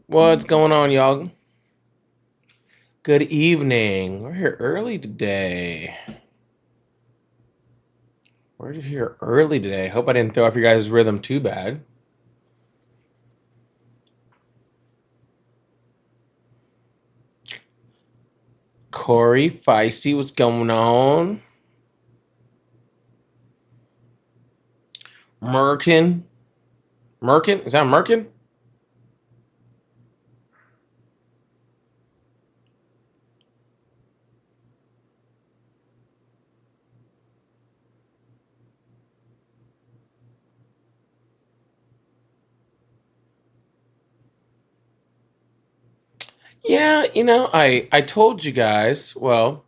What's going on, y'all? Good evening. We're here early today. We're here early today. Hope I didn't throw off your guys' rhythm too bad. Corey Feisty, what's going on? Merkin. Merkin? Is that Merkin? Yeah, I told you guys, well,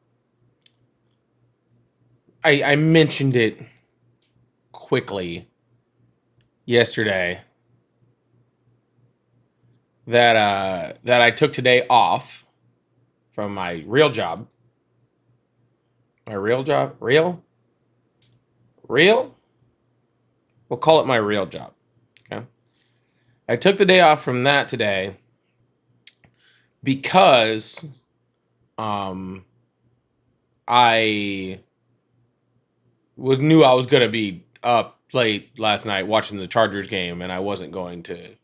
I mentioned it quickly yesterday that I took today off from my real job. My real job? Real? Real? We'll call it my real job. Okay. I took the day off from that today because um I knew I was gonna be up late last night watching the Chargers game, and I wasn't going to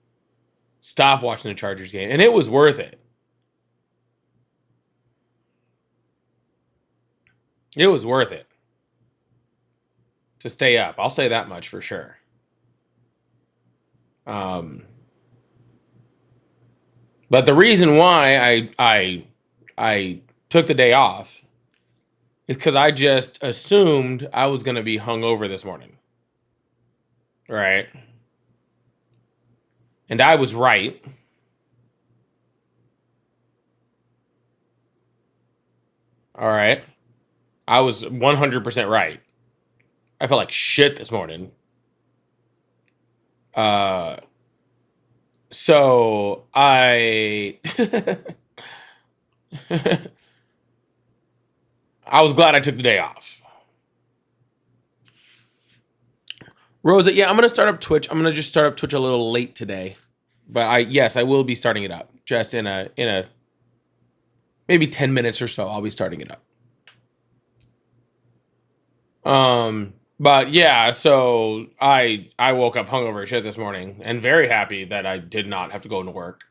stop watching the Chargers game, and it was worth it. It was worth it to stay up. I'll say that much for sure. Um, but the reason why I took the day off is because I just assumed I was gonna be hungover this morning, right? And I was right. All right, I was 100% right. I felt like shit this morning. Uh, so I I was glad I took the day off. Rosa, yeah, I'm gonna start up Twitch. I'm gonna just start up Twitch a little late today, but I will be starting it up just in a maybe 10 minutes or so. I'll be starting it up. But yeah, so I woke up hungover as shit this morning and very happy that I did not have to go into work.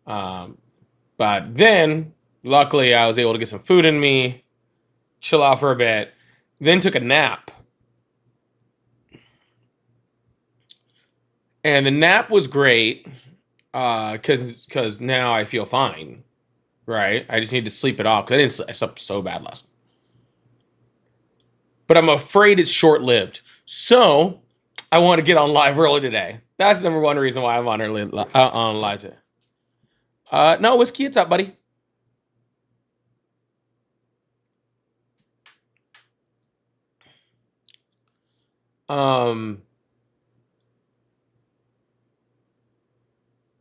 Um, but then luckily I was able to get some food in me, chill out for a bit, then took a nap. And the nap was great cuz now I feel fine, right? I just need to sleep it off cuz I slept so bad last night. But I'm afraid it's short-lived. So, I want to get on live early today. That's number one reason why I'm on live today. No, Whiskey, it's up, buddy. Um,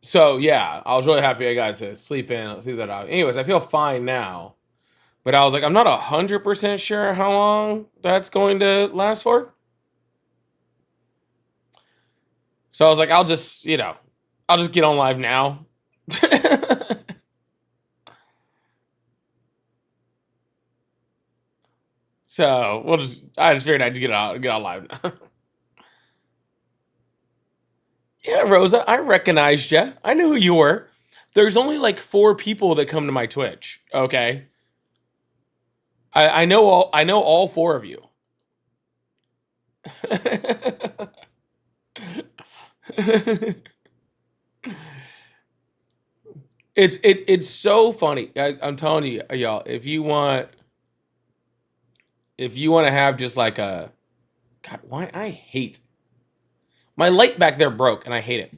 so yeah, I was really happy I got to sleep that out. Anyways, I feel fine now, but I was like, I'm not 100% sure how long that's going to last for. So I was like, I'll just get on live now. So I just figured I'd get on live now. Yeah, Rosa, I recognized you. I knew who you were. There's only like 4 people that come to my Twitch. Okay, I know all 4 of you. It's so funny, guys. I'm telling you, y'all. If you want to have just like a God, why I hate my light back there broke, and I hate it.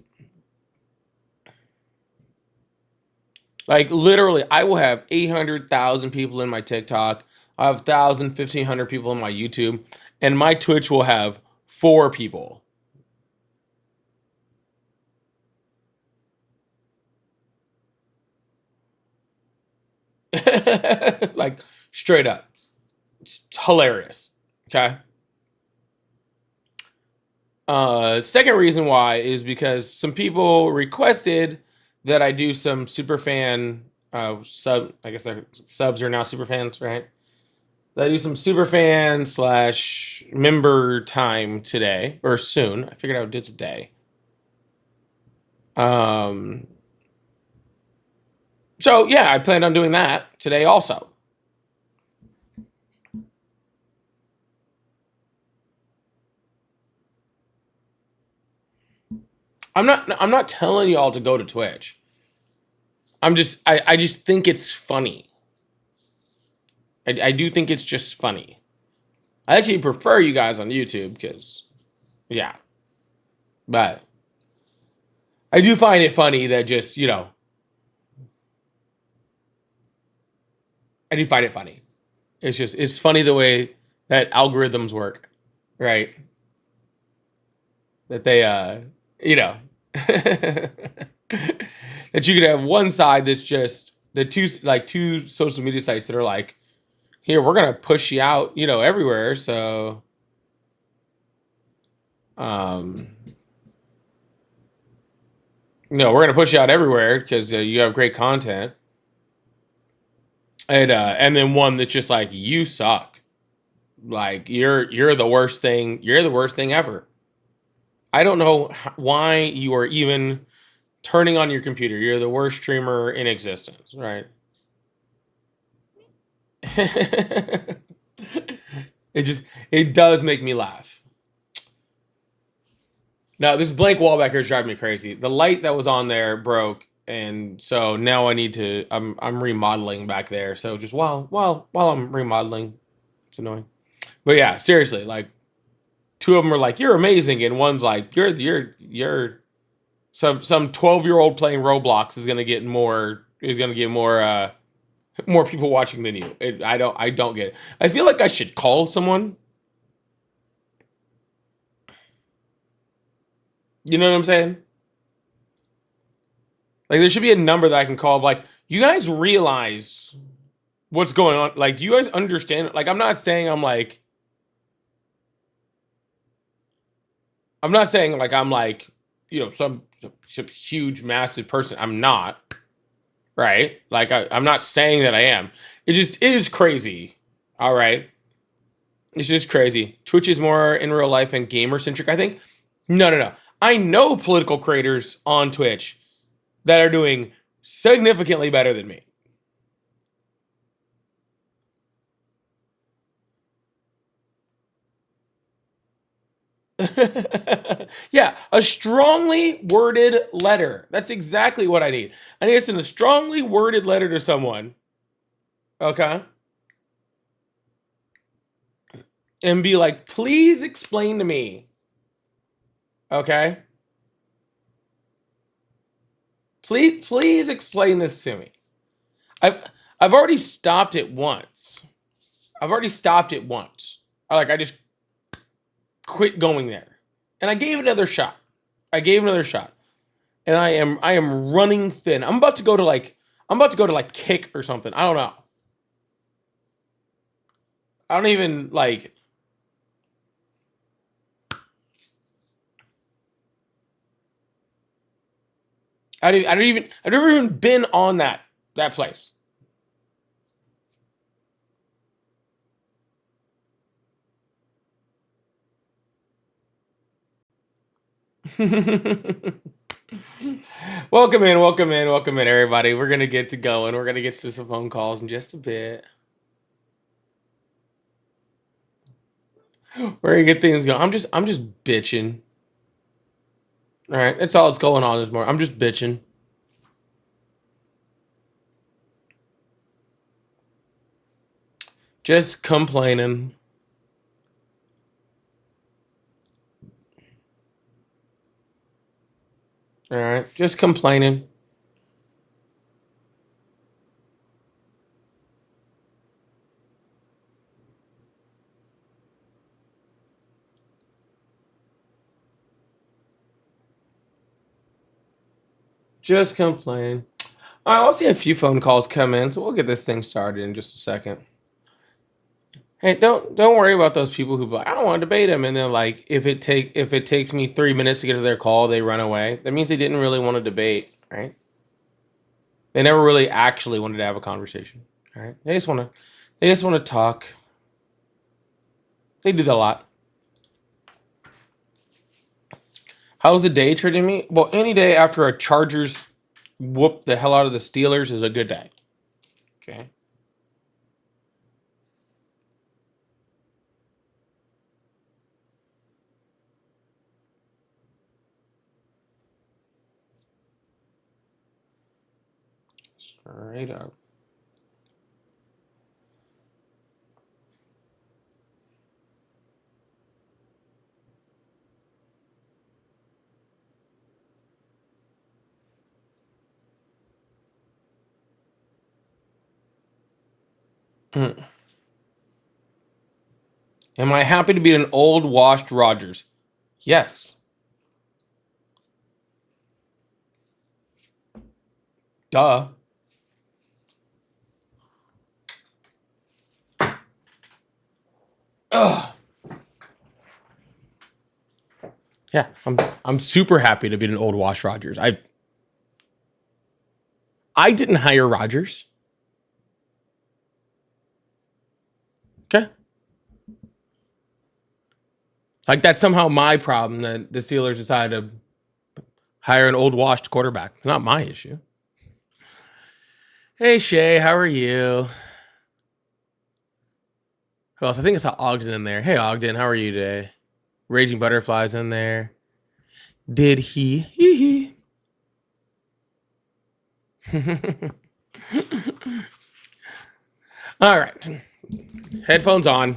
Like literally, I will have 800,000 people in my TikTok. I have 1,000, 1,500 people in my YouTube, and my Twitch will have 4 people. Like straight up, it's hilarious. Okay. Second reason why is because some people requested that I do some super fan sub. I guess their subs are now super fans, right? That I do some super fan slash member time today or soon. I figured out it's a day. Um, so yeah, I planned on doing that today also. I'm not telling you all to go to Twitch. I just think it's funny. I do think it's just funny. I actually prefer you guys on YouTube because, yeah. But I do find it funny that just, I do find it funny. It's funny the way that algorithms work, right? That they, you know, that you could have one side that's just the two social media sites that are like, here, we're going to push you out, everywhere. So, um, no, we're gonna push you out everywhere because you have great content, and then one that's just like you suck, like you're the worst thing. You're the worst thing ever. I don't know why you are even turning on your computer. You're the worst streamer in existence, right? it just it does make me laugh. Now this blank wall back here is driving me crazy. The light that was on there broke, and so now I need to. I'm remodeling back there. So just while I'm remodeling, it's annoying. But yeah, seriously, like two of them are like you're amazing, and one's like you're some 12-year-old playing Roblox is gonna get more more people watching than you. I don't get it. I feel like I should call someone. You know what I'm saying? Like there should be a number that I can call. Like you guys realize what's going on? Like do you guys understand? Like I'm not saying like I'm like some huge massive person. I'm not. Right? Like I'm not saying that I am. It just is crazy. All right. It's just crazy. Twitch is more in real life and gamer centric, I think. No, no, no. I know political creators on Twitch that are doing significantly better than me. Yeah, a strongly worded letter. That's exactly what I need. I need to send a strongly worded letter to someone. Okay. And be like, please explain to me. Okay. Please explain this to me. I've already stopped it once. I've already stopped it once. I just quit going there. And I gave it another shot. And I am running thin. I'm about to go to Kick or something. I don't know. I don't even like I've never even been on that place. Welcome in, everybody. We're gonna get to going. We're gonna get to some phone calls in just a bit. We're gonna get things going. I'm just bitching. All right, that's all that's going on this morning. I'm just bitching. Just complaining. All right, just complaining. Just complaining. All right, I'll see a few phone calls come in, so we'll get this thing started in just a second. Hey, don't worry about those people who be like, I don't want to debate him, and then like if it takes me 3 minutes to get to their call, they run away. That means they didn't really want to debate, right? They never really actually wanted to have a conversation. All right. They just want to talk. They do that a lot. How's the day treating me? Well, any day after a Chargers whoop the hell out of the Steelers is a good day. Okay. Straight up. Mm. Am I happy to beat an old washed Rodgers? Yes. Duh. Ugh. Yeah, I'm super happy to beat an old washed Rodgers. I didn't hire Rodgers. Okay. Like that's somehow my problem that the Steelers decided to hire an old washed quarterback. Not my issue. Hey Shay, how are you? Who else? I think I saw Ogden in there. Hey Ogden, how are you today? Raging Butterflies in there. Did he? Hee All right. Headphones on.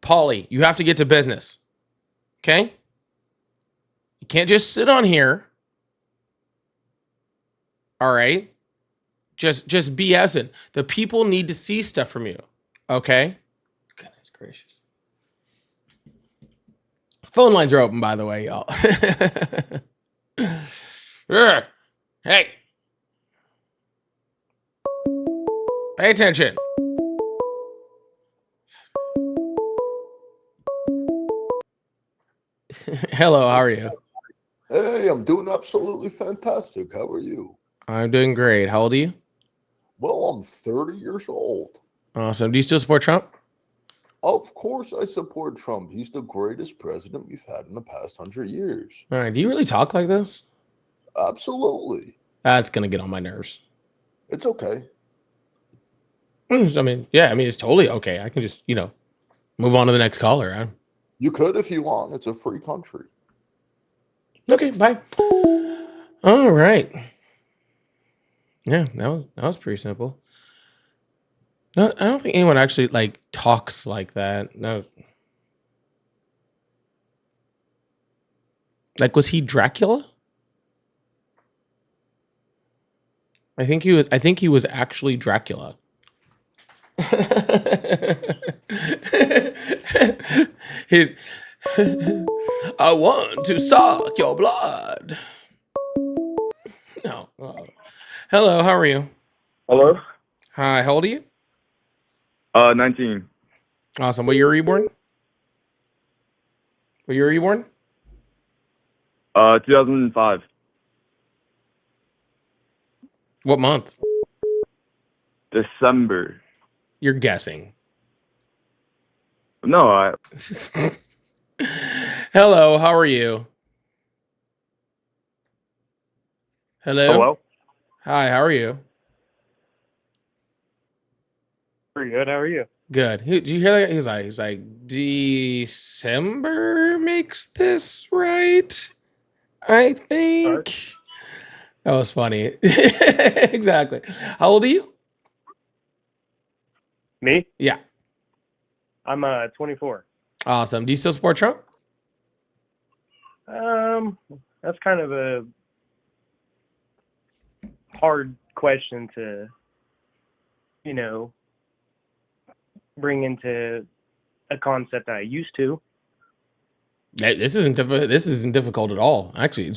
Paulie, you have to get to business. Okay? You can't just sit on here. All right? Just BSing. The people need to see stuff from you. Okay? Goodness gracious. Phone lines are open, by the way, y'all. Hey. Pay attention. Hello, how are you? Hey, I'm doing absolutely fantastic. How are you? I'm doing great. How old are you? Well, I'm 30 years old. Awesome. Do you still support Trump? Of course, I support Trump. He's the greatest president we've had in the past 100 years. All right. Do you really talk like this? Absolutely. That's going to get on my nerves. It's okay. I mean, yeah, it's totally okay. I can just, move on to the next caller. Huh? You could if you want. It's a free country. Okay, bye. All right. Yeah, that was pretty simple. No, I don't think anyone actually like talks like that. No. Like, was he Dracula? I think he was actually Dracula. I want to suck your blood. No. Oh. Hello, how are you? Hello? Hi, how old are you? 19. Awesome. What year were you born? 2005. What month? December. You're guessing. No, Hello, how are you? Hello? Hi, how are you? Pretty good. How are you? Good. Did you hear that? He's like, December makes this right, I think. That was funny. Exactly. How old are you? Me? Yeah. I'm 24. Awesome. Do you still support Trump? That's kind of a hard question to, bring into a concept I used to. This isn't difficult at all. Actually,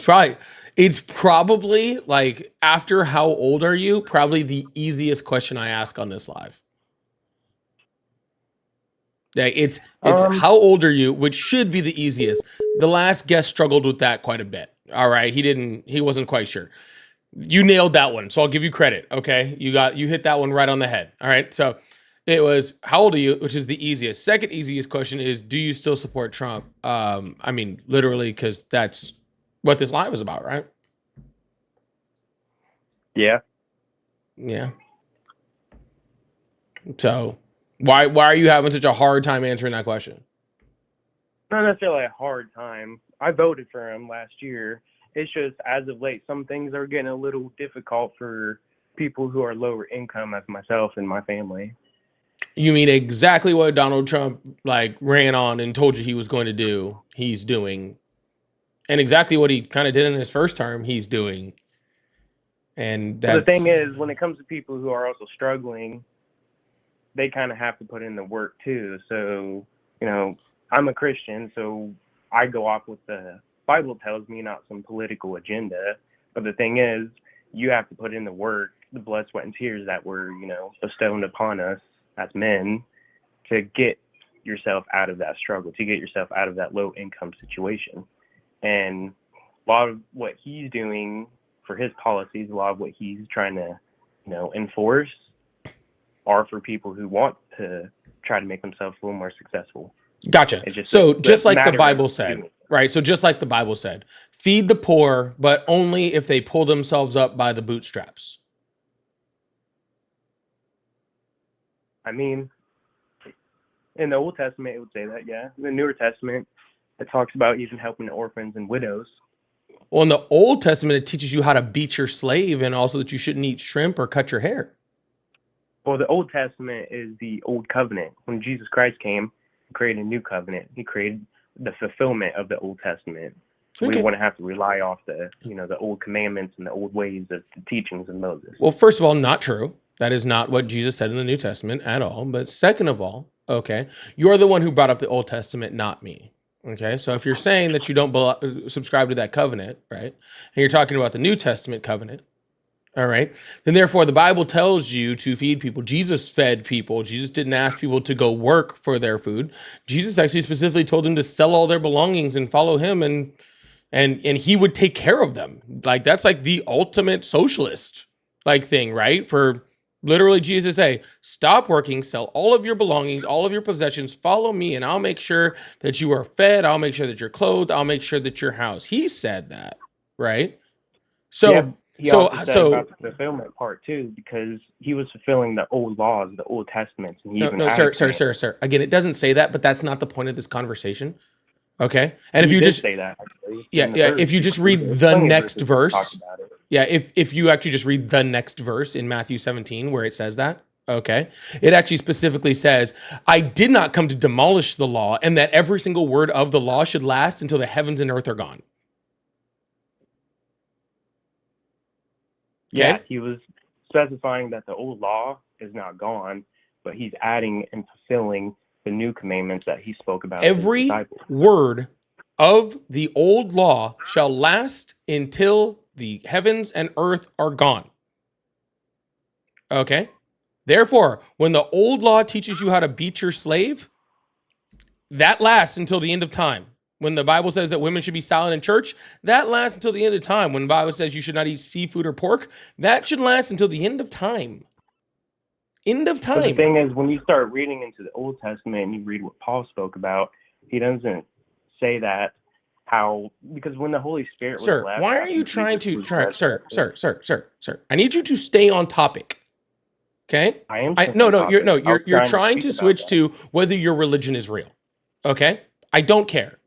it's probably like, after how old are you? Probably the easiest question I ask on this live. Like it's how old are you, which should be the easiest. The last guest struggled with that quite a bit. All right, he wasn't quite sure. You nailed that one, so I'll give you credit. Okay, you hit that one right on the head. All right, so it was how old are you, which is the easiest. Second easiest question is, do you still support Trump? I mean, literally, because that's what this live is about, right? Yeah. Yeah. So why are you having such a hard time answering that question? Not necessarily a hard time. I voted for him last year. It's just as of late, some things are getting a little difficult for people who are lower income, as myself and my family. You mean exactly what Donald Trump like ran on and told you he was going to do, he's doing. And exactly what he kind of did in his first term, he's doing. And Well, that's the thing is, when it comes to people who are also struggling, they kind of have to put in the work too. So, I'm a Christian, so I go off what the Bible tells me, not some political agenda. But the thing is, you have to put in the work, the blood, sweat, and tears that were, bestowed upon us as men to get yourself out of that struggle, to get yourself out of that low income situation. And a lot of what he's doing for his policies, a lot of what he's trying to, enforce are for people who want to try to make themselves a little more successful. gotcha. So just like the Bible said, right? So just like the Bible said, feed the poor, but only if they pull themselves up by the bootstraps. I mean, in the Old Testament, it would say that, yeah. In the Newer Testament, it talks about even helping the orphans and widows. Well, in the Old Testament, it teaches you how to beat your slave and also that you shouldn't eat shrimp or cut your hair. Well, the Old Testament is the Old Covenant. When Jesus Christ came, he created a new covenant. He created the fulfillment of the Old Testament. We Okay. don't want to have to rely off the old commandments and the old ways of the teachings of Moses. Well, first of all, not true. That is not what Jesus said in the New Testament at all. But second of all, okay, you're the one who brought up the Old Testament, not me. Okay, so if you're saying that you don't subscribe to that covenant, right, and you're talking about the New Testament covenant, all right, then therefore the Bible tells you to feed people. Jesus fed people. Jesus didn't ask people to go work for their food. Jesus actually specifically told them to sell all their belongings and follow him, and he would take care of them. Like that's like the ultimate socialist like thing, right? For literally Jesus say, stop working, sell all of your belongings, all of your possessions, follow me, and I'll make sure that you are fed. I'll make sure that you're clothed. I'll make sure that you're housed. He said that, right? So, Yeah, he also said so about the fulfillment part too, because he was fulfilling the old laws, the Old Testaments, and he even no, added sir. Again, it doesn't say that, but that's not the point of this conversation. Okay, and if He you did just say that, actually, yeah, in the yeah, verse. if you just read There's the plenty of next verses that verse, talk about it. yeah, if you actually just read the next verse in Matthew 17 where it says that, okay, it actually specifically says, I did not come to demolish the law, and that every single word of the law should last until the heavens and earth are gone. Yeah, Okay? he was specifying that the old law is not gone, but he's adding and fulfilling the new commandments that he spoke about. to his Every disciples. word of the old law shall last until the heavens and earth are gone. Okay? Therefore, when the old law teaches you how to beat your slave, that lasts until the end of time. When the Bible says that women should be silent in church, that lasts until the end of time. When the Bible says you should not eat seafood or pork, that should last until the end of time. End of But the time. thing is, when you start reading into the Old Testament and you read what Paul spoke about, he doesn't say that because when the Holy Spirit was Sir, left, why are after you trying to Jesus was sir? I need you to stay on topic. Okay? I am. You're trying to switch to whether your religion is real. Okay? I don't care.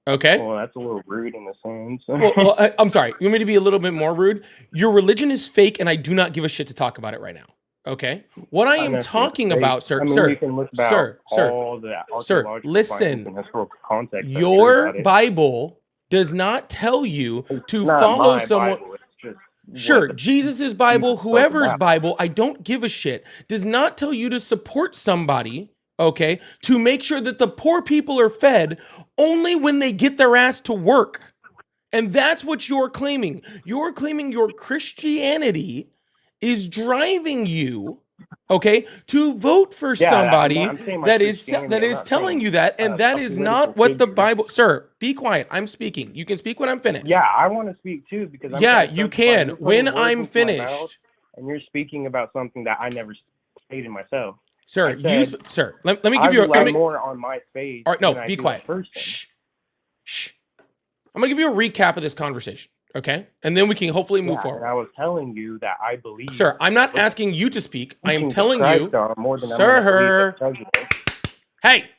Okay? Well, that's a little rude in a sense. I'm sorry. You want me to be a little bit more rude? Your religion is fake, and I do not give a shit to talk about it right now. Okay? What I am talking about, sir, you can look about sir, all the sir, archaeological listen. findings and historical context. that's true your about it. Bible does not tell you It's to not follow my someone. Bible, it's just Sure, what the- Jesus's Bible, Jesus spoke whoever's about. Bible, I don't give a shit, does not tell you to support somebody, okay, to make sure that the poor people are fed only when they get their ass to work. And that's what you're claiming. You're claiming your Christianity is driving you, okay, to vote for Yeah, somebody I'm saying my that is Christianity. I'm not telling saying, you that, and that a is political not what the figure. Bible. Sir, be quiet. I'm speaking. You can speak when I'm finished. Yeah, I want to speak too because I'm Yeah, trying to you justify can. you're putting When words I'm into my mouth, finished, and you're speaking about something that I never stated myself. sir. I said, Sir. Let me I give you. rely more on my faith All right, than no, I be do quiet. a person. Shh. I'm gonna give you a recap of this conversation, okay? And then we can hopefully move Yeah, forward. and I was telling you that I believe. Sir, I'm not asking you to speak. I am teachings of telling Christ you, are more than I'm sir. gonna believe the president. Hey,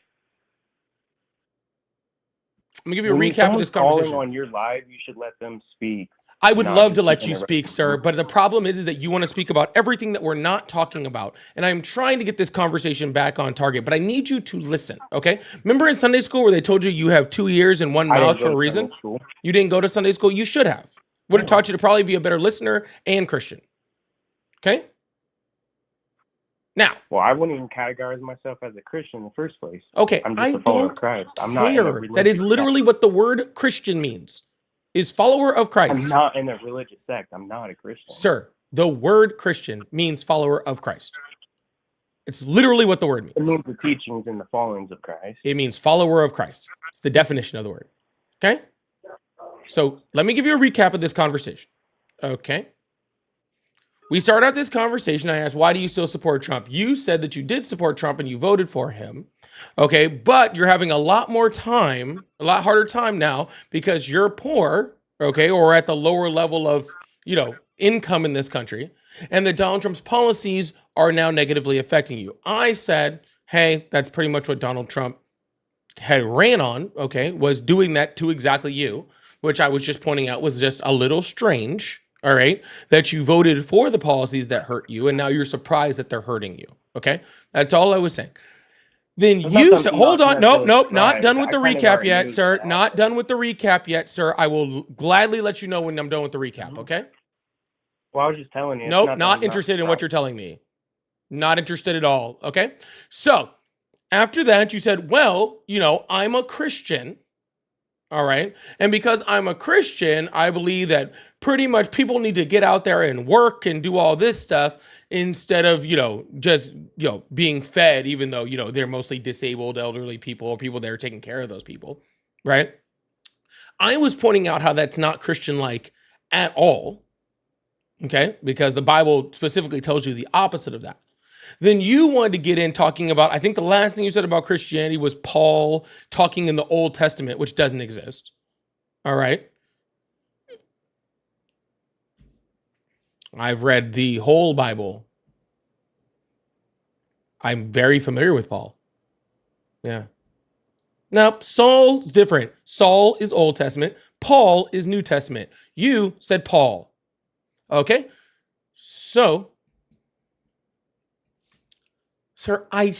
I'm gonna give you a When recap of someone's this conversation. calling on your live, you should let them speak. I would not love just to let keep you speak, interrupting. sir, but the problem is that you want to speak about everything that we're not talking about. And I'm trying to get this conversation back on target, but I need you to listen, okay? Remember in Sunday school where they told you you have 2 ears and one I mouth didn't go for a to reason? Sunday school. You didn't go to Sunday school? You should have. Would have Yeah. taught you to probably be a better listener and Christian. Okay? Now, Well, I wouldn't even categorize myself as a Christian in the first place. okay, I'm just I a follower don't of Christ. I'm not in a care. religious That is literally what the word Christian means. Is follower of sect. Christ. I'm not in a religious sect. I'm not a Christian. Sir, the word Christian means follower of Christ. It's literally what the word It means. means the teachings and the followings of Christ. It means follower of Christ. It's the definition of the word. Okay? So let me give you a recap of this conversation. Okay? We started out this conversation. I asked, why do you still support Trump? You said that you did support Trump and you voted for him. Okay, but you're having a lot harder time now because you're poor, okay, or at the lower level of, income in this country, and that Donald Trump's policies are now negatively affecting you. I said, hey, that's pretty much what Donald Trump had ran on, okay, was doing that to exactly you, which I was just pointing out was just a little strange. All right, that you voted for the policies that hurt you, and now you're surprised that they're hurting you. Okay, that's all I was saying. Then It's you not said, something hold not on, nope, not surprised. done with I the kind of recap already yet, knew sir. that. Not done with the recap yet, sir. I will gladly let you know when I'm done with the recap. Okay? Well, I was just telling you. it's Nope, that not I'm interested in what you're surprised. telling me. Not interested at all. Okay? So after that, you said, well, I'm a Christian. All right. And because I'm a Christian, I believe that pretty much people need to get out there and work and do all this stuff instead of, just, being fed, even though, they're mostly disabled elderly people or people that are taking care of those people. Right. I was pointing out how that's not Christian-like at all. Okay. Because the Bible specifically tells you the opposite of that. Then you wanted to get in talking about, I think the last thing you said about Christianity was Paul talking in the Old Testament, which doesn't exist. All right. I've read the whole Bible. I'm very familiar with Paul. Yeah. Now, Saul's different. Saul is Old Testament. Paul is New Testament. You said Paul. Okay. So, Sir, I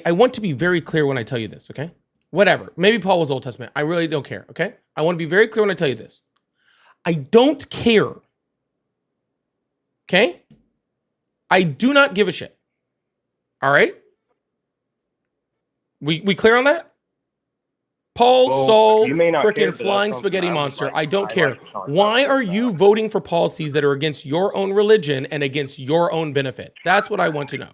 want to be very clear when I tell you this, okay? Whatever. Maybe Paul was Old Testament. I really don't care, okay? I want to be very clear when I tell you this. I don't care. Okay? I do not give a shit. All right? We clear on that? Paul, Well, Saul, you may not care, freaking but that's flying something spaghetti I would monster. like- I don't I'd care. like to talk Why about are this you now. voting for policies that are against your own religion and against your own benefit? That's what I want to know.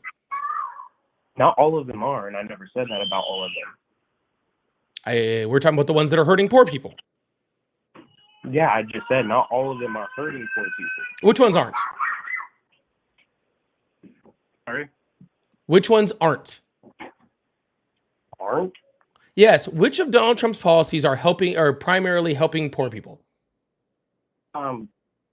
Not all of them are, and I never said that about all of them. We're talking about the ones that are hurting poor people. Yeah, I just said not all of them are hurting poor people. Which ones aren't? Sorry? Which ones aren't? Aren't? Yes. Which of Donald Trump's policies are primarily helping poor people?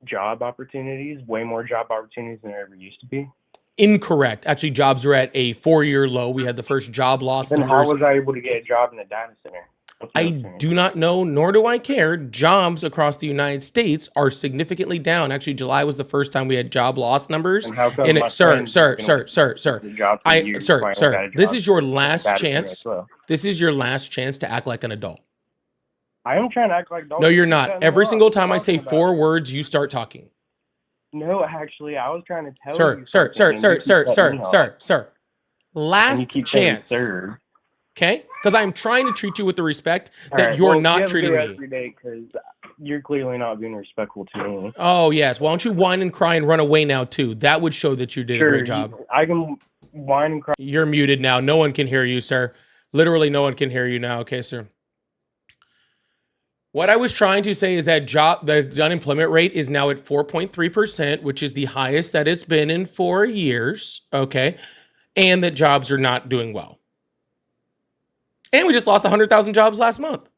Job opportunities, way more job opportunities than there ever used to be. Incorrect. Actually, jobs are at a 4-year low. We had the first job loss Then how numbers. was I able to get a job in the data center? What's the I other thing? do not know, nor do I care. Jobs across the United States are significantly down. Actually, July was the first time we had job loss numbers. And how come And my sir, friends sir, have been sir, working sir, sir. the job for years, finally got a This job is your in the last data center chance. as well. This is your last chance to act like an adult. I am trying to act like No, you're not. Every single time I say talking about 4 words, you start talking. No, actually, I was trying to tell Sir, you. sir, something, sir, and you sir, keep sir, cutting me sir, off. sir, sir. And you Last keep saying chance. sir. Okay? Because I'm trying to treat you with the respect All that right, you're well, not you have a treating good me. rest of your day, 'cause you're clearly not being respectful to me. Oh, yes. Why don't you whine and cry and run away now, too? That would show that you did a Sure, great job. I can whine and cry. You're muted now. No one can hear you, sir. Literally, no one can hear you now. Okay, sir. What I was trying to say is that the unemployment rate is now at 4.3%, which is the highest that it's been in 4 years. Okay. And that jobs are not doing well. And we just lost 100,000 jobs last month.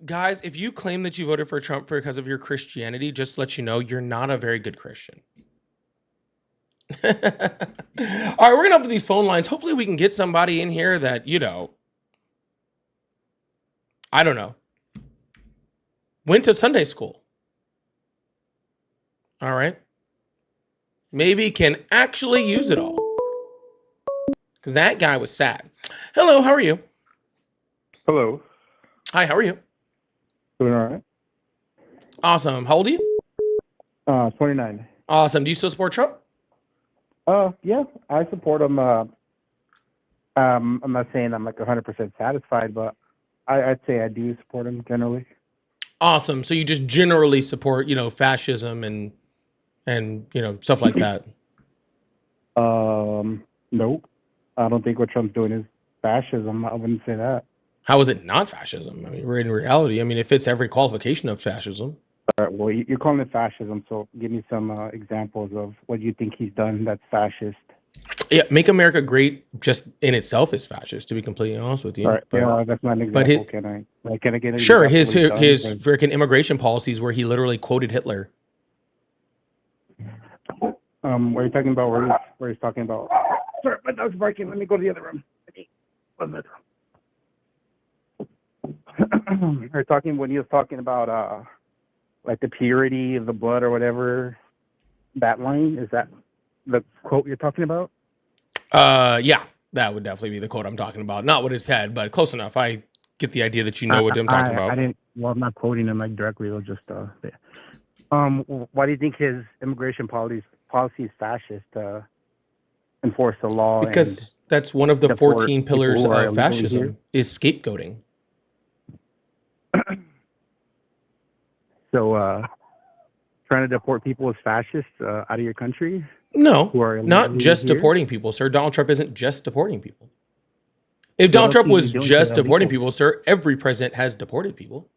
Guys, if you claim that you voted for Trump because of your Christianity, just to let you know, you're not a very good Christian. All right, we're gonna open these phone lines. Hopefully we can get somebody in here that, you know, I don't know, went to Sunday school. All right. Maybe can actually use it all. Because that guy was sad. Hello, how are you? Hello. Hi, how are you? Doing all right. Awesome. How old are you? 29. Awesome. Do you still support Trump? Yeah, I support him. I'm not saying I'm like 100% satisfied, but I'd say I do support him generally. Awesome. So you just generally support, you know, fascism and you know, stuff like that. Nope. I don't think what Trump's doing is fascism. I wouldn't say that. How is it not fascism? I mean, we're in reality. I mean, it fits every qualification of fascism. All right, well, you're calling it fascism, so give me some examples of what you think he's done that's fascist. Yeah, make America great just in itself is fascist, to be completely honest with you. All right, But, yeah, that's not an example. Can I get an sure, example of his what he's done? freaking immigration policies where he literally quoted Hitler. What are you talking about? Where he's talking about? Sorry, my dog's barking. Let me go to the other room. Are you talking when he was talking about like the purity of the blood or whatever? That line, is that the quote you're talking about? Yeah, that would definitely be the quote I'm talking about. Not what it said, but close enough. I get the idea that you know what I'm talking about. I didn't. Well, I'm not quoting him like directly. It was just why do you think his immigration policy is fascist? Enforce the law Because that's one of the deport 14 people pillars who are of illegally fascism here? is scapegoating. So trying to deport people as fascists out of your country? No, Who are not illegally just here? deporting people, sir. Donald Trump isn't just deporting people. If Donald else Trump is he was doing just to deporting illegal? people, sir, every president has deported people.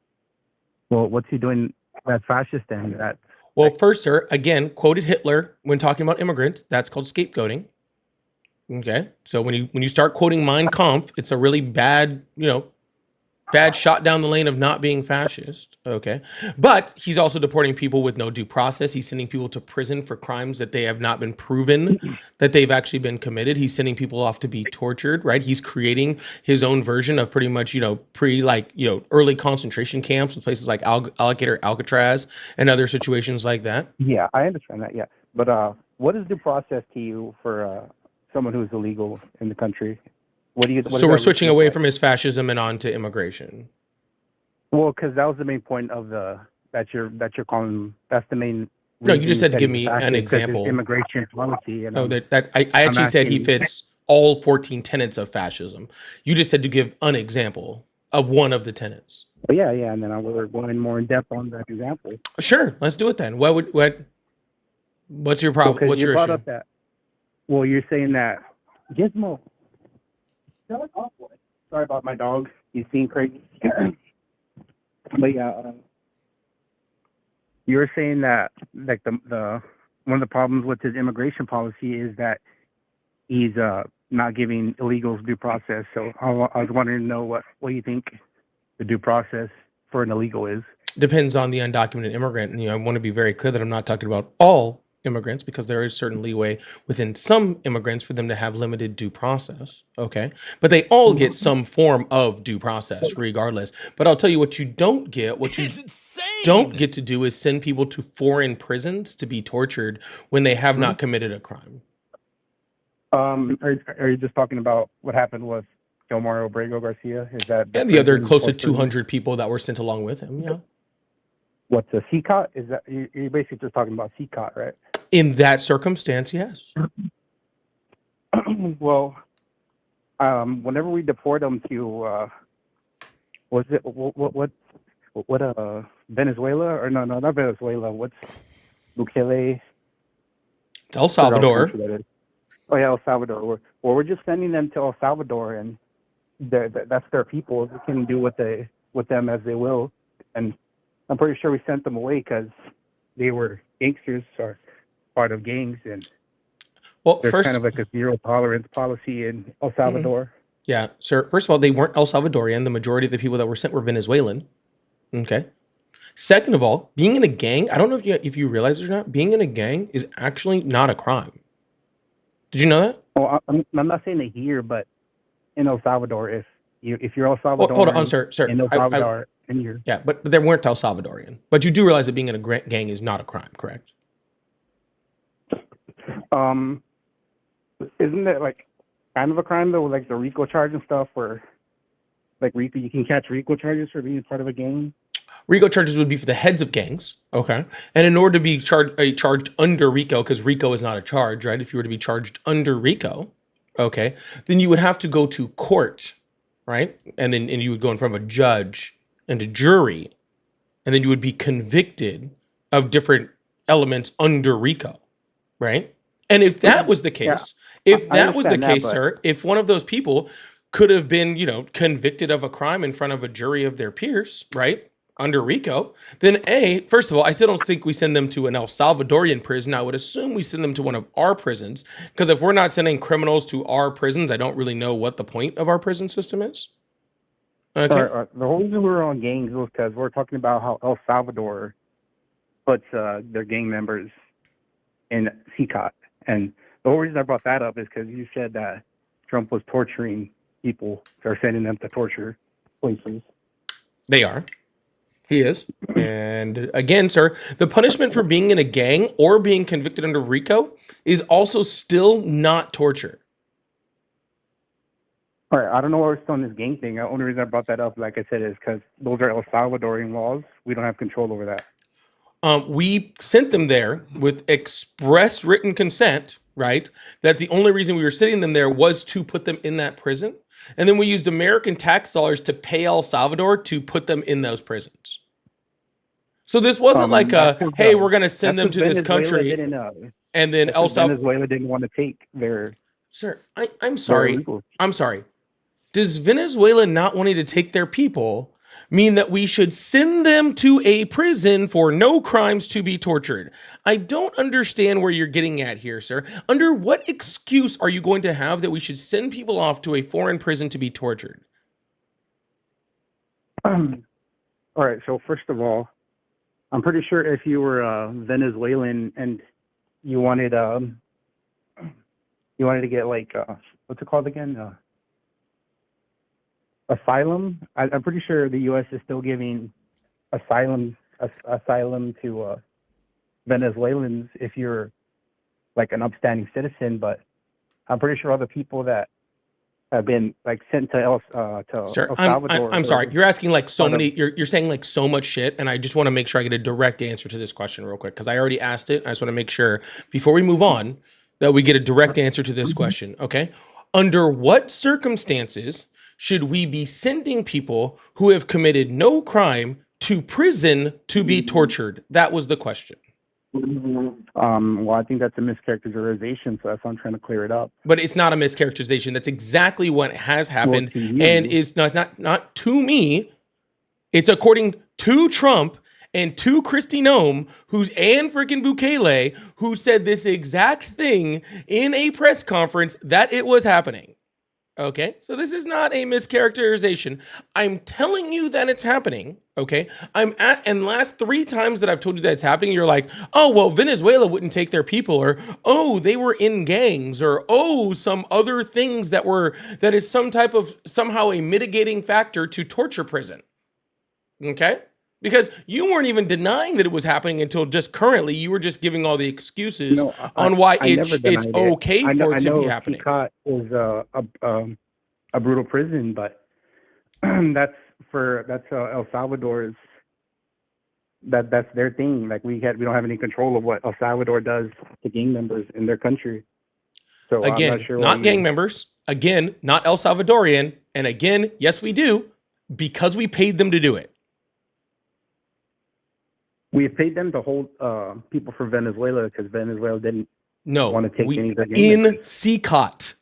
Well, what's he doing that's fascist then? That Well, first, sir, again, quoted Hitler when talking about immigrants. That's called scapegoating. Okay, so when you start quoting Mein Kampf, it's a really bad, you know, bad shot down the lane of not being fascist. Okay, but he's also deporting people with no due process. He's sending people to prison for crimes that they have not been proven that they've actually been committed. He's sending people off to be tortured. Right? He's creating his own version of pretty much, you know, early concentration camps in places like Alligator Alcatraz and other situations like that. yeah, I understand that. Yeah, but what is due process to you for someone who's illegal in the country? What do you? So we're switching away from his fascism and on to immigration. Well, because that was the main point of that you're calling. That's the main. No, you just reason said give he's me an fascist, 'cause his example. Immigration policy. And No, I actually said he asking- fits all 14 tenets of fascism. You just said to give an example of one of the tenets. But yeah, and then we're going more in depth on that example. Sure, let's do it then. What's your problem? Because What's you your brought issue? up that. Well, you're saying that Gizmo. Shut up, boy. Sorry about my dog. He's being crazy. But yeah, you're saying that like the one of the problems with his immigration policy is that he's not giving illegals due process. So I was wondering to know what you think the due process for an illegal is. Depends on the undocumented immigrant. And, you know, I want to be very clear that I'm not talking about all immigrants because there is certain leeway within some immigrants for them to have limited due process. Okay. But they all get some form of due process regardless. But I'll tell you what you don't get. What you don't get to do is send people to foreign prisons to be tortured when they have not committed a crime. Are you just talking about what happened with Gilmar Obrego Garcia? Is that And the other prison close to or prison? 200 people that were sent along with him. Yeah. What's a CCOT? Is that you're basically just talking about CCOT, right? In that circumstance, yes. Well, whenever we deport them to was it what Venezuela, or no, not Venezuela, what's Bukele? It's El Forgot what Salvador. country that is. Oh yeah, El Salvador. We're just sending them to El Salvador, and that's their people. They can do with them as they will. And I'm pretty sure we sent them away because they were gangsters or part of gangs, and Well, there's first, kind of like a zero tolerance policy in El Salvador. yeah, sir. First of all, they weren't El Salvadorian. The majority of the people that were sent were Venezuelan. Okay. Second of all, being in a gang, I don't know if you realize it or not, being in a gang is actually not a crime. Did you know that? Well, I'm not saying it here, but in El Salvador, if you're El Well, Salvador, hold on, sir. in El Salvador, and you're Yeah, but they weren't El Salvadorian. But you do realize that being in a gang is not a crime, correct? isn't it like kind of a crime though, like the RICO charge and stuff, or like RICO, you can catch RICO charges for being part of a gang? RICO charges would be for the heads of gangs, okay? And in order to be charged under RICO, because RICO is not a charge, right? If you were to be charged under RICO, okay, then you would have to go to court, right? And you would go in front of a judge and a jury, and then you would be convicted of different elements under RICO, right? And if that was the case, if I that was the understand that, case, but- sir, if one of those people could have been, convicted of a crime in front of a jury of their peers, right? Under RICO, then first of all, I still don't think we send them to an El Salvadorian prison. I would assume we send them to one of our prisons, because if we're not sending criminals to our prisons, I don't really know what the point of our prison system is. Okay. The whole reason we're on gangs was because we're talking about how El Salvador puts their gang members in CCOT. And the whole reason I brought that up is because you said that Trump was torturing people, or sending them to torture places. They are. He is. And again, sir, the punishment for being in a gang or being convicted under RICO is also still not torture. All right, I don't know why we're still on this gang thing. The only reason I brought that up, like I said, is because those are El Salvadorian laws. We don't have control over that. We sent them there with express written consent, right? That the only reason we were sending them there was to put them in that prison. And then we used American tax dollars to pay El Salvador to put them in those prisons. So this wasn't like hey, we're going to send them to this country. And then El Salvador. Venezuela didn't want to take their. Sir, I'm sorry. Illegal. I'm sorry. Does Venezuela not wanting to take their people mean that we should send them to a prison for no crimes to be tortured? I don't understand where you're getting at here, sir. Under what excuse are you going to have that we should send people off to a foreign prison to be tortured? All right. So first of all, I'm pretty sure if you were Venezuelan and you wanted to get like what's it called again? Asylum. I'm pretty sure the U.S. is still giving asylum to Venezuelans if you're like an upstanding citizen. But I'm pretty sure all the people that have been like sent to El Salvador. I'm sorry. You're asking like so many. You're saying like so much shit, and I just want to make sure I get a direct answer to this question real quick because I already asked it. I just want to make sure before we move on that we get a direct answer to this question. Okay. Under what circumstances should we be sending people who have committed no crime to prison to be tortured? That was the question. Well, I think that's a mischaracterization, so that's why I'm trying to clear it up. But it's not a mischaracterization. That's exactly what has happened, and it's not to me. It's according to Trump and to Kristi Noem, and freaking Bukele, who said this exact thing in a press conference that it was happening. Okay, so this is not a mischaracterization. I'm telling you that it's happening. Okay, and last 3 times that I've told you that it's happening, you're like, oh, well, Venezuela wouldn't take their people, or oh, they were in gangs, or oh, some other things that is somehow a mitigating factor to torture prison. Okay, because you weren't even denying that it was happening until just currently. You were just giving all the excuses on why it's okay for it to be happening. CCOT is a brutal prison, but that's El Salvador's. That's their thing. Like we don't have any control of what El Salvador does to gang members in their country. So again, I'm not sure not gang members. again, not El Salvadorian. And again, yes, we do, because we paid them to do it. We have paid them to hold people from Venezuela because Venezuela didn't No, want to take we, any of their gang in members. CCOT.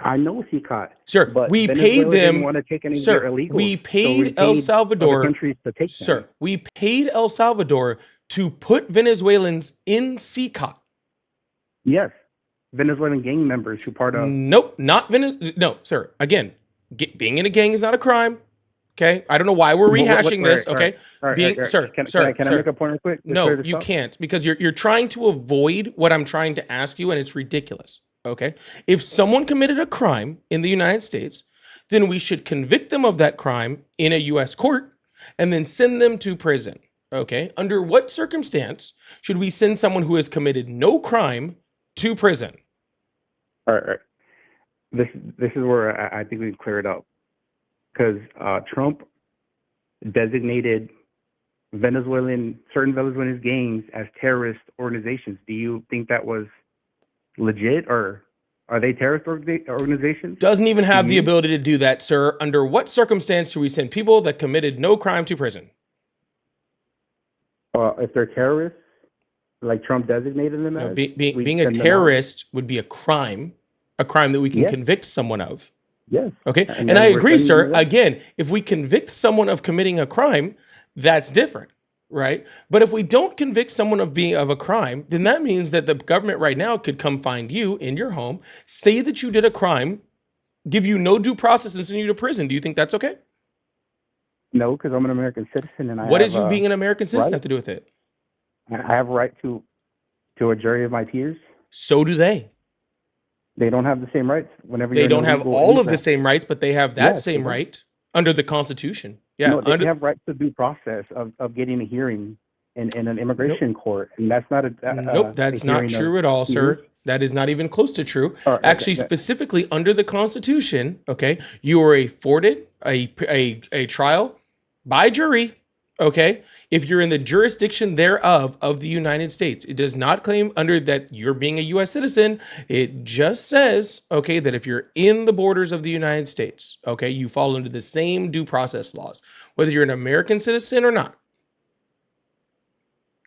I know CCOT. Sir, But we Venezuela paid didn't them. want to take any of Sir, their illegals. we so paid El other Salvador. countries to take them. Sir, we paid El Salvador to put Venezuelans in CCOT. Yes, Venezuelan gang members who part of. Nope, not Venezuela. No, sir. Again, being in a gang is not a crime. Okay, I don't know why we're rehashing this. Okay, sir, Can sir, I make a point real quick? to no, clear this you up? can't, because you're trying to avoid what I'm trying to ask you, and it's ridiculous. Okay, if someone committed a crime in the United States, then we should convict them of that crime in a U.S. court and then send them to prison. Okay, under what circumstance should we send someone who has committed no crime to prison? All right. This is where I think we can clear it up, because Trump designated certain Venezuelan gangs as terrorist organizations. Do you think that was legit, or are they terrorist organizations? Doesn't even have the Mhm. ability to do that, sir. Under what circumstance do we send people that committed no crime to prison? If they're terrorists, like Trump designated them No, as, being we a send them out. terrorist would be a crime that we can Yes. convict someone of. Yes. Okay, And and then I we're agree, sending sir. them out. Again, if we convict someone of committing a crime, that's different, right? But if we don't convict someone of a crime, then that means that the government right now could come find you in your home, say that you did a crime, give you no due process, and send you to prison. Do you think that's okay? No, because I'm an American citizen, and What I does have, you being an American citizen right. have to do with it? I have a right to a jury of my peers. So do they. They don't have the same rights. Whenever They you're don't an have illegal all of the immigrant. same rights, but they have that Yes, they same do. right under the Constitution. Yeah, No, they under, have rights to due process of getting a hearing in an immigration court, and that's not a nope, that's a not hearing of- true at all, sir. That is not even close to true. All right, Actually, that- specifically under the Constitution, okay, you are afforded a trial by jury, okay, if you're in the jurisdiction thereof of the United States. It does not claim under that you're being a U.S. citizen. It just says, okay, that if you're in the borders of the United States, okay, you fall under the same due process laws, whether you're an American citizen or not.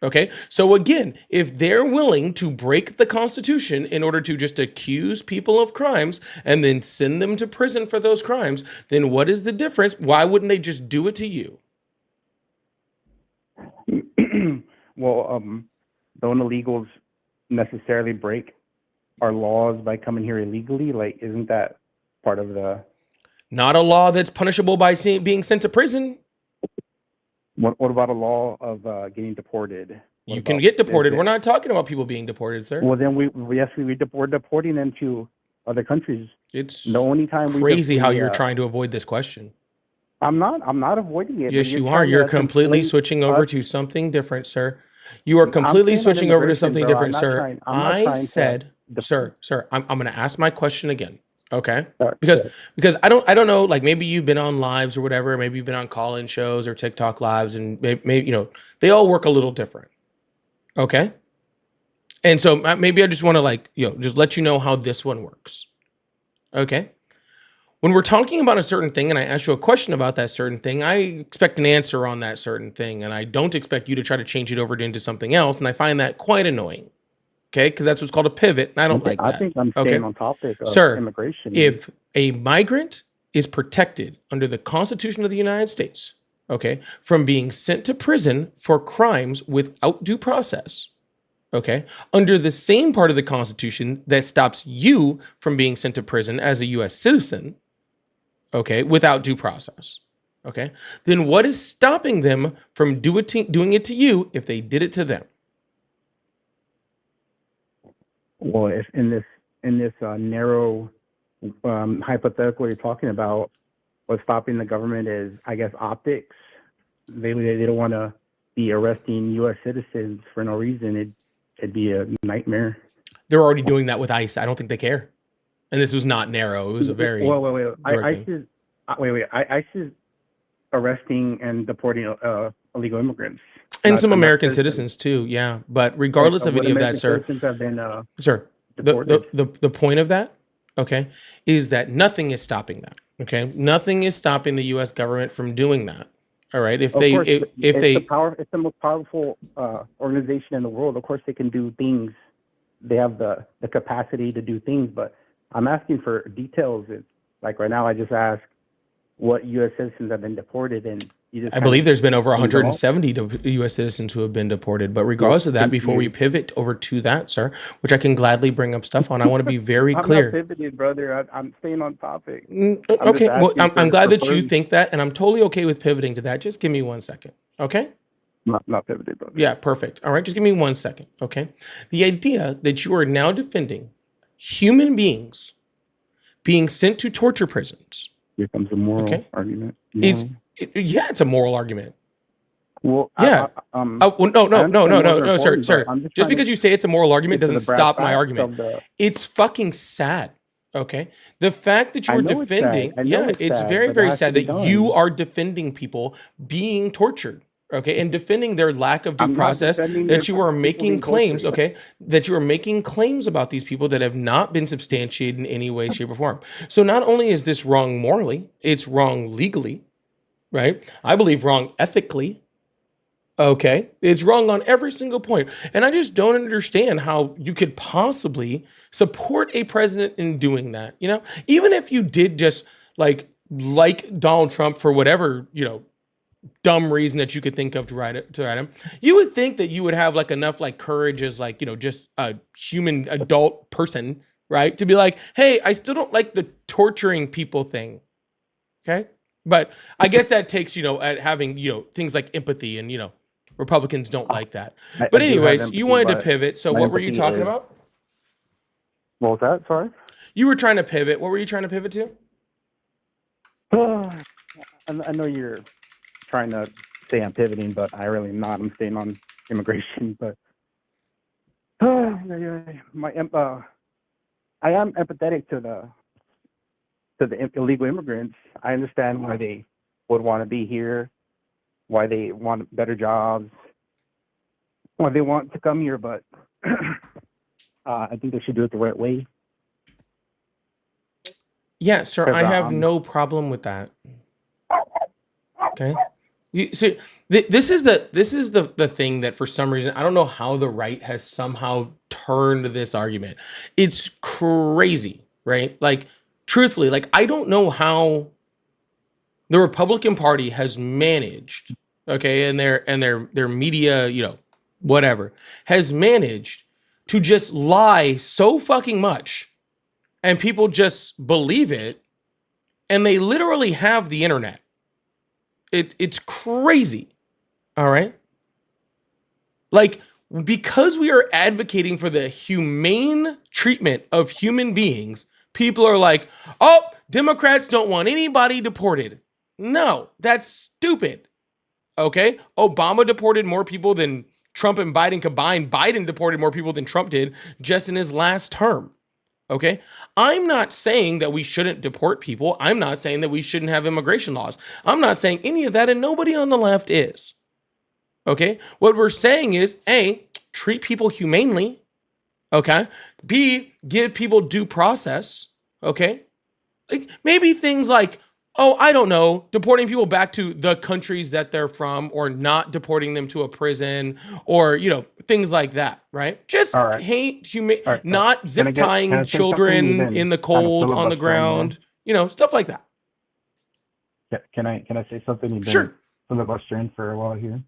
Okay, so again, if they're willing to break the Constitution in order to just accuse people of crimes and then send them to prison for those crimes, then what is the difference? Why wouldn't they just do it to you? Well, don't illegals necessarily break our laws by coming here illegally? Like, isn't that part of the? Not a law that's punishable by being sent to prison. What about a law of getting deported? What You can about- get deported. is We're it- not talking about people being deported, sir. Well, then we're deporting them to other countries. It's The only time we crazy how we, you're trying to avoid this question. I'm not avoiding it. but Yes, you're you are. trying You're to completely conflate switching over us- to something different, sir. You are I'm completely saying on switching over to immigration, something bro. different, sir. I'm not I trying to said, defend- sir, I'm going to ask my question again. Okay. All right, Because good. I don't know, like maybe you've been on lives or whatever, maybe you've been on call-in shows or TikTok lives, and maybe you know they all work a little different. Okay. And so maybe I just want to just let you know how this one works. Okay. When we're talking about a certain thing and I ask you a question about that certain thing, I expect an answer on that certain thing. And I don't expect you to try to change it over into something else. And I find that quite annoying. Okay. Because that's what's called a pivot. And I don't like that. I think I'm Okay. staying on topic of Sir, immigration. If a migrant is protected under the Constitution of the United States, okay, from being sent to prison for crimes without due process, okay, under the same part of the Constitution that stops you from being sent to prison as a U.S. citizen, okay, without due process, okay, then what is stopping them from doing it to you if they did it to them? Well, if in this narrow hypothetical you're talking about, what's stopping the government is, I guess, optics. They don't want to be arresting U.S. citizens for no reason. It'd be a nightmare. They're already doing that with ICE. I don't think they care. And this was not narrow. It was a very Wait. direct ICE is arresting and deporting illegal immigrants. and not- some not American citizens. citizens too. Yeah, but regardless of What any of that, American sir, citizens have been sir, deported. the point of that okay, is that nothing is stopping that. Okay, nothing is stopping the U.S. government from doing that. All right, if Of they course, if it's they it's the most powerful organization in the world. Of course, they can do things. They have the capacity to do things, but I'm asking for details. Like right now, I just asked what U.S. citizens have been deported, and you just I believe there's been over things off. 170 U.S. citizens who have been deported. But regardless of that, Thank before we you. pivot over to that, sir, which I can gladly bring up stuff on, I want to be very I'm clear. not pivoted, brother. I'm staying on topic. Okay, well, I'm glad that you preferred- think that, and I'm totally okay with pivoting to that. Just give me 1 second, okay? Not pivoted, brother. Yeah, perfect. All right, just give me 1 second, okay? The idea that you are now defending human beings being sent to torture prisons Here comes a moral Okay. argument. is, yeah, it's a moral argument. Well, Yeah. Oh, well, no, sir. Just because you say it's a moral argument doesn't stop my argument. It's fucking sad. Okay. The fact that I you're know it's sad. defending, I know yeah, it's it's sad, very, but it very has to sad be that you done. are defending people being tortured. Okay. And defending their lack of due I'm not process, defending that the you are people making being claims, tortured. okay, that you are making claims about these people that have not been substantiated in any way, shape, or form. So not only is this wrong morally, it's wrong legally, right? I believe wrong ethically. Okay. It's wrong on every single point. And I just don't understand how you could possibly support a president in doing that. You know, even if you did just like Donald Trump for whatever, dumb reason that you could think of to write him, you would think that you would have like enough like courage as like, just a human adult person, right? To be like, hey, I still don't like the torturing people thing. Okay. But I guess that takes, at having, things like empathy and, Republicans don't like that. But anyways, you wanted to pivot. So what were you talking about? What was that? Sorry. You were trying to pivot. What were you trying to pivot to? I know you're trying to say I'm pivoting, but I really am not. I'm staying on immigration. But I am empathetic to the illegal immigrants. I understand why they would want to be here, why they want better jobs, why they want to come here, but I think they should do it the right way. Yeah, sir, I have 'Cause, no problem with that. Okay. You see, this is the thing that for some reason, I don't know how the right has somehow turned this argument. It's crazy, right? Like, truthfully, like, I don't know how the Republican Party has managed, okay, and their media, whatever, has managed to just lie so fucking much, and people just believe it, and they literally have the internet. It's crazy. All right. Like, because we are advocating for the humane treatment of human beings, people are like, oh, Democrats don't want anybody deported. No, that's stupid. Okay. Obama deported more people than Trump and Biden combined. Biden deported more people than Trump did just in his last term. Okay. I'm not saying that we shouldn't deport people. I'm not saying that we shouldn't have immigration laws. I'm not saying any of that, and nobody on the left is. Okay. What we're saying is, A, treat people humanely. Okay. B, give people due process. Okay. Like maybe things like, oh, I don't know, deporting people back to the countries that they're from, or not deporting them to a prison, or, things like that, right? Just right. not zip tying children in the cold on the ground, stuff like that. Can I say something? You've been Sure. filibustering for a while here.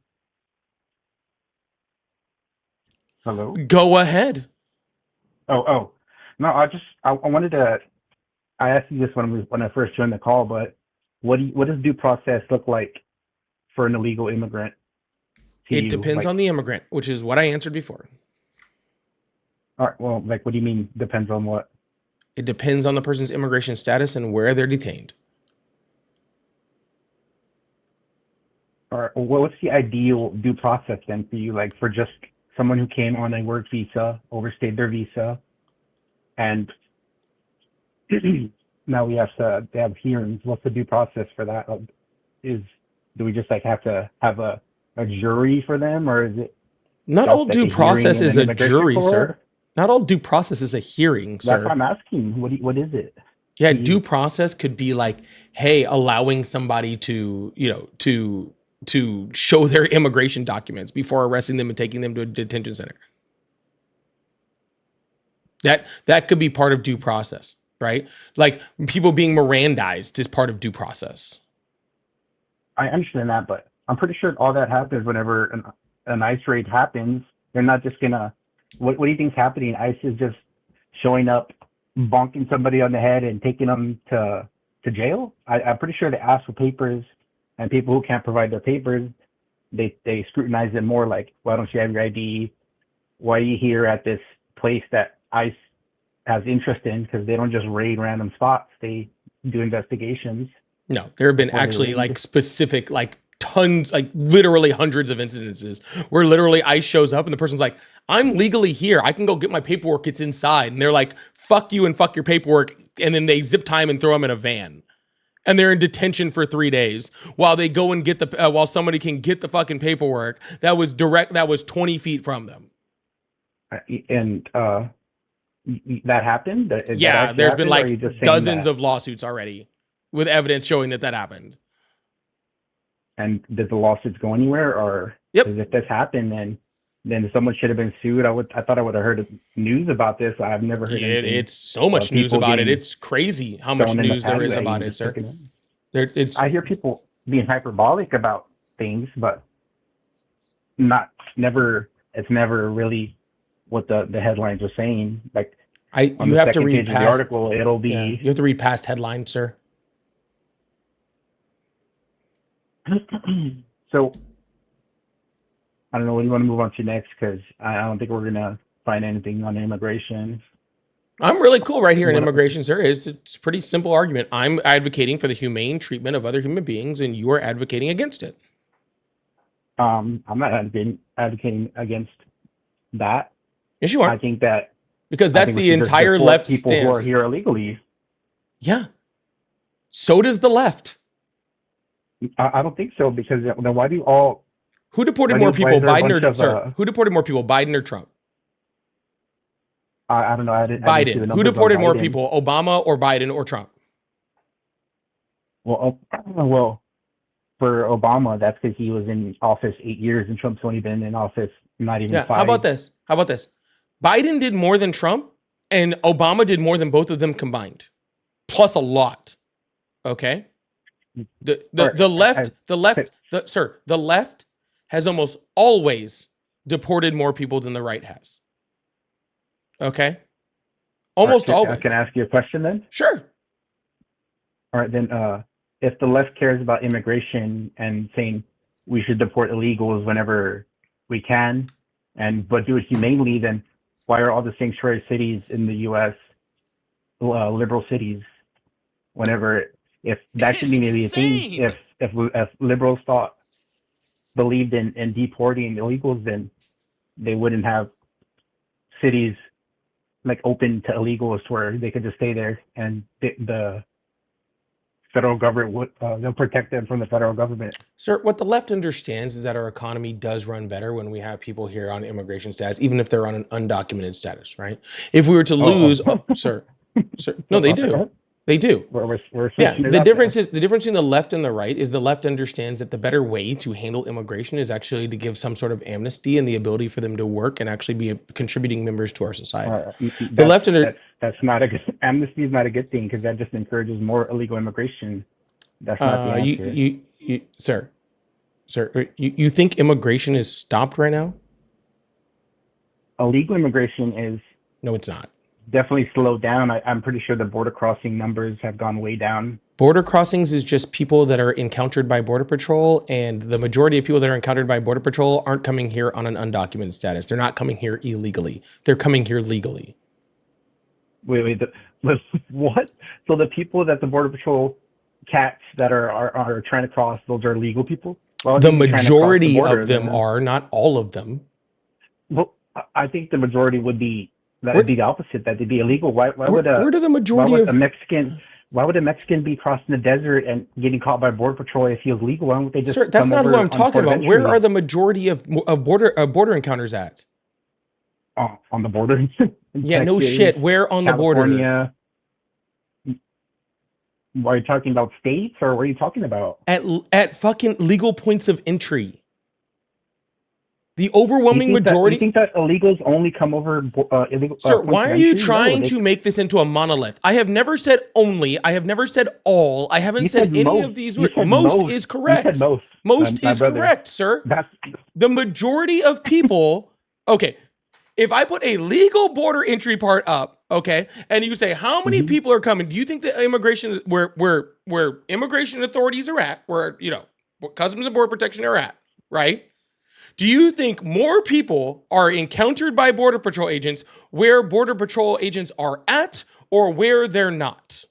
Hello? Go ahead. Oh. No, I wanted to, I asked you this when I first joined the call, but what does due process look like for an illegal immigrant? It depends on the immigrant, which is what I answered before. All right. Well, like, what do you mean depends on what? It depends on the person's immigration status and where they're detained. All right. Well, what's the ideal due process then for you? Like, for just someone who came on a work visa, overstayed their visa, and now they have hearings. What's the due process for that? Do we just like have to have a jury for them, or is it? Not all due process is a jury, sir. Not all due process is a hearing, That's what sir. I'm asking. What is it? Yeah, you- due process could be like, hey, allowing somebody to, to show their immigration documents before arresting them and taking them to a detention center. That could be part of due process, right? Like people being Mirandized is part of due process. I understand that, but I'm pretty sure all that happens whenever an ICE raid happens. They're not just gonna. What do you think's happening? ICE is just showing up, bonking somebody on the head, and taking them to jail. I'm pretty sure they ask for papers, and people who can't provide their papers, they scrutinize them more. Like, why don't you have your ID? Why are you here at this place that ICE has interest in? Because they don't just raid random spots. They do investigations. No, there have been Before they actually raid. like specific, like tons, like literally hundreds of incidences where literally ICE shows up and the person's like, I'm legally here. I can go get my paperwork. It's inside. And they're like, fuck you and fuck your paperwork. And then they zip tie 'em and throw them in a van. And they're in detention for 3 days while they go and get while somebody can get the fucking paperwork that was 20 feet from them. And that happened. Yeah, there's been like dozens of lawsuits already with evidence showing that happened. And did the lawsuits go anywhere? Or Yep. 'cause if this happened, then someone should have been sued. I thought I would have heard news about this. I've never heard anything. It's so much about news people about it. getting It's crazy how much thrown in the news there is padway about and it, just sir. taken in. It's I hear people being hyperbolic about things, but it's never really what the headlines are saying. Like on you the have to second read page of the past article, it'll be yeah, you have to read past headlines, sir. So I don't know. What do you want to move on to next? Because I don't think we're gonna find anything on immigration. I'm really cool right here in What- immigration, sir. It's a pretty simple argument. I'm advocating for the humane treatment of other human beings, and you are advocating against it. I'm not advocating against that. Yes, you I are, think that because I that's think the we should just entire deport left people who are stance. here illegally. Yeah. So does the left. I don't think so, because then why do all? Who deported Why more is people, there a Biden bunch or of, sir? Who deported more people, Biden or Trump? I don't know. I didn't see the Biden. Who numbers on deported more Biden. people, Obama or Biden or Trump? Well, for Obama, that's because he was in office 8 years, and Trump's only been in office not even Yeah. 5. How about this? Biden did more than Trump, and Obama did more than both of them combined, plus a lot. Okay. The left has almost always deported more people than the right has. Okay. Almost All right, always. Can I ask you a question then? Sure. All right, then. If the left cares about immigration and saying we should deport illegals whenever we can, but do it humanely, then why are all the sanctuary cities in the U.S. Liberal cities? If that should be maybe a thing, if liberals believed in deporting illegals, then they wouldn't have cities like open to illegals where they could just stay there, and the federal government would they'll protect them from the federal government. Sir, what the left understands is that our economy does run better when we have people here on immigration status, even if they're on an undocumented status, right? If we were to lose, sir, no, they do. They do. We're Yeah, switching it the up difference now. is the difference between the left and the right is the left understands that the better way to handle immigration is actually to give some sort of amnesty and the ability for them to work and actually be contributing members to our society. The left that's not a good, amnesty is not a good thing, because that just encourages more illegal immigration. That's not the answer. Sir, you think immigration is stopped right now? Illegal immigration is No, it's not. definitely slowed down. I'm pretty sure the border crossing numbers have gone way down. Border crossings is just people that are encountered by Border Patrol, and the majority of people that are encountered by Border Patrol aren't coming here on an undocumented status. They're not coming here illegally. They're coming here legally. Wait, what? So the people that the Border Patrol catch that are trying to cross, those are legal people? Why would The they be trying to cross the majority border of them then? are, not all of them. Well, I think the majority would be the opposite, that they'd be illegal. Why would Where do the majority of why would a Mexican be crossing the desert and getting caught by Border Patrol if he was legal? Why don't they just Sir, that's come not who over I'm on talking port about. of Where entry? are the majority of border encounters at? On the border? Yeah, no Texas, shit. Where on the border? California. Are you talking about states or what are you talking about? At fucking legal points of entry. The You overwhelming think majority. that illegals only come over illegal? Sir, points why of are you entry? No, trying they- to make this into a monolith? I have never said only. I have never said all. I haven't You said said any most. of these You words. said Most most. is You correct. said most. Most my is brother. correct, sir. That's The majority of people, okay, if I put a legal border entry part up, okay, and you say how many Mhm. people are coming, do you think the immigration where immigration authorities are at, where where Customs and Border Protection are at, right? Do you think more people are encountered by Border Patrol agents where Border Patrol agents are at or where they're not?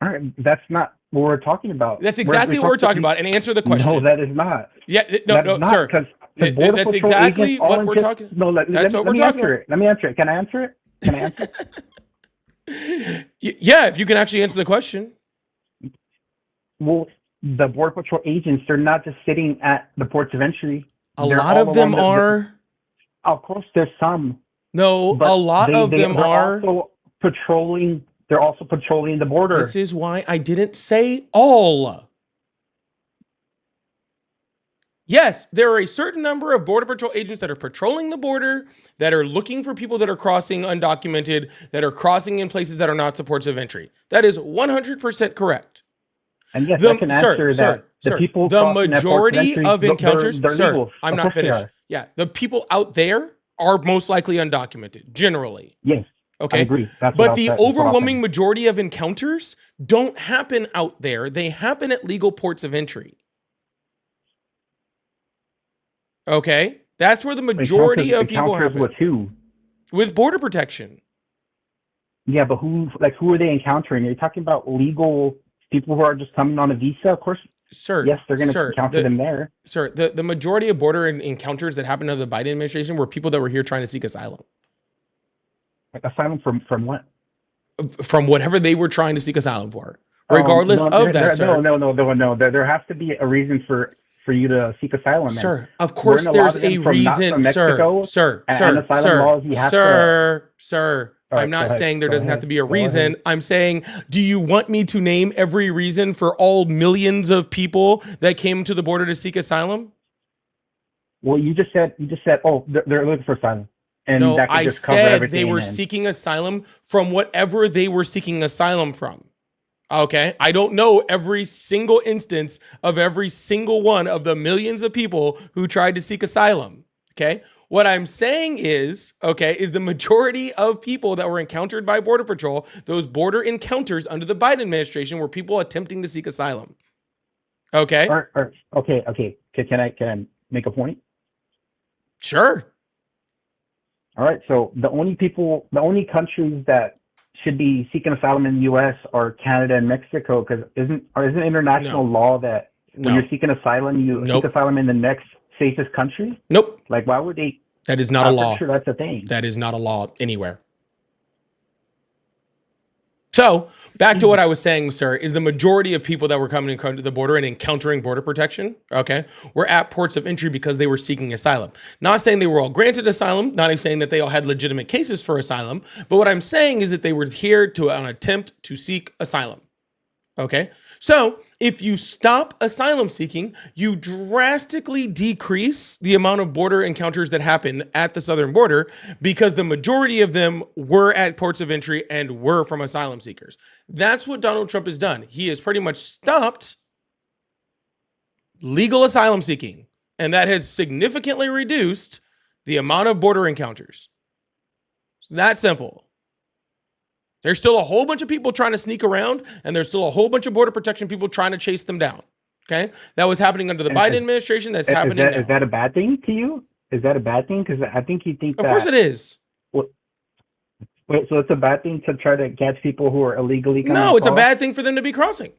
all right. That's not what we're talking about. That's exactly what we're talking about. And answer the question. No, that is not. Yeah, no, That is no, not, sir. because Th- Border that's Patrol exactly agents what aren't we're just- talking- No, that's what we're me talking answer about. it. Let me answer it. Can I answer it? Can I answer it? Yeah, if you can actually answer the question. Well, the Border Patrol agents, they're not just sitting at the ports of entry. A They're lot all of them along are. Of course, there's some. No, But a lot of them they're are. Also patrolling. They're also patrolling the border. This is why I didn't say all. Yes, there are a certain number of Border Patrol agents that are patrolling the border, that are looking for people that are crossing undocumented, that are crossing in places that are not ports of entry. That is 100% correct. And yes, The- I can answer that. The people the crossing at ports majority entry, of they're encounters, sir, legals. I'm Of not course they finished. are. Yeah, the people out there are most likely undocumented, generally. Yes, I Okay. agree. That's what But I'll the say- that's what I'll overwhelming say. majority of encounters don't happen out there. They happen at legal ports of entry. Okay? That's where the majority of people Encounters happen. with who? With border protection. Yeah, but who are they encountering? Are you talking about legal people who are just coming on a visa? Of course, Sir, yes, they're going to sir, encounter them there. Sir, the majority of border encounters that happened under the Biden administration were people that were here trying to seek asylum. Like asylum from what? From whatever they were trying to seek asylum for. Regardless of that, sir. No. There has to be a reason for you to seek asylum. Sir, of We're course in a lot there's of them a from not reason, from Mexico, sir. and asylum laws, you have Sir. All right, I'm not go ahead, saying there go doesn't have ahead, to be a go reason. ahead. I'm saying, do you want me to name every reason for all millions of people that came to the border to seek asylum? Well, you just said, oh, they're looking for asylum. And No, that could I just cover said everything they were and- seeking asylum from whatever they were seeking asylum from. Okay, I don't know every single instance of every single one of the millions of people who tried to seek asylum. Okay, what I'm saying is, is the majority of people that were encountered by Border Patrol, those border encounters under the Biden administration, were people attempting to seek asylum. Okay, Okay. Can I make a point? sure. All right. So the only countries that should be seeking asylum in the U.S. are Canada and Mexico, because isn't international law that when No. you're seeking asylum, you Nope. seek asylum in the next safest country? Nope. Like, why would they? That is not a I'm law. pretty sure that's a thing. That is not a law anywhere. So, back to what I was saying, sir, is the majority of people that were coming to the border and encountering border protection, were at ports of entry because they were seeking asylum. Not saying they were all granted asylum, not even saying that they all had legitimate cases for asylum, but what I'm saying is that they were here to an attempt to seek asylum. Okay? So, if you stop asylum seeking, you drastically decrease the amount of border encounters that happen at the southern border because the majority of them were at ports of entry and were from asylum seekers. That's what Donald Trump has done. He has pretty much stopped legal asylum seeking, and that has significantly reduced the amount of border encounters. It's that simple. There's still a whole bunch of people trying to sneak around, and there's still a whole bunch of border protection people trying to chase them down. Okay? That was happening under the Biden administration. That's happening now. Is that a bad thing to you? Is that a bad thing? Because I think you think Of course it is. Wait, so it's a bad thing to try to catch people who are illegally coming No, it's a across? bad thing for them to be crossing.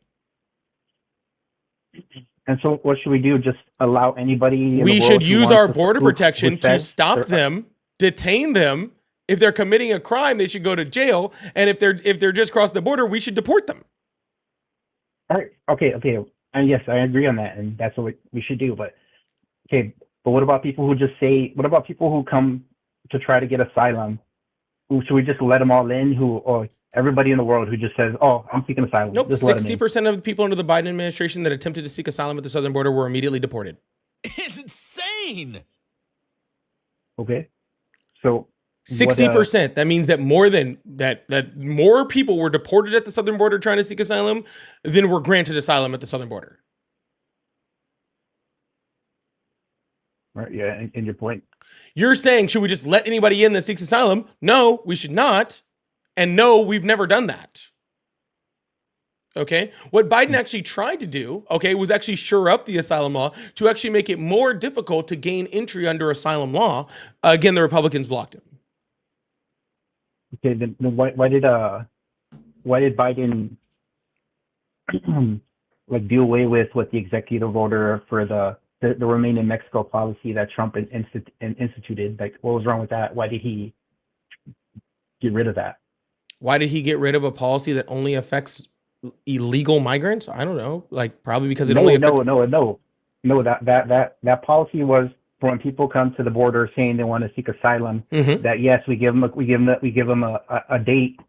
And so what should we do? Just allow anybody in the We world should who use wants our to- border who protection to says stop they're- them, detain them. If they're committing a crime, they should go to jail. And if they're just crossed the border, we should deport them. All right. Okay. And yes, I agree on that, and that's what we should do. But what about people who just say? What about people who come to try to get asylum, should we just let them all in? Or everybody in the world who just says, "Oh, I'm seeking asylum"? Nope. Just let 'em in. 60% of the people under the Biden administration that attempted to seek asylum at the southern border were immediately deported. It's insane. Okay, so 60%. That means that more than that more people were deported at the southern border trying to seek asylum than were granted asylum at the southern border. right, yeah, and your point. You're saying, should we just let anybody in that seeks asylum? No, we should not. And no, we've never done that. Okay. What Biden actually tried to do, okay, was actually shore up the asylum law to actually make it more difficult to gain entry under asylum law. Again, the Republicans blocked him. Okay, then why did Biden like do away with what the executive order for the Remain in Mexico policy that Trump instituted? Like, what was wrong with that? Why did he get rid of that? Why did he get rid of a policy that only affects illegal migrants? I don't know. Like, probably because it only affects... No. That policy was for when people come to the border saying they want to seek asylum. Mhm. That yes, we give them a date,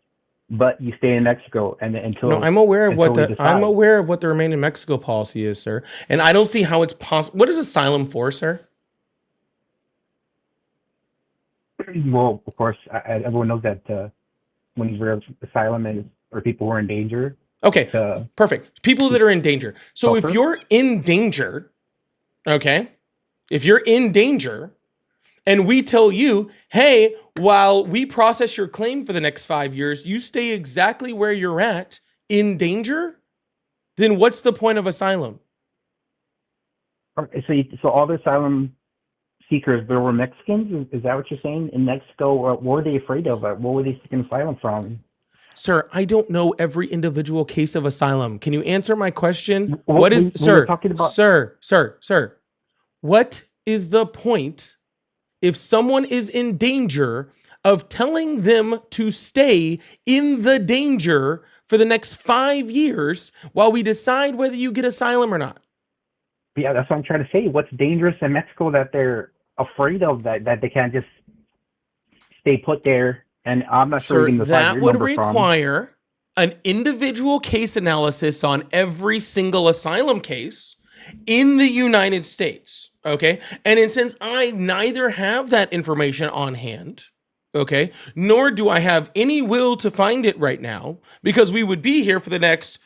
but you stay in Mexico and until. No, I'm aware of what until we I'm decide. aware of what the Remain in Mexico policy is, sir. And I don't see how it's possible. What is asylum for, sir? Well, of course, everyone knows that when you read asylum is for people who are in danger. Okay, perfect. People that are in danger. So if Shelter? you're in danger, okay, if you're in danger and we tell you, hey, while we process your claim for the next 5 years, you stay exactly where you're at in danger, then what's the point of asylum? So all the asylum seekers, there were Mexicans? Is that what you're saying? In Mexico, what were they afraid of? What were they seeking asylum from? Sir, I don't know every individual case of asylum. Can you answer my question? Well, What is, we sir, were talking about- sir, what is the point if someone is in danger of telling them to stay in the danger for the next 5 years while we decide whether you get asylum or not? Yeah, that's what I'm trying to say. What's dangerous in Mexico that they're afraid of, that they can't just stay put there? And I'm not sure Sir, even the that five-year would number from. require an individual case analysis on every single asylum case in the United States, okay? And since I neither have that information on hand, okay, nor do I have any will to find it right now, because we would be here for the next,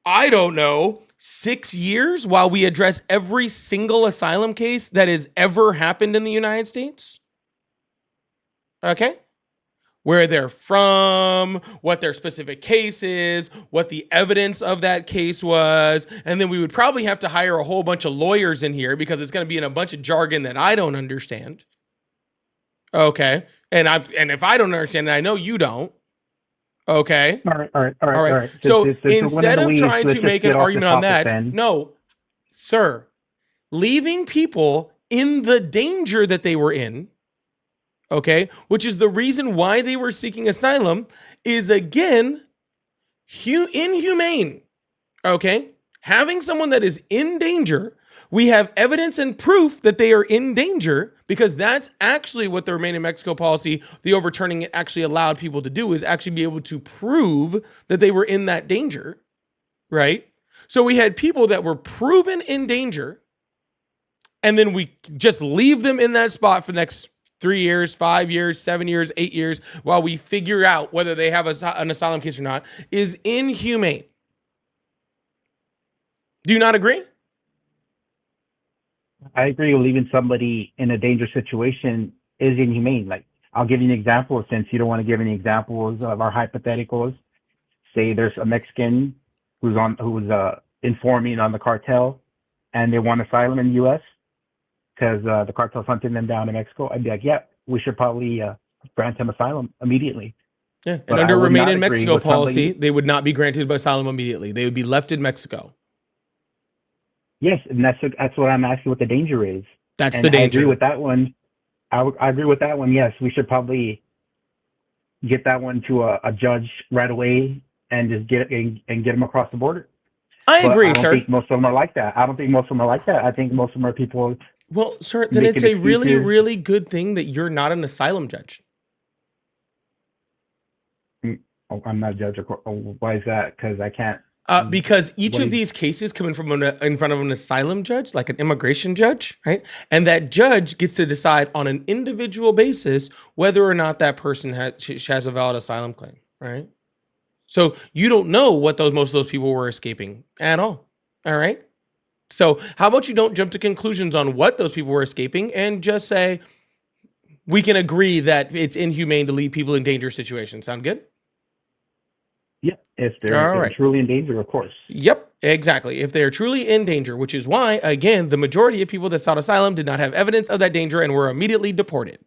I don't know, 6 years while we address every single asylum case that has ever happened in the United States, okay? Where they're from, what their specific case is, what the evidence of that case was, and then we would probably have to hire a whole bunch of lawyers in here because it's going to be in a bunch of jargon that I don't understand. Okay, and if I don't understand it, I know you don't. Okay. All right. So This is instead one of the trying weeds. to Let's make just an get off argument this on topic that, then. no, sir, leaving people in the danger that they were in, okay, which is the reason why they were seeking asylum, is again inhumane. Okay, having someone that is in danger, we have evidence and proof that they are in danger, because that's actually what the Remain in Mexico policy, the overturning it actually allowed people to do, is actually be able to prove that they were in that danger, right? So we had people that were proven in danger, and then we just leave them in that spot for the next 3 years, 5 years, 7 years, 8 years, while we figure out whether they have an asylum case or not, is inhumane. Do you not agree? I agree with leaving somebody in a dangerous situation is inhumane. Like, I'll give you an example, since you don't want to give any examples of our hypotheticals. Say there's a Mexican who's informing on the cartel, and they want asylum in the U.S. because the cartel's hunting them down in Mexico. I'd be like, yeah, we should probably grant him asylum immediately. Yeah, and But under I would Remain not in agree Mexico with somebody- policy, they would not be granted asylum immediately. They would be left in Mexico. Yes, and that's what I'm asking. What the danger is? That's And the I danger. agree with that one. I agree with that one. Yes, we should probably get that one to a judge right away and just get them across the border. I But agree, I don't sir. think most of them are like that. I think most of them are people Well, sir, then making it's a really, excuses. really good thing that you're not an asylum judge. Oh, I'm not a judge. Why is that? Because I can't. Because each What of is- these cases come in in front of an asylum judge, like an immigration judge, right? And that judge gets to decide on an individual basis whether or not that person has a valid asylum claim, right? So you don't know what most of those people were escaping at all. All right. So how about you don't jump to conclusions on what those people were escaping and just say we can agree that it's inhumane to leave people in dangerous situations. Sound good? Yeah, if they're All right. truly in danger, of course. Yep, exactly. If they're truly in danger, which is why, again, the majority of people that sought asylum did not have evidence of that danger and were immediately deported.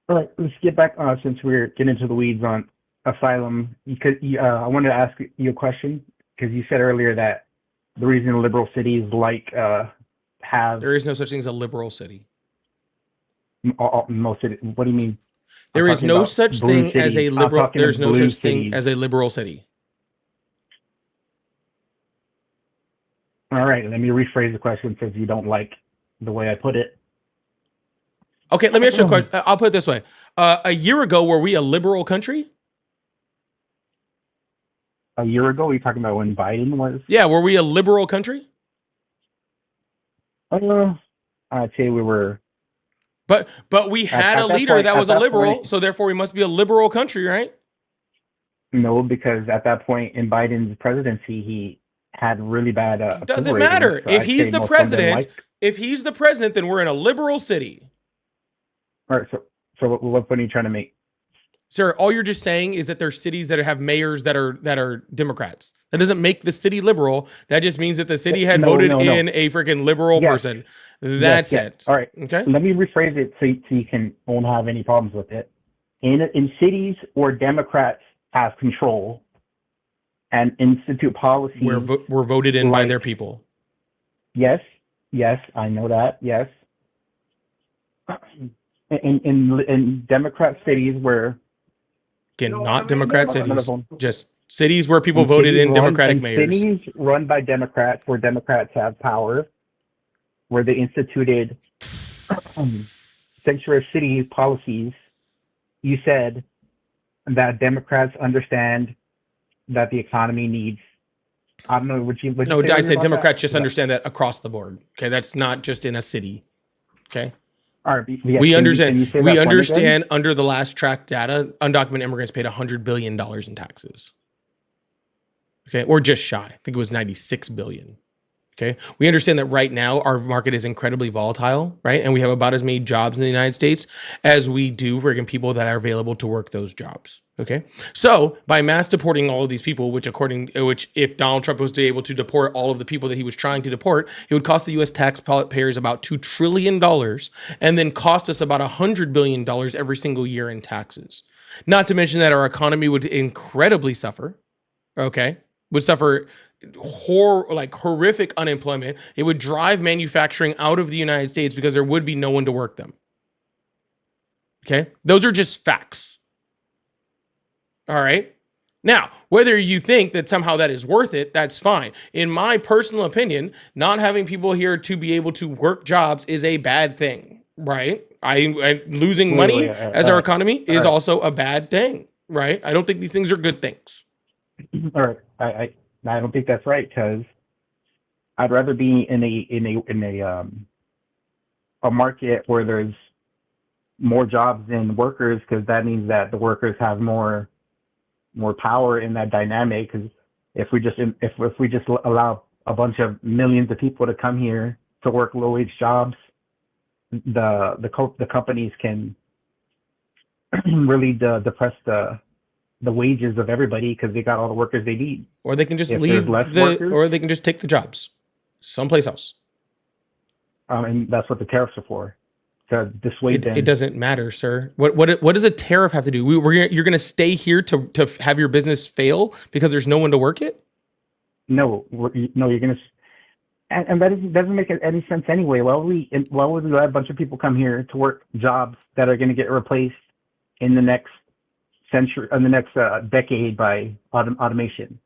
All right, let's get back since we're getting into the weeds on asylum. I wanted to ask you a question because you said earlier that the reason liberal cities have There is no such thing as a liberal city. most cities. What do you mean? There I'm is talking no about such blue thing as a cities. I'm liberal. talking There's no blue such thing cities. as a liberal city. All right, let me rephrase the question since you don't like the way I put it. Okay, let me ask you a question. I'll put it this way: a year ago, were we a liberal country? A year ago, you're talking about when Biden was. Yeah, were we a liberal country? I'd say we were. But we had at a that leader point- that at was a that liberal, point- so therefore we must be a liberal country, right? No, because at that point in Biden's presidency, he had really bad. Doesn't approval matter. ratings, so If I'd he's say the most of them president, liked- if he's the president, then we're in a liberal city. All right, so what point are you trying to make? Sir, all you're just saying is that there's cities that have mayors that are Democrats. That doesn't make the city liberal. That just means that the city had No, voted no. in a freaking liberal Yes. person. That's Yes. it. All right. Okay. Let me rephrase it so you won't have any problems with it. In cities where Democrats have control and institute policies, We're voted in by like- their people. yes, I know that. Yes. In Democrat cities where Again, No, not no, Democrat no, no, no, cities. no. Just cities where people in voted cities in Democratic mayors. cities run by Democrats where Democrats have power, where they instituted sanctuary city policies, you said that Democrats understand that the economy needs. I don't know what you. No, I said Democrats just Yeah. understand that across the board. Okay, that's not just in a city. Okay. All right, We understand. Can you say We that point understand under the last track data, undocumented immigrants paid $100 billion in taxes. Okay, or just shy. I think it was 96 billion. Okay, we understand that right now our market is incredibly volatile, right? And we have about as many jobs in the United States as we do friggin' people that are available to work those jobs. Okay, so by mass deporting all of these people, which if Donald Trump was able to deport all of the people that he was trying to deport, it would cost the U.S. taxpayers about $2 trillion and then cost us about $100 billion every single year in taxes. Not to mention that our economy would incredibly suffer. Okay, would suffer horrific unemployment. It would drive manufacturing out of the United States because there would be no one to work them. Okay, those are just facts. All right. Now, whether you think that somehow that is worth it, that's fine. In my personal opinion, not having people here to be able to work jobs is a bad thing, right? Losing money as our economy is also a bad thing, right? I don't think these things are good things. All right, I don't think that's right because I'd rather be in a market where there's more jobs than workers because that means that the workers have more power in that dynamic. Because if we just allow a bunch of millions of people to come here to work low wage jobs, the companies can really depress the wages of everybody because they got all the workers they need. Or they can just If leave there's less workers- or they can just take the jobs someplace else. And that's what the tariffs are for, to dissuade them. It doesn't matter, sir. What does a tariff have to do? You're going to stay here to have your business fail because there's no one to work it? No, you're gonna, and that doesn't make any sense anyway. Why would we let a bunch of people come here to work jobs that are going to get replaced in the next century, in the next decade by automation?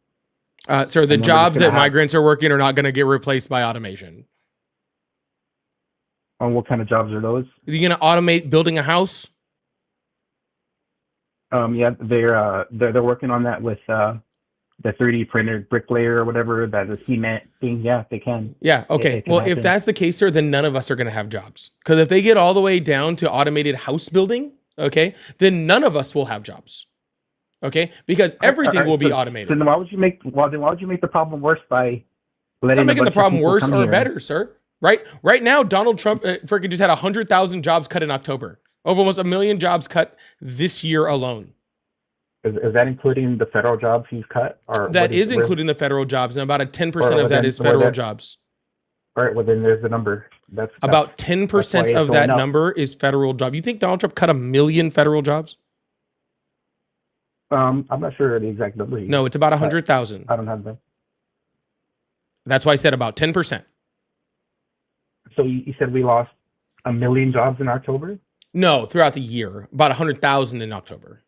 Sir, the And then we're just jobs gonna that have- migrants are working are not going to get replaced by automation. On what kind of jobs are those? Are you going to automate building a house? Yeah, they're working on that with the 3D printer bricklayer or whatever, that the cement thing. Yeah, they can. Yeah. Okay. it can Well, if happen. that's the case, sir, then none of us are going to have jobs. Because if they get all the way down to automated house building, okay, then none of us will have jobs. Okay, because everything will be automated. So then why would you make the problem worse by It's letting not a making the bunch of problem people worse come or here? better, sir. Right now, Donald Trump freaking just had 100,000 jobs cut in October. Over almost 1 million jobs cut this year alone. Is that including the federal jobs he's cut? Or That is including the federal jobs, and about a 10% Or of that then- is or federal that- jobs. All right, well then there's the number. That's About 10% that's why of it's that going up. number is federal job. You think Donald Trump cut 1 million federal jobs? I'm not sure the exact number. No, it's about 100,000. I don't have that. That's why I said about 10%. So you said we lost 1 million jobs in October? No, throughout the year, about 100,000 in October.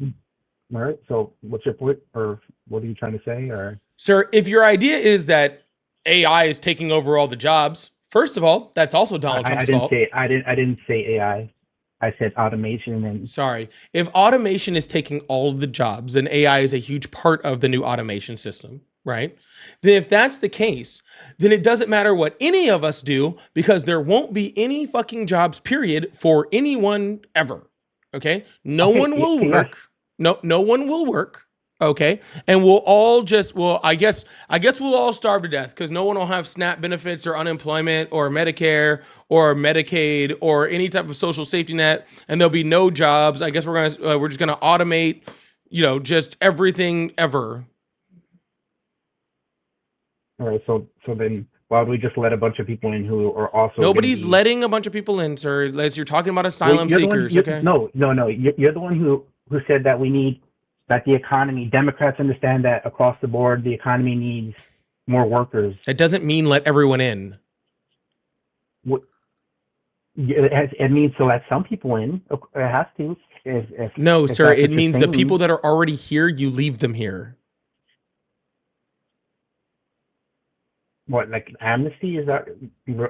All right. So what's your point, or what are you trying to say? Or Sir, if your idea is that AI is taking over all the jobs, first of all, that's also Donald I Trump's didn't fault. say I didn't say AI. I said automation and Sorry. If automation is taking all of the jobs, then AI is a huge part of the new automation system, right? Then if that's the case, then it doesn't matter what any of us do because there won't be any fucking jobs, period, for anyone ever. Okay? No Okay, one will yes. work. No one will work. Okay? And we'll all just, well, I guess we'll all starve to death because no one will have SNAP benefits or unemployment or Medicare or Medicaid or any type of social safety net, and there'll be no jobs. I guess we're just gonna automate, just everything ever. all right. So then why would we just let a bunch of people in who are also Nobody's gonna be- letting a bunch of people in, sir. Unless you're talking about Well, asylum you're the one- seekers, you're- okay? No. You're the one who said that we need that the economy. Democrats understand that across the board the economy needs more workers. It doesn't mean let everyone in. It means to let some people in. It has to. No, if sir. that's It what you're means the saying. people that are already here, you leave them here. What, like amnesty? Is that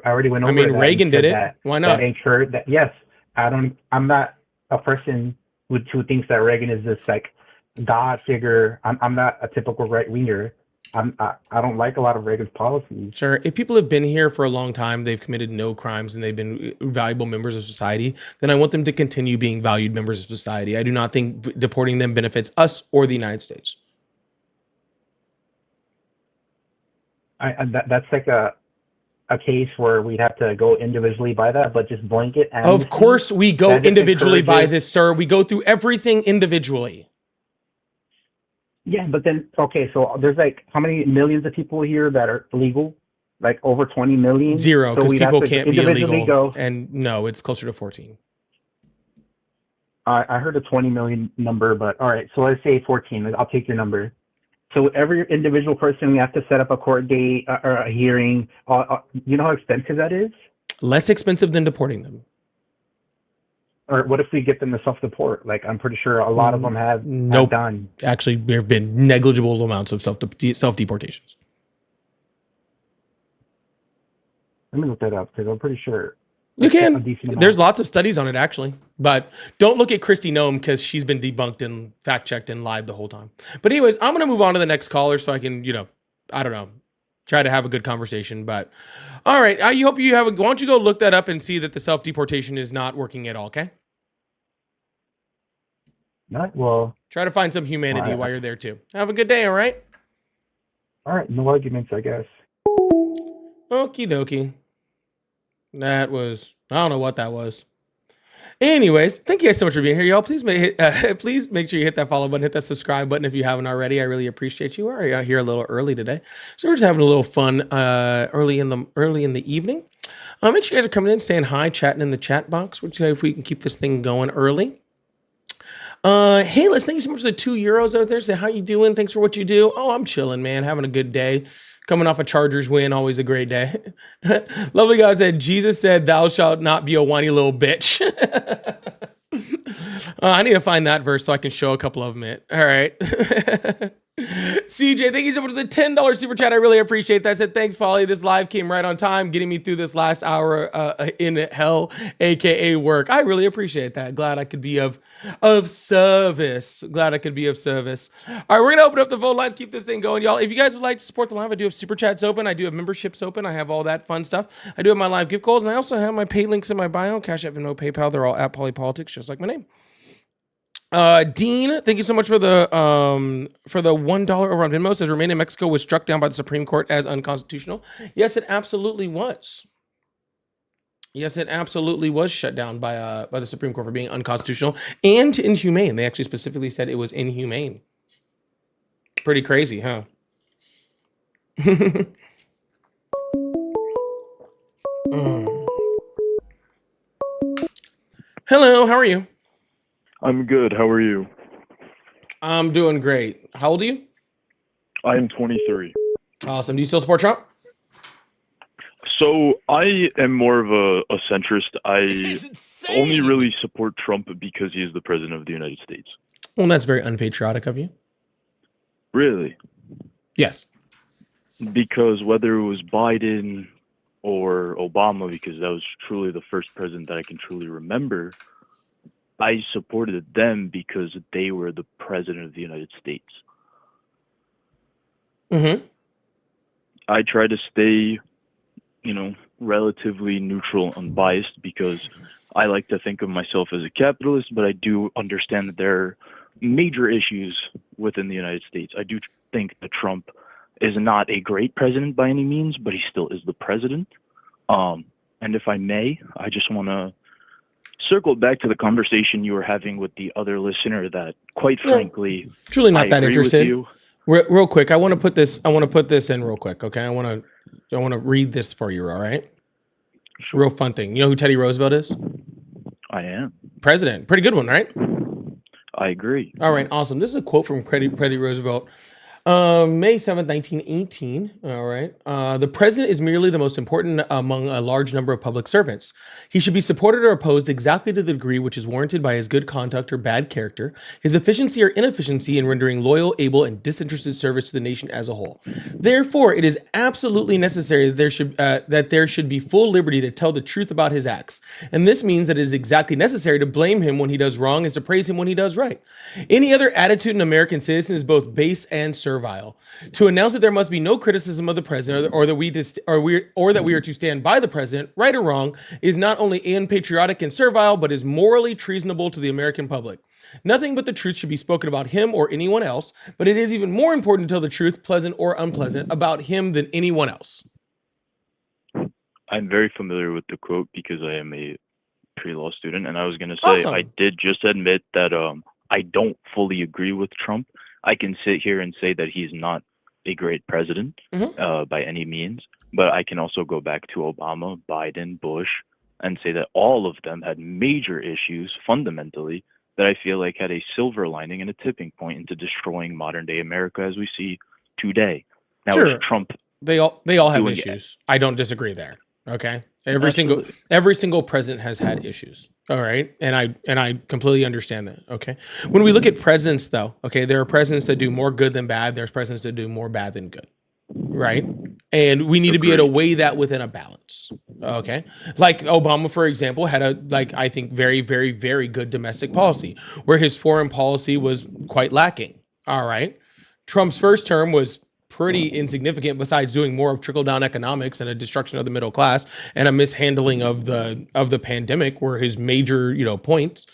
I already went I over? mean, that and Reagan said did it. that- Why not? That ensured that. Yes, I'm not a person who thinks that Reagan is this like God figure. I'm not a typical right winger. I don't like a lot of Reagan's policies. Sure. If people have been here for a long time, they've committed no crimes, and they've been valuable members of society, then I want them to continue being valued members of society. I do not think deporting them benefits us or the United States. That's like a case where we'd have to go individually by that, but just blanket. Of amnesty, course, we go that just individually by encourages- this, sir. We go through everything individually. Yeah, but then okay, so there's like how many millions of people here that are illegal? Like over 20 million. Zero, So because we'd have people to can't be individually illegal. go- And no, it's closer to 14. I heard a 20 million number, but all right. So let's say 14. I'll take your number. So every individual person, we have to set up a court date or a hearing. You know how expensive that is? Less expensive than deporting them. Or what if we get them to self-deport? Like I'm pretty sure a lot of them have Nope. done. Actually, there have been negligible amounts of self-deportations. Let me look that up because I'm pretty sure. You a can. decent amount. There's lots of studies on it, actually. But don't look at Kristi Noem because she's been debunked and fact-checked and lied the whole time. But anyways, I'm going to move on to the next caller so I can, I don't know, try to have a good conversation. But all right, I hope you have why don't you go look that up and see that the self-deportation is not working at all, okay? Not well. Try to find some humanity All right. while you're there, too. Have a good day, all right? All right, no arguments, I guess. Okie dokie. That was, I don't know what that was. Anyways, thank you guys so much for being here, y'all. Please please make sure you hit that follow button, hit that subscribe button if you haven't already. I really appreciate you. We're out here a little early today, so we're just having a little fun early in the evening. Make sure you guys are coming in, saying hi, chatting in the chat box. We'll see if we can keep this thing going early. Hey, Les, thank you so much for the €2 out there. Say, how you doing? Thanks for what you do. Oh, I'm chilling, man. Having a good day. Coming off a Chargers win, always a great day. Lovely guy said, Jesus said, thou shalt not be a whiny little bitch. I need to find that verse so I can show a couple of them it. All right. CJ, thank you so much for the $10 super chat. I really appreciate that. I said, thanks, Polly. This live came right on time, getting me through this last hour in hell, aka work. I really appreciate that. Glad I could be of service. Glad I could be of service. All right, we're gonna open up the phone lines, keep this thing going, y'all. If you guys would like to support the live, I do have super chats open. I do have memberships open. I have all that fun stuff. I do have my live gift goals, and I also have my pay links in my bio. Cash App, Venmo, PayPal. They're all at Polypolitics, just like my name. Dean, thank you so much for the $1 over on Venmo. Says Remain in Mexico was struck down by the Supreme Court as unconstitutional. Yes, it absolutely was. Yes, it absolutely was shut down by the Supreme Court for being unconstitutional and inhumane. They actually specifically said it was inhumane. Pretty crazy, huh? Hello, how are you? I'm good. How are you? I'm doing great. How old are you? I am 23. Awesome. Do you still support Trump? So I am more of a centrist. I It's insane. only really support Trump because he is the president of the United States. Well, that's very unpatriotic of you. Really? Yes. Because whether it was Biden or Obama, because that was truly the first president that I can truly remember, I supported them because they were the president of the United States. Mm-hmm. I try to stay, relatively neutral, unbiased, because I like to think of myself as a capitalist, but I do understand that there are major issues within the United States. I do think that Trump is not a great president by any means, but he still is the president. And if I may, I just want to circle back to the conversation you were having with the other listener that, quite frankly, Truly not I that agree with interested. you. Real quick, I want to put this in real quick. Okay, I want to read this for you. All right. Real fun thing. You know who Teddy Roosevelt is? I am. President. Pretty good one, right? I agree. All right, awesome. This is a quote from Teddy Roosevelt. May 7th, 1918. All right. The president is merely the most important among a large number of public servants. He should be supported or opposed exactly to the degree which is warranted by his good conduct or bad character, his efficiency or inefficiency in rendering loyal, able, and disinterested service to the nation as a whole. Therefore, it is absolutely necessary that there should be full liberty to tell the truth about his acts. And this means that it is exactly necessary to blame him when he does wrong and to praise him when he does right. Any other attitude in American citizens is both base and servile. To announce that there must be no criticism of the president, or that we are to stand by the president, right or wrong, is not only unpatriotic and servile, but is morally treasonable to the American public. Nothing but the truth should be spoken about him or anyone else, but it is even more important to tell the truth, pleasant or unpleasant, about him than anyone else. I'm very familiar with the quote because I am a pre-law student, and I was going to say, Awesome. I did just admit that I don't fully agree with Trump. I can sit here and say that he's not a great president by any means, but I can also go back to Obama, Biden, Bush, and say that all of them had major issues fundamentally that I feel like had a silver lining and a tipping point into destroying modern day America as we see today. Now, Sure. is Trump They all have doing issues. I don't disagree there. Okay. Every Absolutely. single president has had issues. All right. And I completely understand that. Okay. When we look at presidents though, okay, there are presidents that do more good than bad. There's presidents that do more bad than good. Right. And we need to be able to weigh that within a balance. Okay. Like Obama, for example, had I think very, very, very good domestic policy where his foreign policy was quite lacking. All right. Trump's first term was pretty insignificant, besides doing more of trickle-down economics and a destruction of the middle class and a mishandling of the pandemic were his major, points.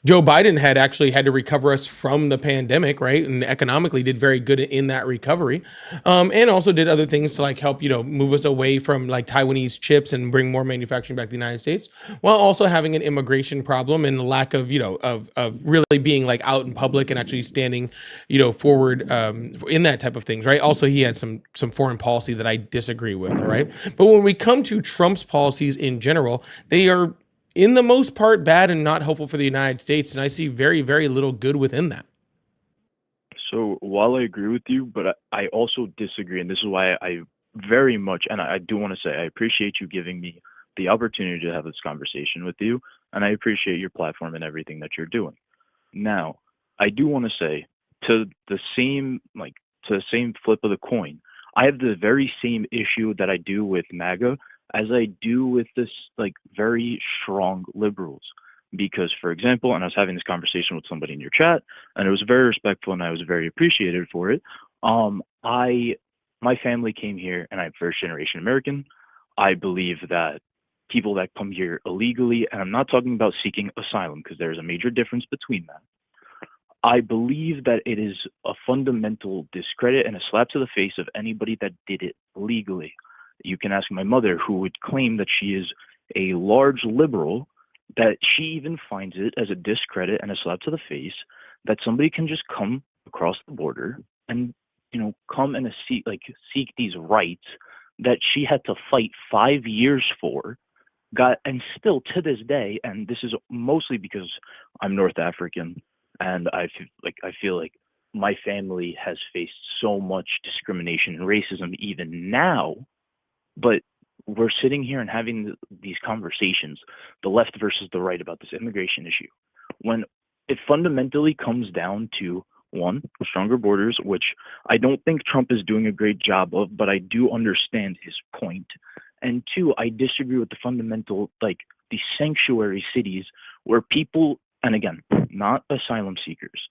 Joe Biden had to recover us from the pandemic, right? And economically did very good in that recovery. And also did other things to help, move us away from Taiwanese chips and bring more manufacturing back to the United States, while also having an immigration problem and the lack of, of really being out in public and actually standing, forward in that type of things, right? Also, he had some foreign policy that I disagree with, all right? But when we come to Trump's policies in general, they are in the most part bad and not helpful for the United States. And I see very, very little good within that. So while I agree with you, but I also disagree. And this is why I very much, and I do want to say, I appreciate you giving me the opportunity to have this conversation with you. And I appreciate your platform and everything that you're doing. Now, I do want to say to the same flip of the coin, I have the very same issue that I do with MAGA as I do with this like very strong liberals. Because, for example, and I was having this conversation with somebody in your chat, and it was very respectful, and I was very appreciated for it. My family came here, and I'm first generation American. I believe that people that come here illegally, and I'm not talking about seeking asylum because there's a major difference between that. I believe that it is a fundamental discredit and a slap to the face of anybody that did it legally. You can ask my mother, who would claim that she is a large liberal, that she even finds it as a discredit and a slap to the face that somebody can just come across the border and, come and seek these rights that she had to fight 5 years for, and still to this day, and this is mostly because I'm North African, and I feel like my family has faced so much discrimination and racism even now, but we're sitting here and having these conversations, the left versus the right, about this immigration issue, when it fundamentally comes down to, one, stronger borders, which I don't think Trump is doing a great job of, but I do understand his point. And two, I disagree with the fundamental, the sanctuary cities where people, and again, not asylum seekers,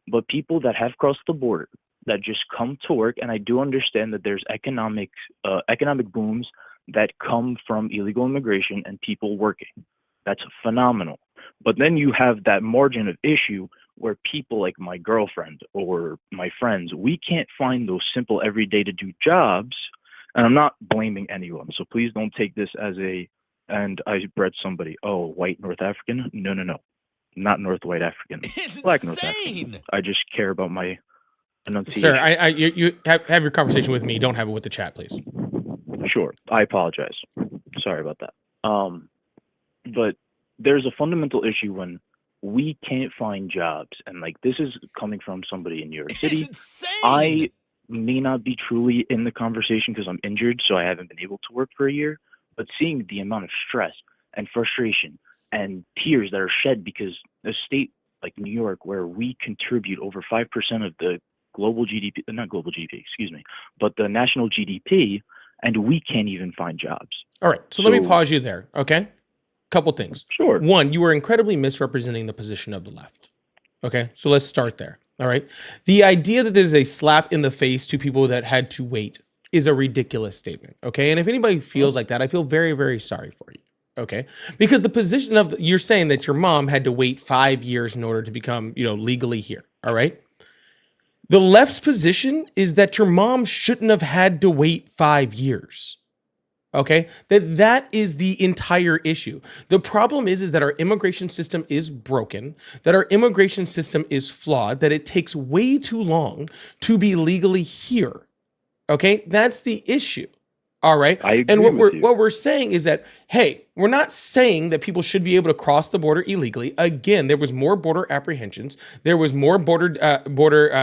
but people that have crossed the border, that just come to work. And I do understand that there's economic booms that come from illegal immigration and people working. That's phenomenal. But then you have that margin of issue where people like my girlfriend or my friends, we can't find those simple everyday to do jobs. And I'm not blaming anyone, so please don't take this as and I bred somebody, white North African. No, not North white African, It's black North insane. African. I just care about my enunciation. Sir, you have your conversation with me. Don't have it with the chat, please. Sure, I apologize. Sorry about that. But there's a fundamental issue when we can't find jobs, and this is coming from somebody in New York City. It's insane. I may not be truly in the conversation because I'm injured, so I haven't been able to work for a year, but seeing the amount of stress and frustration and tears that are shed because a state like New York, where we contribute over 5% of the global GDP, not global GDP, excuse me, but the national GDP, and we can't even find jobs. All right, so let me pause you there, okay? Couple things. Sure. One, you are incredibly misrepresenting the position of the left. Okay, so let's start there. All right. The idea that there's a slap in the face to people that had to wait is a ridiculous statement. Okay, and if anybody feels like that, I feel very, very sorry for you. Okay, because the position of you're saying that your mom had to wait 5 years in order to become, legally here. All right. The left's position is that your mom shouldn't have had to wait 5 years. Okay, that is the entire issue. The problem is that our immigration system is broken, that our immigration system is flawed, that it takes way too long to be legally here. Okay, that's the issue. All right. I agree and with you. what we're saying is that, hey, we're not saying that people should be able to cross the border illegally. Again, there was more border apprehensions, there was more border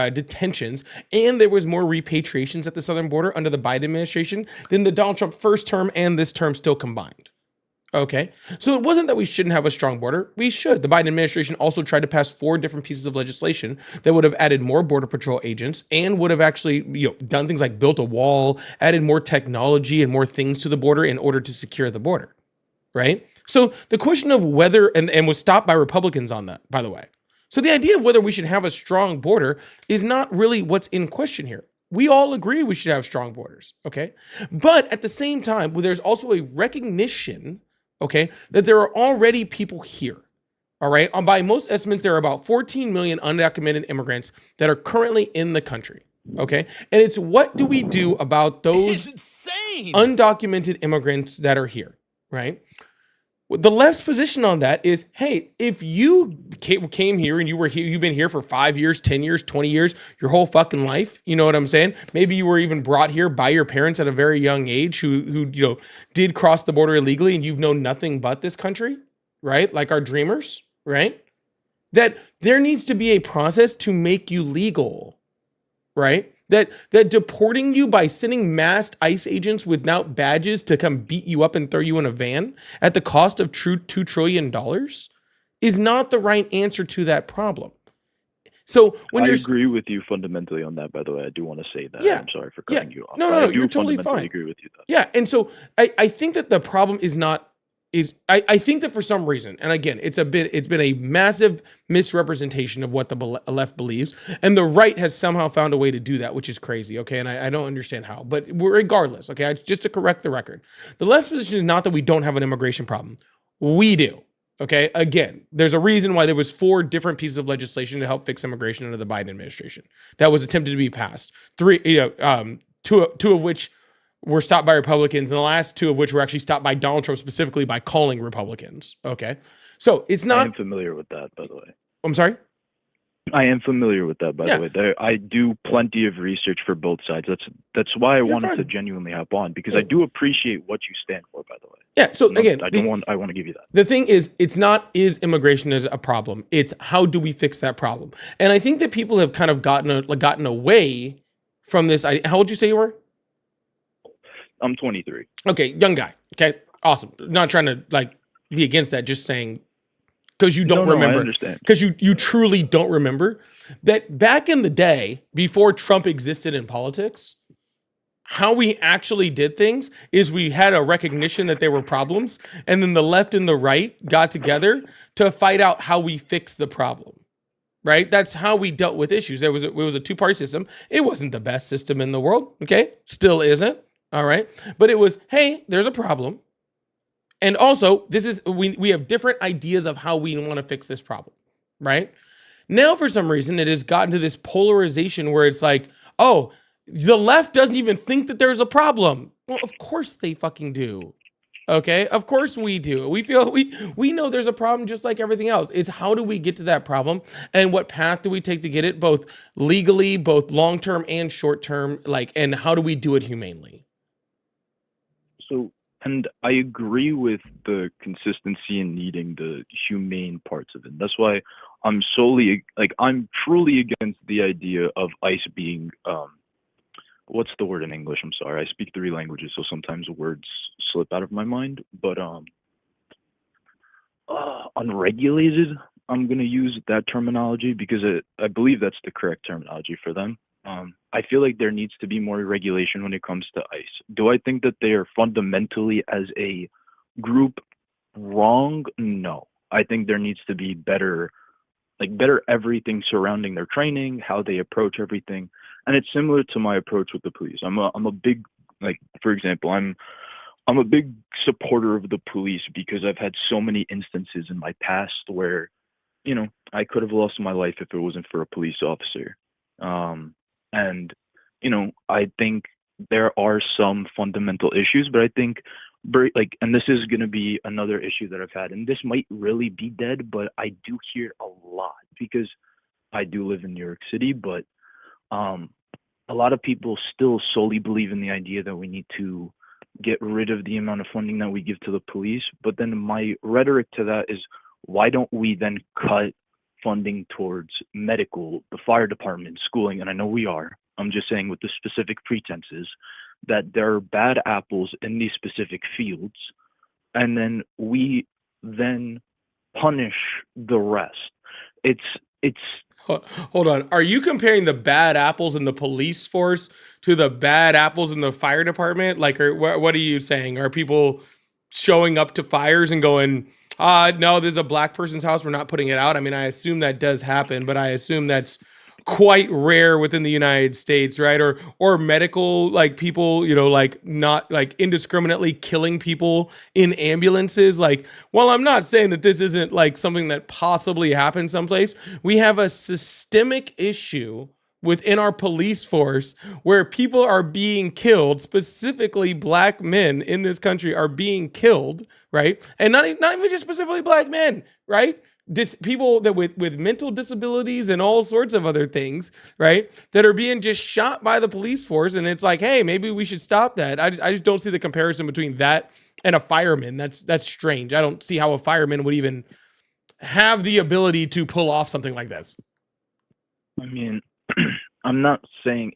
detentions, and there was more repatriations at the southern border under the Biden administration than the Donald Trump first term and this term still combined. Okay, so it wasn't that we shouldn't have a strong border. We should. The Biden administration also tried to pass 4 different pieces of legislation that would have added more Border Patrol agents and would have actually done things like built a wall, added more technology and more things to the border in order to secure the border, right? So the question of whether, and was stopped by Republicans on that, by the way. So the idea of whether we should have a strong border is not really what's in question here. We all agree we should have strong borders, okay? But at the same time, there's also a recognition, okay, that there are already people here, all right? By most estimates, there are about 14 million undocumented immigrants that are currently in the country, okay? And it's what do we do about those It's insane. undocumented immigrants that are here, right? The left's position on that is, hey, if you came here and you were here, you've been here for 5 years, 10 years, 20 years, your whole fucking life, you know what I'm saying? Maybe you were even brought here by your parents at a very young age who did cross the border illegally and you've known nothing but this country, right? Like our dreamers, right? That there needs to be a process to make you legal, right? That deporting you by sending masked ICE agents without badges to come beat you up and throw you in a van at the cost of $2 trillion is not the right answer to that problem. So when I you're agree with you fundamentally on that, by the way. I do want to say that. Yeah. I'm sorry for Yeah. cutting you off. No, but no, no, I do you're totally fundamentally fine. agree with you, though. Yeah, and so I think that the problem is not is I think that for some reason, and again, it's been a massive misrepresentation of what the left believes, and the right has somehow found a way to do that, which is crazy. Okay, and I don't understand how, but regardless, okay, just to correct the record, the left's position is not that we don't have an immigration problem. We do. Okay, again, there's a reason why there was 4 different pieces of legislation to help fix immigration under the Biden administration that was attempted to be passed. 3, two of which were stopped by Republicans, and the last 2 of which were actually stopped by Donald Trump specifically by calling Republicans. Okay, so it's I am not. familiar with that, by the way. I'm sorry. I am familiar with that, by Yeah. the way. I do plenty of research for both sides. That's why I wanted fine. to genuinely hop on, because Yeah. I do appreciate what you stand for, by the way. Yeah. So No, again, I want to give you that. the thing is, it's not is immigration is a problem. It's how do we fix that problem? And I think that people have kind of gotten away from this. How old did you say you were? I'm 23. Okay, young guy. Okay, awesome. Not trying to be against that. Just saying because you don't No, I remember. understand. Because you truly don't remember that back in the day, before Trump existed in politics, how we actually did things is we had a recognition that there were problems, and then the left and the right got together to fight out how we fix the problem. Right? That's how we dealt with issues. It was a 2-party system. It wasn't the best system in the world. Okay, still isn't. All right, but it was, hey, there's a problem. And also, this is we have different ideas of how we want to fix this problem, right? Now, for some reason, it has gotten to this polarization where it's like, oh, the left doesn't even think that there's a problem. Well, of course they fucking do. Okay, of course we do. We feel we know there's a problem just like everything else. It's how do we get to that problem and what path do we take to get it, both legally, both long-term and short-term, and how do we do it humanely? So, and I agree with the consistency in needing the humane parts of it. That's why I'm truly against the idea of ICE being, what's the word in English? I'm sorry. I speak 3 languages, so sometimes words slip out of my mind. But unregulated, I'm going to use that terminology because I believe that's the correct terminology for them. I feel like there needs to be more regulation when it comes to ICE. Do I think that they are fundamentally as a group wrong? No. I think there needs to be better everything surrounding their training, how they approach everything. And it's similar to my approach with the police. I'm a big, for example, I'm a big supporter of the police because I've had so many instances in my past where, I could have lost my life if it wasn't for a police officer. And, I think there are some fundamental issues, but I think and this is going to be another issue that I've had, and this might really be dead, but I do hear it a lot because I do live in New York City, but a lot of people still solely believe in the idea that we need to get rid of the amount of funding that we give to the police. But then my rhetoric to that is, why don't we then cut funding towards medical, the fire department, schooling? And I know we are. I'm just saying with the specific pretenses that there are bad apples in these specific fields, and then we then punish the rest. It's Hold on. Are you comparing the bad apples in the police force to the bad apples in the fire department? What are you saying? Are people showing up to fires and going, no, there's a black person's house, we're not putting it out? I mean, I assume that does happen, but I assume that's quite rare within the United States, right? Or medical, people, not indiscriminately killing people in ambulances. Well, I'm not saying that this isn't something that possibly happened someplace. We have a systemic issue within our police force where people are being killed, specifically black men in this country are being killed, right? And not even just specifically black men, right? People that with mental disabilities and all sorts of other things, right, that are being just shot by the police force. And it's hey, maybe we should stop that. I just don't see the comparison between that and a fireman. That's strange. I don't see how a fireman would even have the ability to pull off something like this. I mean, I'm not saying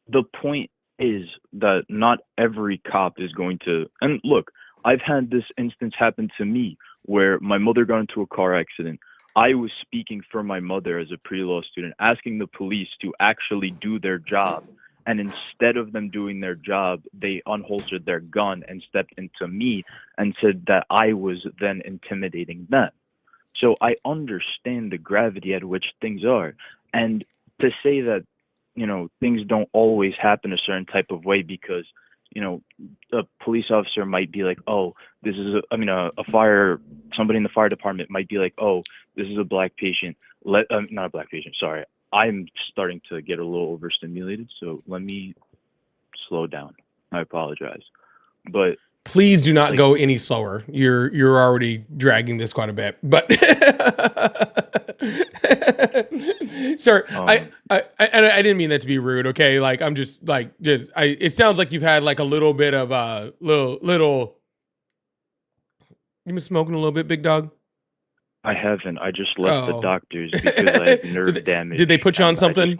the point is that not every cop is going to, and look, I've had this instance happen to me where my mother got into a car accident. I was speaking for my mother as a pre-law student, asking the police to actually do their job. And instead of them doing their job, they unholstered their gun and stepped into me and said that I was then intimidating them. So I understand the gravity at which things are. And to say that, things don't always happen a certain type of way because, a police officer might be like, oh, this is somebody in the fire department might be like, oh, this is a black patient. Not a black patient, sorry. I'm starting to get a little overstimulated, so let me slow down. I apologize. But please do not go any slower. You're already dragging this quite a bit. But sir, I didn't mean that to be rude. Okay, like I'm just like it sounds like you've had like a little bit of a little. You been smoking a little bit, big dog? I haven't. I just left the doctors because I have nerve damage. Did they put you on something?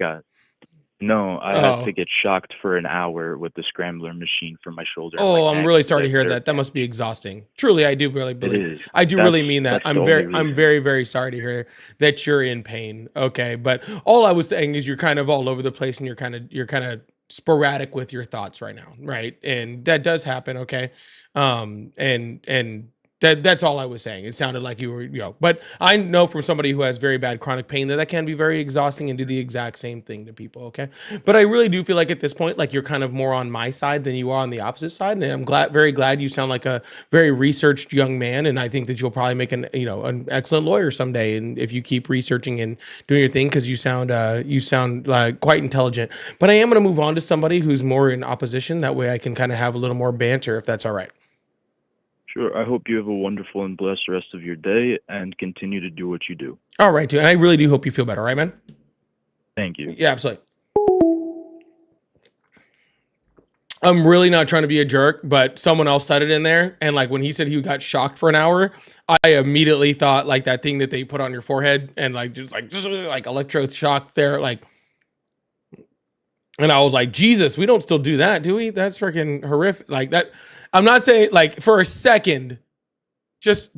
No, I had to get shocked for an hour with the scrambler machine for my shoulder. Oh, I'm really sorry to hear that. That must be exhausting. Truly, I do really believe. I do really mean that. I'm very, very sorry to hear that you're in pain. Okay, but all I was saying is you're kind of all over the place and you're kind of sporadic with your thoughts right now, right? And that does happen. Okay, and that's all I was saying. It sounded like you were, but I know from somebody who has very bad chronic pain that can be very exhausting and do the exact same thing to people. Okay. But I really do feel like at this point, like you're kind of more on my side than you are on the opposite side. And I'm very glad you sound like a very researched young man. And I think that you'll probably make an excellent lawyer someday. And if you keep researching and doing your thing, cause you sound like quite intelligent, but I am going to move on to somebody who's more in opposition. That way I can kind of have a little more banter if that's all right. Sure. I hope you have a wonderful and blessed rest of your day and continue to do what you do. All right, dude. And I really do hope you feel better, right, man? Thank you. Yeah, absolutely. I'm really not trying to be a jerk, but someone else said it in there. And like when he said he got shocked for an hour, I immediately thought like that thing that they put on your forehead and like just like electroshock there. Like, and I was like, Jesus, we don't still do that, do we? That's freaking horrific. Like that. I'm not saying like for a second, just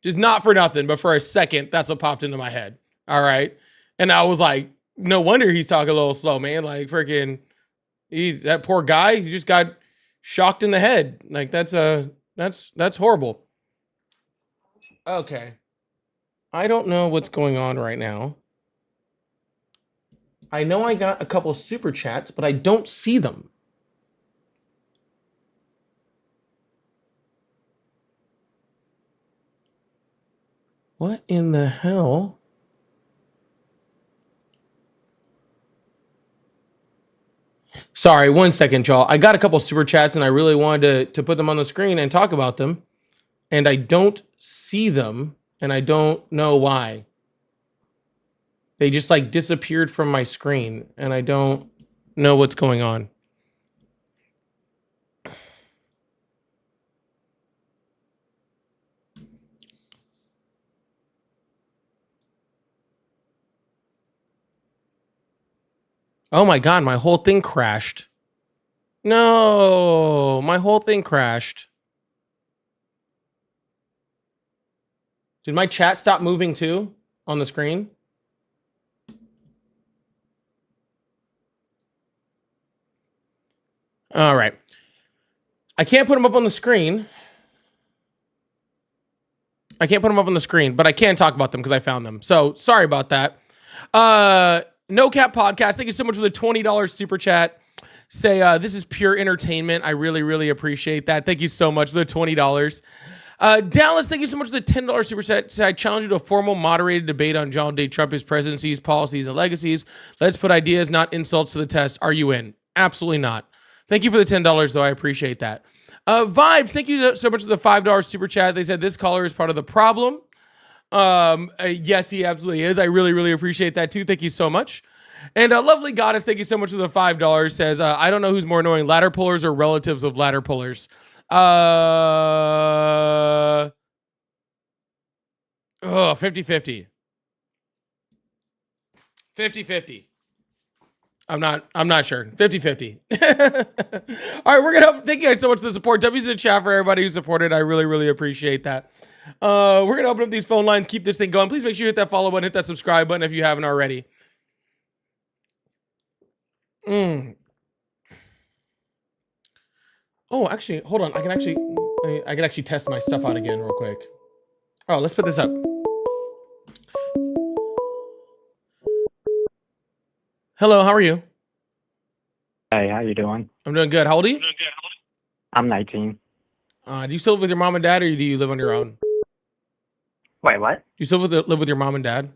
not for nothing, but for a second, that's what popped into my head. All right. And I was like, no wonder he's talking a little slow, man. Like freaking that poor guy, he just got shocked in the head. Like that's horrible. Okay. I don't know what's going on right now. I know I got a couple super chats, but I don't see them. What in the hell? Sorry, 1 second, y'all. I got a couple super chats and I really wanted to put them on the screen and talk about them. And I don't see them and I don't know why. They just like disappeared from my screen and I don't know what's going on. Oh my God, my whole thing crashed. No, my whole thing crashed. Did my chat stop moving too on the screen? All right. I can't put them up on the screen. I can't put them up on the screen, but I can talk about them because I found them. So sorry about that. No Cap Podcast, thank you so much for the $20 super chat. Say, this is pure entertainment. I really, really appreciate that. Thank you so much for the $20. Dallas, thank you so much for the $10 super chat. Say, I challenge you to a formal, moderated debate on Donald J. Trump, his presidencies, policies, and legacies. Let's put ideas, not insults, to the test. Are you in? Absolutely not. Thank you for the $10, though. I appreciate that. Vibes, thank you so much for the $5 super chat. They said this caller is part of the problem. Yes, he absolutely is. I really, really appreciate that too. Thank you so much. And Lovely Goddess, thank you so much for the $5. Says, I don't know who's more annoying, ladder pullers or relatives of ladder pullers. 50-50. 50-50. I'm not sure. 50-50. All right, thank you guys so much for the support. W's in the chat for everybody who supported. I really, really appreciate that. We're gonna open up these phone lines, keep this thing going. Please make sure you hit that follow button, hit that subscribe button if you haven't already. Oh, actually, hold on. I can actually test my stuff out again real quick. Oh, let's put this up. Hello, how are you? Hey, how you doing? I'm doing good. How old are you? I'm 19. Do you still live with your mom and dad, or do you live on your own? Wait, what? Do you still live with your mom and dad?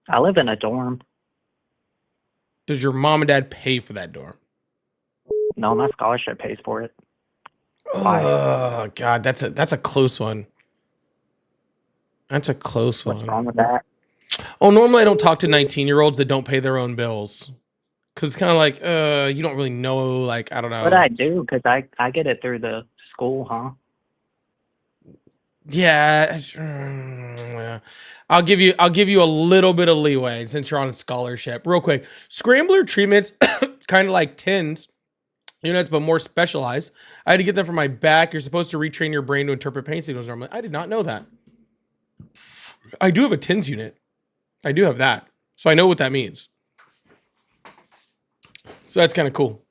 I live in a dorm. Does your mom and dad pay for that dorm? No, my scholarship pays for it. Why? Oh God, that's a close one. That's a close What's one. wrong with that? Oh, normally I don't talk to 19-year-olds that don't pay their own bills. Cause it's kind of like, you don't really know, like, I don't know. But I do, because I get it through the school, huh? Yeah, yeah. I'll give you a little bit of leeway since you're on a scholarship. Real quick, Scrambler treatments, kind of like TINS units, but more specialized. I had to get them for my back. You're supposed to retrain your brain to interpret pain signals normally. I did not know that. I do have a TINS unit. I do have that, so I know what that means. So that's kind of cool.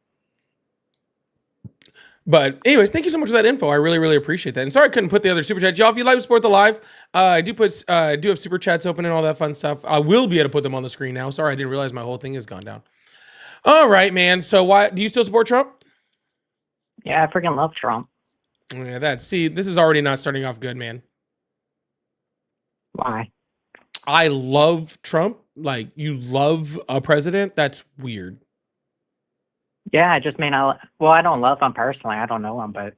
But anyways, thank you so much for that info. I really, really appreciate that. And sorry I couldn't put the other super chats. Y'all, if you like to support the live, I do have super chats open and all that fun stuff. I will be able to put them on the screen now. Sorry, I didn't realize my whole thing has gone down. All right, man. So why do you still support Trump? Yeah, I freaking love Trump. Yeah, this is already not starting off good, man. Why? I love Trump. Like, you love a president? That's weird. Yeah, I just mean, I don't love him personally. I don't know him, but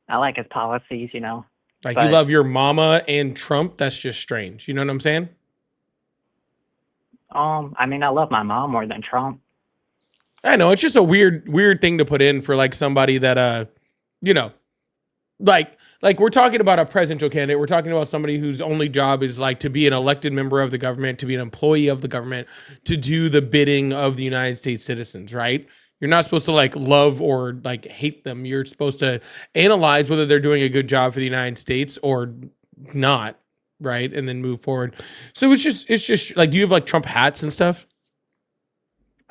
I like his policies, you know. Like, But- you love your mama and Trump? That's just strange. You know what I'm saying? I mean, I love my mom more than Trump. I know, it's just a weird thing to put in for like somebody that you know, like we're talking about a presidential candidate. We're talking about somebody whose only job is like to be an elected member of the government, to be an employee of the government, to do the bidding of the United States citizens, right? You're not supposed to like love or like hate them. You're supposed to analyze whether they're doing a good job for the United States or not, right? And then move forward. So it's just like, do you have like Trump hats and stuff?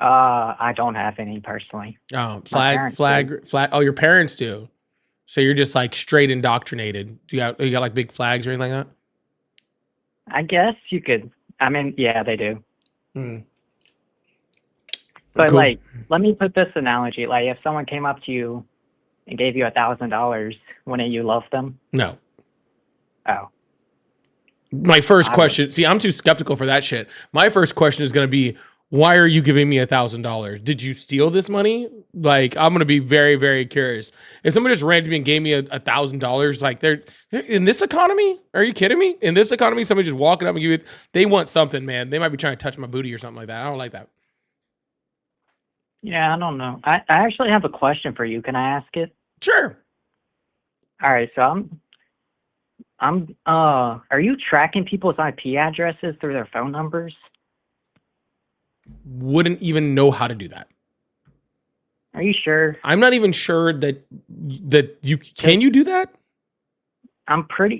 I don't have any personally. Oh, parents flag. Oh, your parents do. So you're just like straight indoctrinated. You got like big flags or anything like that? I guess you could. I mean, yeah, they do. Hmm. But Cool. like, let me put this analogy. Like, if someone came up to you and gave you $1,000, wouldn't you love them? No. Oh, My first I question. See, I'm too skeptical for that shit. My first question is going to be, why are you giving me $1,000? Did you steal this money? Like, I'm going to be very, very curious. If someone just ran to me and gave me $1,000, like they're in this economy, are you kidding me? In this economy, somebody just walking up and give you, they want something, man. They might be trying to touch my booty or something like that. I don't like that. yeah, I don't know. I actually have a question for you. Can I ask it? Sure. All right, so are you tracking people's IP addresses through their phone numbers? Wouldn't even know how to do that. Are you sure? I'm not even sure that you can you do that?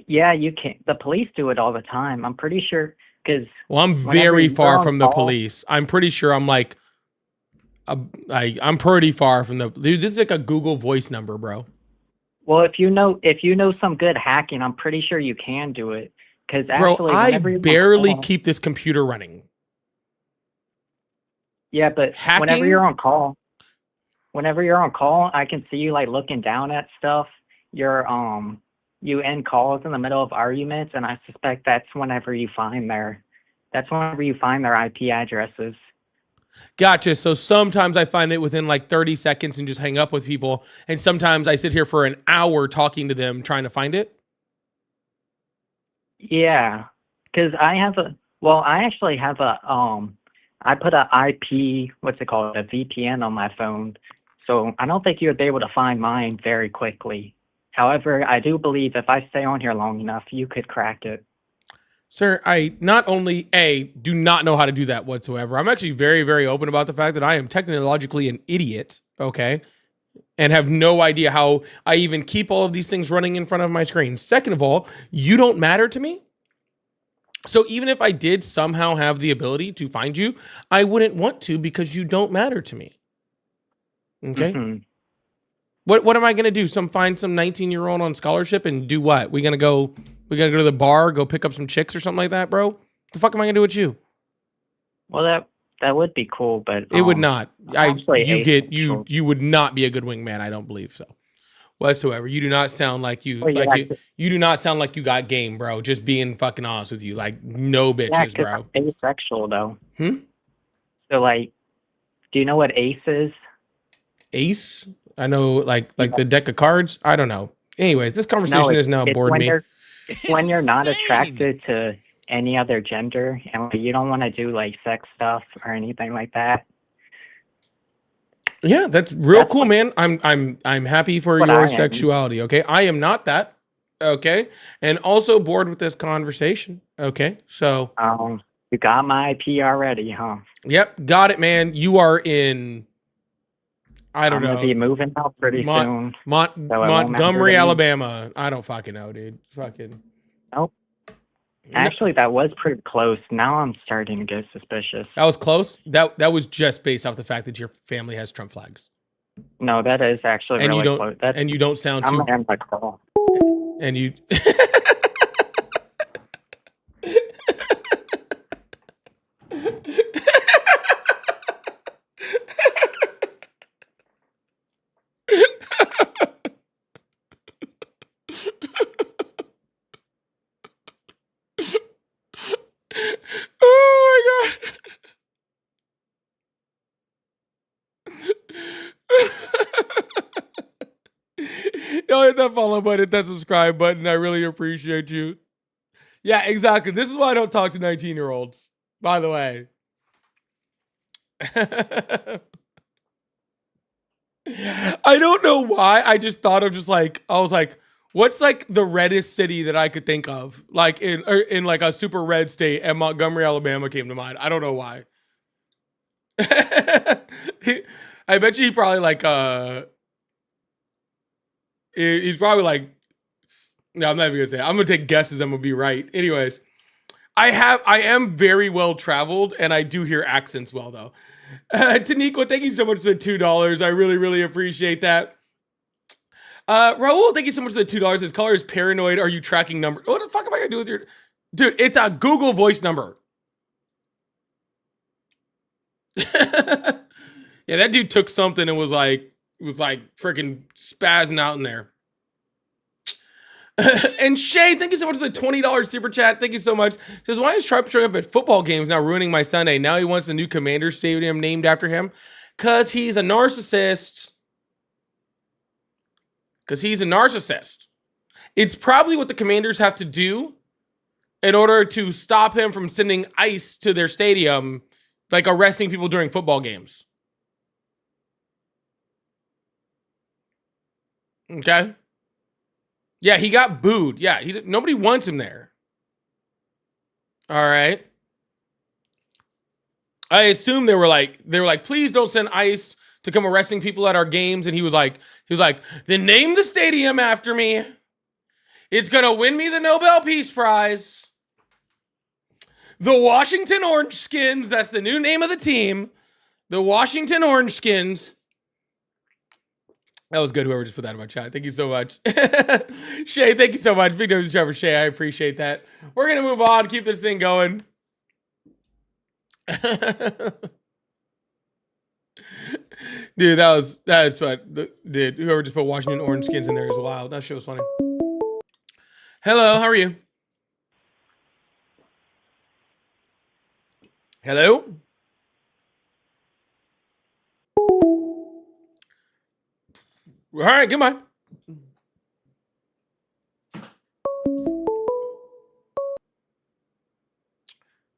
Yeah, you can. The police do it all the time. I'm pretty sure because Well, I'm Whenever very you're far on from the call- police. I'm pretty sure I'm like, I'm pretty far from the. Dude, this is like a Google Voice number, bro. well, if you know some good hacking, I'm pretty sure you can do it. Because Bro, actually, I whenever you're on barely call- keep this computer running. Yeah, but Hacking? whenever you're on call, I can see you like looking down at stuff. You end calls in the middle of arguments, and I suspect that's whenever you find their IP addresses. Gotcha. So sometimes I find it within like 30 seconds and just hang up with people, and sometimes I sit here for an hour talking to them trying to find it. Yeah, because I actually have I put a IP, what's it called, a VPN on my phone, so I don't think you would be able to find mine very quickly. However, I do believe if I stay on here long enough, you could crack it. Sir, I not only do not know how to do that whatsoever. I'm actually very, very open about the fact that I am technologically an idiot. Okay. and have no idea how I even keep all of these things running in front of my screen. Second of all, you don't matter to me. So even if I did somehow have the ability to find you, I wouldn't want to because you don't matter to me. Okay? Mhm. What am I gonna do? Find some 19-year-old on scholarship and do what? We gonna go to the bar, go pick up some chicks or something like that, bro? What the fuck am I gonna do with you? Well, that would be cool, but It would not. actually You would not be a good wingman. I don't believe so whatsoever. You do not sound like you Well, yeah, you do not sound like you got game, bro. Just being fucking honest with you, like no yeah, bitches, 'cause bro. I'm asexual though. Hmm? So like, do you know what ace is? Ace. I know, like the deck of cards. I don't know. Anyways, this conversation has now it's bored when me. it's when you're not Insane. attracted to any other gender and like, you don't want to do like sex stuff or anything like that. Yeah, that's real That's cool, man. I'm happy for what your I am. sexuality. Okay, I am not that. Okay, and also bored with this conversation. Okay, so You got my IP already, huh? yep, got it, man. You are in. I don't I'm gonna know. be moving out pretty soon. So it won't matter Montgomery, to me. Alabama. I don't fucking know, dude. Fucking. Nope. Actually, that was pretty close. Now I'm starting to get suspicious. That was close. That was just based off the fact that your family has Trump flags, No, that is actually and really you don't close. That's, and you don't sound I'm too. an anti-girl. And you. Oh my god. Y'all hit that follow button, hit that subscribe button. I really appreciate you. Yeah, exactly. This is why I don't talk to 19-year-olds, by the way. I don't know why. I just thought of I was like, what's like the reddest city that I could think of? Like in like a super red state, and Montgomery, Alabama came to mind. I don't know why. I bet you he probably like he's probably like, no, I'm not even gonna say it. I'm gonna take guesses. I'm gonna be right. Anyways, I am very well traveled, and I do hear accents well though. Taniqua, thank you so much for the $2. I really, really appreciate that. Raul, thank you so much for the $2. His caller is paranoid. Are you tracking number? What the fuck am I gonna do with your dude? It's a Google Voice number. Yeah, that dude took something and was like freaking spazzing out in there. And Shay, thank you so much for the $20 super chat. Thank you so much. Says, why is Sharp showing up at football games now ruining my Sunday? Now he wants a new Commander Stadium named after him. Cause he's a narcissist. It's probably what the Commanders have to do in order to stop him from sending ICE to their stadium, like arresting people during football games. Okay. Yeah, he got booed. Yeah, nobody wants him there. All right. I assume they were like, please don't send ICE to come arresting people at our games. And he was like, then name the stadium after me. It's gonna win me the Nobel Peace Prize. The Washington Orange Skins. That's the new name of the team. The Washington Orange Skins. That was good, whoever just put that in my chat. Thank you so much. Shay, thank you so much. Big nose Trevor Shay, I appreciate that. We're going to move on, keep this thing going. Dude, that's fun. Dude, whoever just put Washington Orange Skins in there is wild. That shit was funny. Hello, how are you? Hello? All right, goodbye.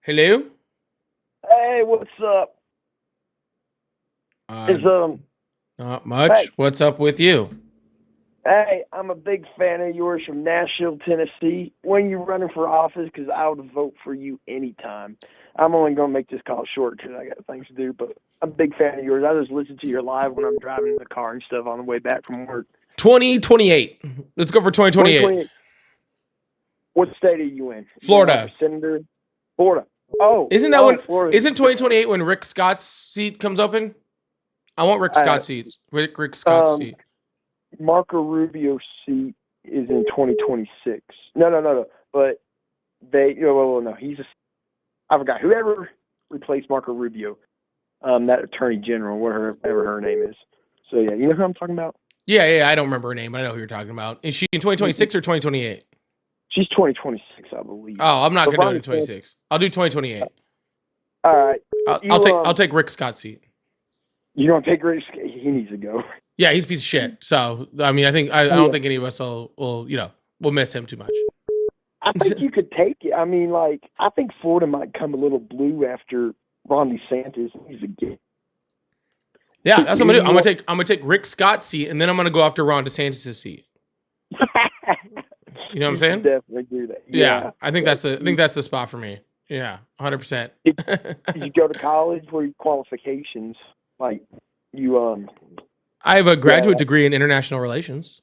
Hello? Hey, what's up? Not much. Hey. What's up with you? Hey, I'm a big fan of yours from Nashville, Tennessee. When you're running for office, because I would vote for you anytime. I'm only going to make this call short because I got things to do, but I'm a big fan of yours. I just listen to your live when I'm driving in the car and stuff on the way back from work. 2028. Let's go for 2028. 2028. What state are you in? Florida. You know, Senator? Florida. Oh. Isn't that when? Florida. Isn't 2028 when Rick Scott's seat comes open? I want Rick Scott's seats. Rick Scott's seat. Marco Rubio's seat is in 2026. No. But they, no, I forgot. Whoever replaced Marco Rubio, that attorney general, whatever her name is. So, yeah, you know who I'm talking about? Yeah, I don't remember her name, but I know who you're talking about. Is she in 2026 or 2028? She's 2026, I believe. Oh, I'm not going to do it in 26. I'll do 2028. All right. I'll take Rick Scott's seat. You don't take Rick? He needs to go. Yeah, he's a piece of shit. So, I mean, I don't think any of us will miss him too much. I think you could take it. I mean, I think Florida might come a little blue after Ron DeSantis. He's a gay. Yeah, that's what I'm gonna do. I'm gonna take Rick Scott's seat, and then I'm gonna go after Ron DeSantis' seat. You know what I'm saying? Definitely do that. Yeah, I think that's the spot for me. Yeah, 100%. Did you go to college? What are your qualifications? I have a graduate degree in international relations.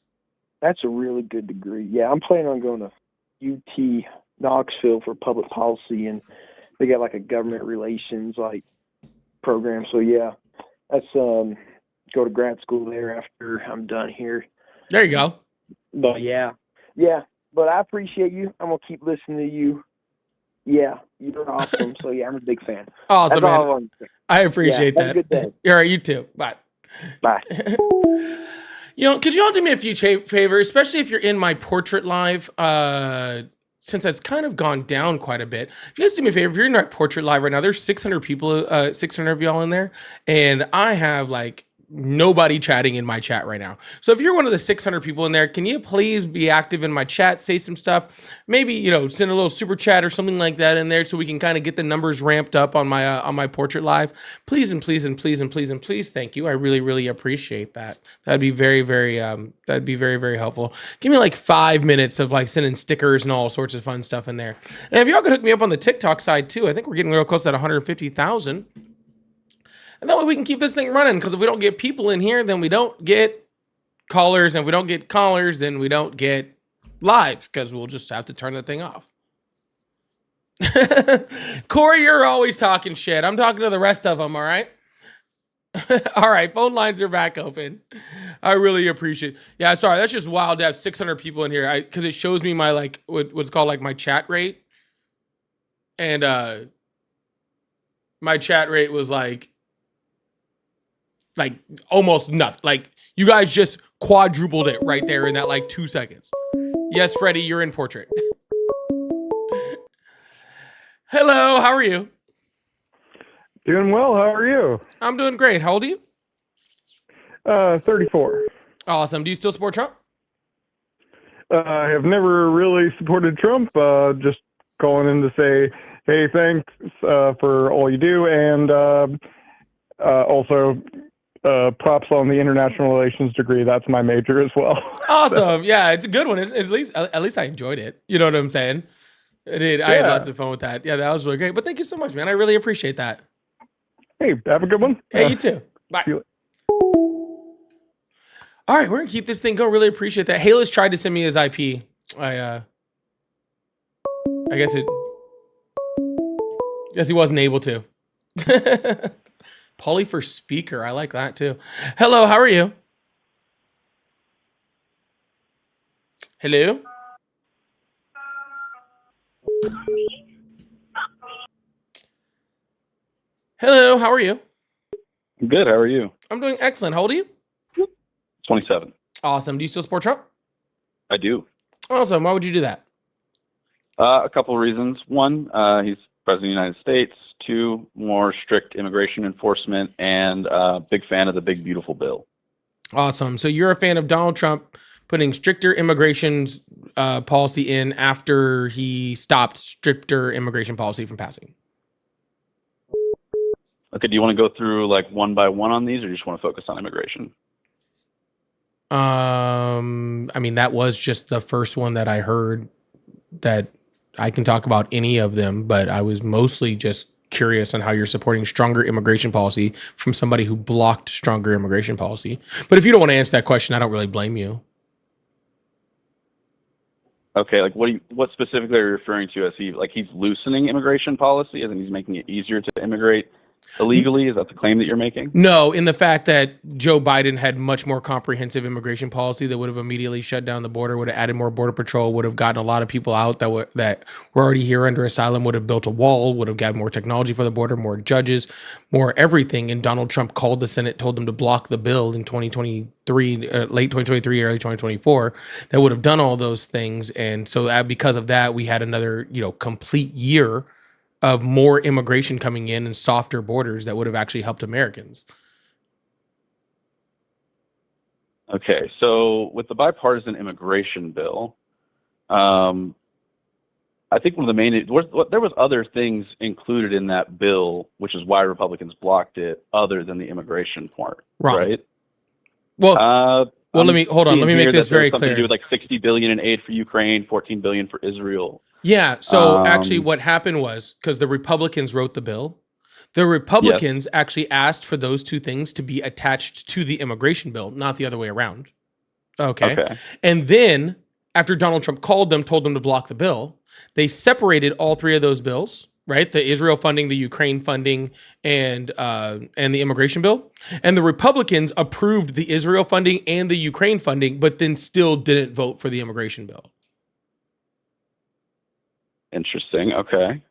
That's a really good degree. Yeah, I'm planning on going to UT Knoxville for public policy, and they got a government relations program. So yeah, that's go to grad school there after I'm done here. There you go. But yeah. But I appreciate you. I'm gonna keep listening to you. Yeah, you're awesome. So yeah, I'm a big fan. Awesome, man. I appreciate that. Have a good day. All right, you too. Bye. Bye. Could you all do me a few favors, especially if you're in my portrait live, since it's kind of gone down quite a bit. If you guys do me a favor, if you're in my portrait live right now, there's 600 people, 600 of y'all in there, and I have nobody chatting in my chat right now. So if you're one of the 600 people in there, can you please be active in my chat, say some stuff, maybe, send a little super chat or something like that in there so we can kind of get the numbers ramped up on my portrait live. Please and please and please and please and please. Thank you. I really, really appreciate that. That'd be very, very, very helpful. Give me 5 minutes of sending stickers and all sorts of fun stuff in there. And if y'all could hook me up on the TikTok side too, I think we're getting real close to that 150,000. And that way we can keep this thing running, because if we don't get people in here, then we don't get callers. And if we don't get callers, then we don't get live, because we'll just have to turn the thing off. Corey, you're always talking shit. I'm talking to the rest of them, all right? All right, phone lines are back open. I really appreciate it. Yeah, sorry, that's just wild to have 600 people in here, because it shows me my, what's called, my chat rate. And my chat rate was, almost nothing. You guys just quadrupled it right there in that 2 seconds. Yes, Freddie, you're in portrait. Hello, how are you? Doing well. How are you? I'm doing great. How old are you? 34. Awesome. Do you still support Trump? I have never really supported Trump. Just calling in to say, hey, thanks for all you do, and also props on the international relations degree. That's my major as well. Awesome. Yeah, it's a good one. At least I enjoyed it. You know what I'm saying? I did. Yeah. I had lots of fun with that. Yeah, that was really great. But thank you so much, man. I really appreciate that. Hey, have a good one. Hey, you too. Bye. All right, we're gonna keep this thing going. Really appreciate that. Halis tried to send me his IP. I guess he wasn't able to. Pauly for speaker. I like that too. Hello, how are you? Hello? Hello, how are you? Good, how are you? I'm doing excellent. How old are you? 27. Awesome. Do you still support Trump? I do. Awesome. Why would you do that? A couple of reasons. One, he's president of the United States. Two, more strict immigration enforcement, and big fan of the big, beautiful bill. Awesome. So you're a fan of Donald Trump putting stricter immigration policy in after he stopped stricter immigration policy from passing. Okay, do you want to go through one by one on these, or do you just want to focus on immigration? I mean, that was just the first one that I heard. That I can talk about any of them, but I was mostly just curious on how you're supporting stronger immigration policy from somebody who blocked stronger immigration policy. But if you don't want to answer that question, I don't really blame you. Okay, like what specifically are you referring to? As he's loosening immigration policy, as in he's making it easier to immigrate illegally? Is that the claim that you're making? No, in the fact that Joe Biden had much more comprehensive immigration policy that would have immediately shut down the border, would have added more border patrol, would have gotten a lot of people out that were already here under asylum, would have built a wall, would have got more technology for the border, more judges, more everything. And Donald Trump called the Senate, told them to block the bill in 2023, late 2023, early 2024, that would have done all those things. And so because of that, we had another, complete year of more immigration coming in and softer borders that would have actually helped Americans. Okay, so with the bipartisan immigration bill, I think one of the main there was other things included in that bill, which is why Republicans blocked it, other than the immigration part, Wrong. right? Well, let me make this very clear. To do with like $60 billion in aid for Ukraine, $14 billion for Israel. Yeah. So actually, what happened was because the Republicans wrote the bill, the Republicans actually asked for those two things to be attached to the immigration bill, not the other way around. Okay. And then after Donald Trump called them, told them to block the bill, they separated all three of those bills. Right, the Israel funding, the Ukraine funding, and the immigration bill, and the Republicans approved the Israel funding and the Ukraine funding, but then still didn't vote for the immigration bill. Interesting. Okay.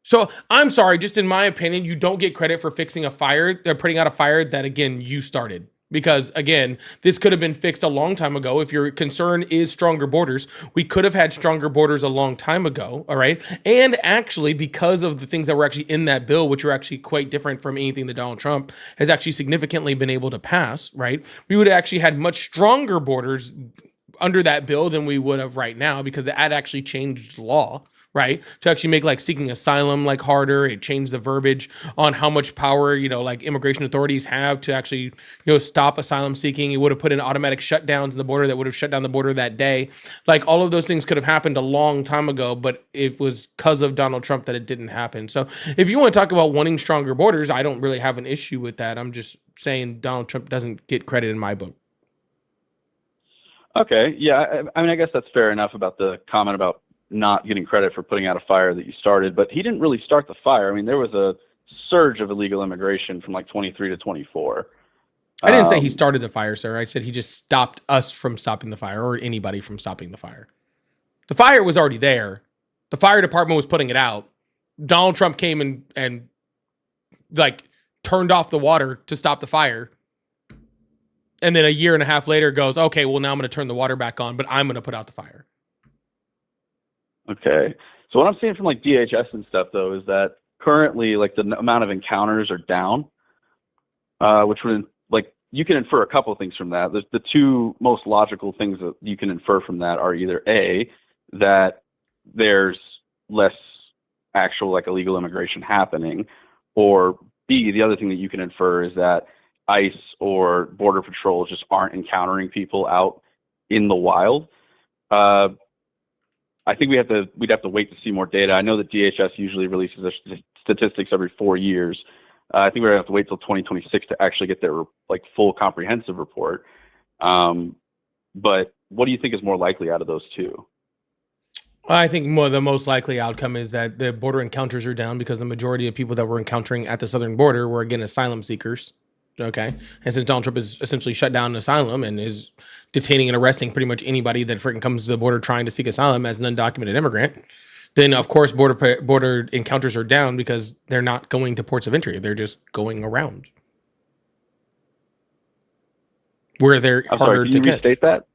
So I'm sorry, just in my opinion, you don't get credit for fixing a fire, putting out a fire that again you started. Because again, this could have been fixed a long time ago. If your concern is stronger borders, we could have had stronger borders a long time ago. All right. And actually, because of the things that were actually in that bill, which are actually quite different from anything that Donald Trump has actually significantly been able to pass, right? We would have actually had much stronger borders under that bill than we would have right now, because it had actually changed law. Right, to actually make like seeking asylum like harder. It changed the verbiage on how much power like immigration authorities have to actually stop asylum seeking. It would have put in automatic shutdowns in the border that would have shut down the border that day. Like all of those things could have happened a long time ago, but it was because of Donald Trump that it didn't happen. So if you want to talk about wanting stronger borders, I don't really have an issue with that. I'm just saying Donald Trump doesn't get credit in my book. Okay, yeah, I mean, I guess that's fair enough about the comment about not getting credit for putting out a fire that you started, but he didn't really start the fire. I mean, there was a surge of illegal immigration from like 23 to 24. I didn't say he started the fire, sir. I said he just stopped us from stopping the fire, or anybody from stopping the fire. The fire was already there. The fire department was putting it out. Donald Trump came and like turned off the water to stop the fire. And then a year and a half later goes, okay, well now I'm going to turn the water back on, but I'm going to put out the fire. Okay. So what I'm seeing from like DHS and stuff though is that currently like the amount of encounters are down, which would like you can infer a couple of things from that. The two most logical things that you can infer from that are either A, that there's less actual like illegal immigration happening, or B, the other thing that you can infer is that ICE or Border Patrol just aren't encountering people out in the wild. I think we'd have to wait to see more data. I know that DHS usually releases their statistics every 4 years. I think we're gonna have to wait till 2026 to actually get their like full comprehensive report. But what do you think is more likely out of those two? I think the most likely outcome is that the border encounters are down because the majority of people that we're encountering at the southern border were again asylum seekers. Okay. And since Donald Trump has essentially shut down an asylum and is detaining and arresting pretty much anybody that freaking comes to the border trying to seek asylum as an undocumented immigrant, then of course border encounters are down because they're not going to ports of entry. They're just going around where they're harder to catch. Restate that?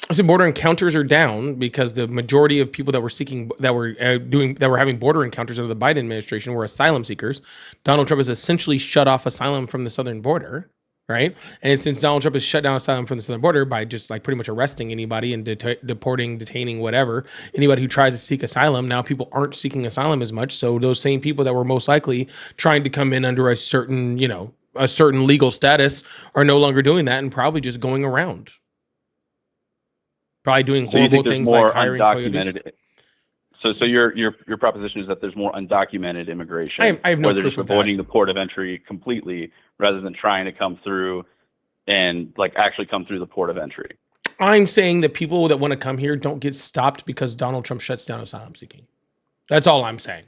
I said border encounters are down because the majority of people that were having border encounters under the Biden administration were asylum seekers. Donald Trump has essentially shut off asylum from the southern border, right? And since Donald Trump has shut down asylum from the southern border by just like pretty much arresting anybody and deporting, detaining, whatever, anybody who tries to seek asylum, now people aren't seeking asylum as much. So those same people that were most likely trying to come in under a certain, a certain legal status are no longer doing that and probably just going around. Probably doing So you horrible think there's things more like hiring coyotes. undocumented? So your proposition is that there's more undocumented immigration, I have no where they're proof just of that. avoiding the port of entry completely, rather than trying to come through and like actually come through the port of entry. I'm saying that people that want to come here don't get stopped because Donald Trump shuts down asylum seeking. That's all I'm saying.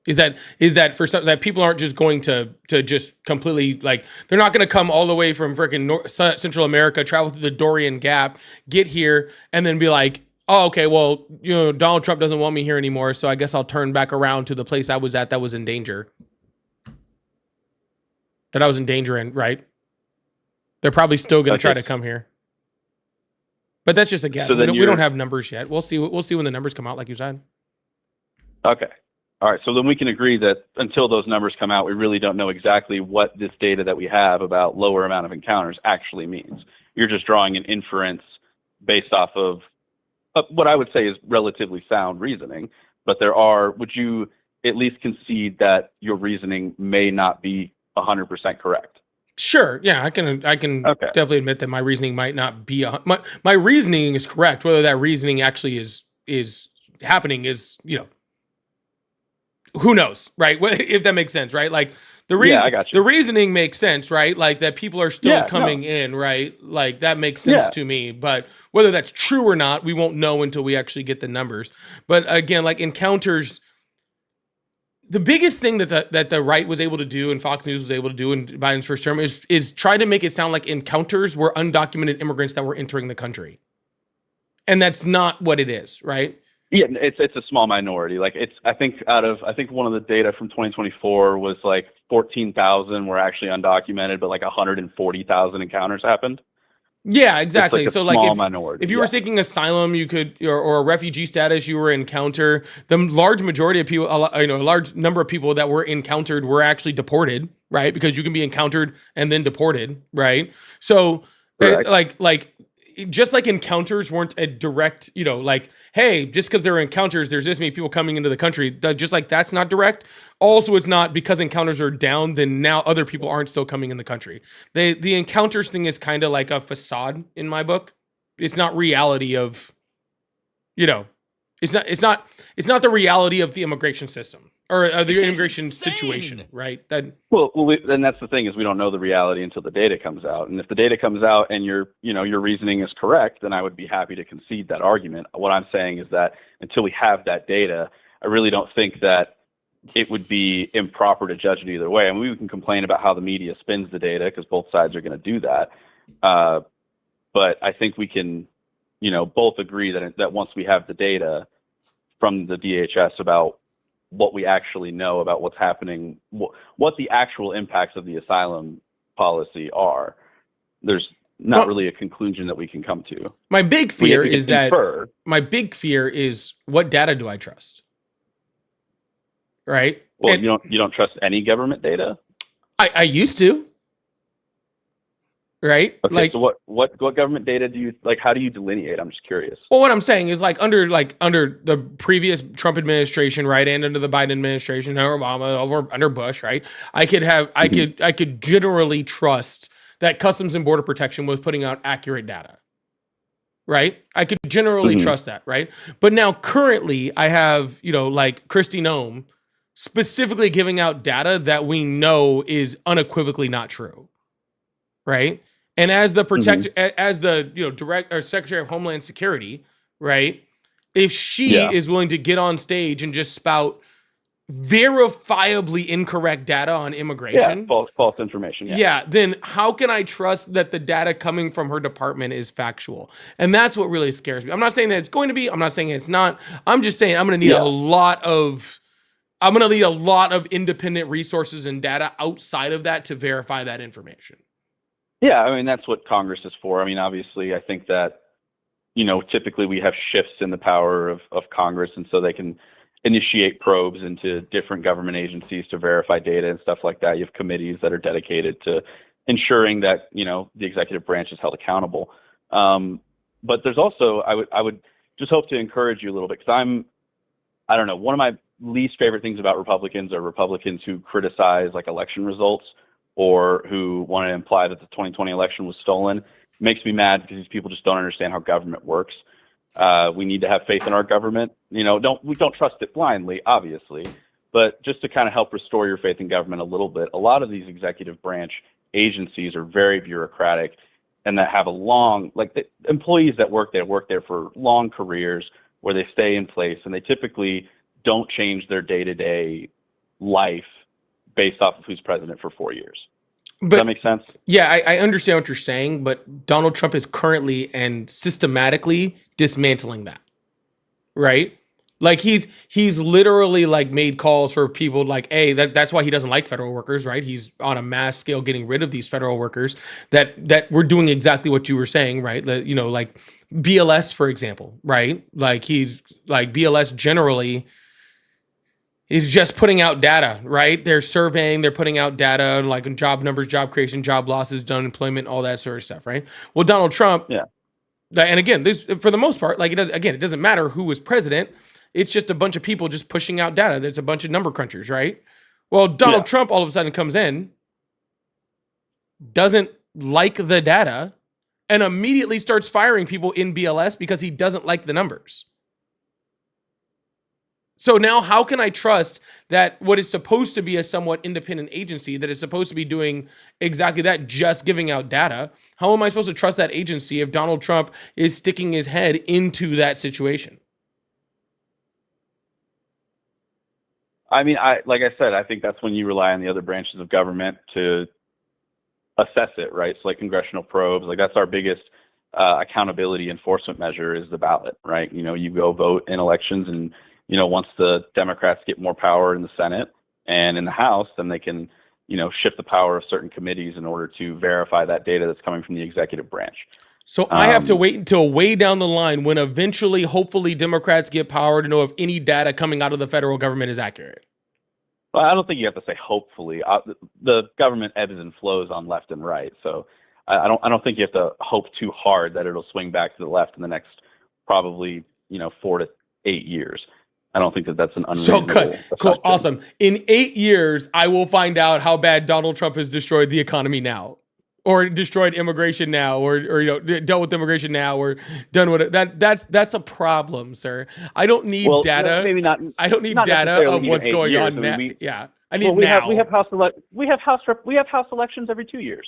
Is that for some, that people aren't just going to just completely, like, they're not going to come all the way from freaking Central America, travel through the Darien Gap, get here, and then be like, oh, okay, well, Donald Trump doesn't want me here anymore, so I guess I'll turn back around to the place I was at that was in danger. That I was in danger in, right? They're probably still going to try to come here. But that's just a guess. So We don't have numbers yet. We'll see when the numbers come out, like you said. Okay. All right. So then we can agree that until those numbers come out, we really don't know exactly what this data that we have about lower amount of encounters actually means. You're just drawing an inference based off of what I would say is relatively sound reasoning. But would you at least concede that your reasoning may not be 100% correct? Sure. Yeah, I can definitely admit that my reasoning might not be my reasoning is correct. Whether that reasoning actually is happening is, who knows, right? If that makes sense, right? Like the reason, I got you. The reasoning makes sense, right? Like that people are still coming in, right? Like that makes sense to me. But whether that's true or not, we won't know until we actually get the numbers. But again, like encounters, the biggest thing that the right was able to do and Fox News was able to do in Biden's first term is try to make it sound like encounters were undocumented immigrants that were entering the country. And that's not what it is, right? Yeah, it's a small minority. Like I think one of the data from 2024 was like 14,000 were actually undocumented, but like 140,000 encounters happened. Yeah, exactly. It's so like like minority. If you were seeking asylum, you could, or a refugee status, you were encounter. The large majority of people, a large number of people that were encountered were actually deported, right? Because you can be encountered and then deported, right? So like just like encounters weren't a direct, like, hey, just because there are encounters, there's this many people coming into the country. Just like that's not direct. Also, it's not because encounters are down, then now other people aren't still coming in the country. The encounters thing is kind of like a facade in my book. It's not reality of, it's not the reality of the immigration system or the immigration situation, right? Well, then that's the thing is we don't know the reality until the data comes out. And if the data comes out and your reasoning is correct, then I would be happy to concede that argument. What I'm saying is that until we have that data, I really don't think that it would be improper to judge it either way. I mean, we can complain about how the media spins the data because both sides are going to do that. But I think we can, both agree that once we have the data from the DHS about what we actually know about what's happening, what the actual impacts of the asylum policy are, there's not really a conclusion that we can come to. My big fear is what data do I trust? Right? Well, you don't trust any government data? I used to. Right? Okay, like, so what government data do you like? How do you delineate? I'm just curious. Well, what I'm saying is under the previous Trump administration, right, and under the Biden administration, or Obama, or under Bush, right, I could generally trust that Customs and Border Protection was putting out accurate data. Right? I could generally trust that, right? But now currently I have, like Kristi Noem specifically giving out data that we know is unequivocally not true. Right? And as the direct or Secretary of Homeland Security, right? If she is willing to get on stage and just spout verifiably incorrect data on immigration, false information, then how can I trust that the data coming from her department is factual? And that's what really scares me. I'm not saying that it's going to be. I'm not saying it's not. I'm just saying I'm going to need a lot of independent resources and data outside of that to verify that information. Yeah, I mean, that's what Congress is for. I mean, obviously, I think that, typically we have shifts in the power of Congress, and so they can initiate probes into different government agencies to verify data and stuff like that. You have committees that are dedicated to ensuring that, the executive branch is held accountable. But there's also, I would just hope to encourage you a little bit, because I don't know, one of my least favorite things about Republicans are Republicans who criticize like election results or who want to imply that the 2020 election was stolen. It makes me mad because these people just don't understand how government works. We need to have faith in our government. We don't trust it blindly, obviously, but just to kind of help restore your faith in government a little bit. A lot of these executive branch agencies are very bureaucratic, and that have a long, like the employees that work there for long careers where they stay in place, and they typically don't change their day-to-day life based off of who's president for 4 years. Does that make sense? Yeah, I understand what you're saying, but Donald Trump is currently and systematically dismantling that, right? Like he's literally like made calls for people like, hey, that's why he doesn't like federal workers, right? He's on a mass scale getting rid of these federal workers that we're doing exactly what you were saying, right? That, like BLS, for example, right? Like he's like BLS generally is just putting out data, right? They're surveying, they're putting out data like on job numbers, job creation, job losses, unemployment, all that sort of stuff, right? Well, Donald Trump, and again, this for the most part, like it doesn't matter who was president. It's just a bunch of people just pushing out data. There's a bunch of number crunchers, right? Well, Donald Trump all of a sudden comes in, doesn't like the data, and immediately starts firing people in BLS because he doesn't like the numbers. So now how can I trust that what is supposed to be a somewhat independent agency that is supposed to be doing exactly that, just giving out data? How am I supposed to trust that agency if Donald Trump is sticking his head into that situation? I mean, like I said, I think that's when you rely on the other branches of government to assess it, right? So like congressional probes, like that's our biggest accountability enforcement measure is the ballot, right? You go vote in elections, and once the Democrats get more power in the Senate and in the House, then they can, shift the power of certain committees in order to verify that data that's coming from the executive branch. So I have to wait until way down the line when eventually, hopefully, Democrats get power to know if any data coming out of the federal government is accurate. Well, I don't think you have to say hopefully. The government ebbs and flows on left and right, so I don't think you have to hope too hard that it'll swing back to the left in the next probably 4 to 8 years. I don't think that's an unreasonable assumption. Cool, awesome. In 8 years, I will find out how bad Donald Trump has destroyed the economy now, or destroyed immigration now, or dealt with immigration now, or done with it. That's a problem, sir. I don't need data. Maybe not. I don't need not data of what's going years. on now. I need we now. We have house elections every 2 years.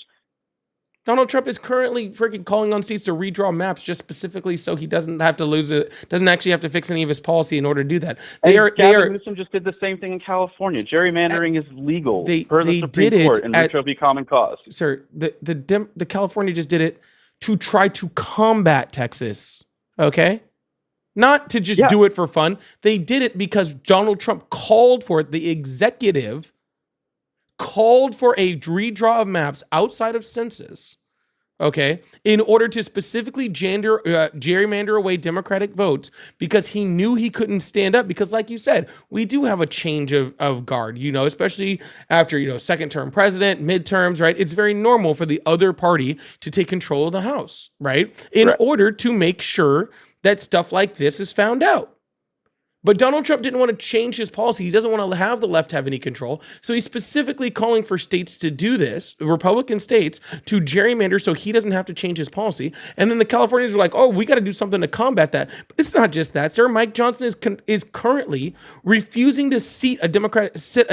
Donald Trump is currently freaking calling on states to redraw maps just specifically so he doesn't have to lose it, doesn't actually have to fix any of his policy in order to do that. Gavin Newsom just did the same thing in California. Gerrymandering is legal per the Supreme Court in Rucho v. Common Cause. Sir, the California just did it to try to combat Texas, okay? Not to just do it for fun. They did it because Donald Trump called for it. The executive called for a redraw of maps outside of census, okay, in order to specifically gerrymander away Democratic votes because he knew he couldn't stand up because, like you said, we do have a change of guard, especially after, second term president, midterms, right? It's very normal for the other party to take control of the House, right? In order to make sure that stuff like this is found out. But Donald Trump didn't want to change his policy. He doesn't want to have the left have any control. So he's specifically calling for states to do this, Republican states, to gerrymander so he doesn't have to change his policy. And then the Californians are like, oh, we got to do something to combat that. But it's not just that, sir. Mike Johnson is currently refusing to sit a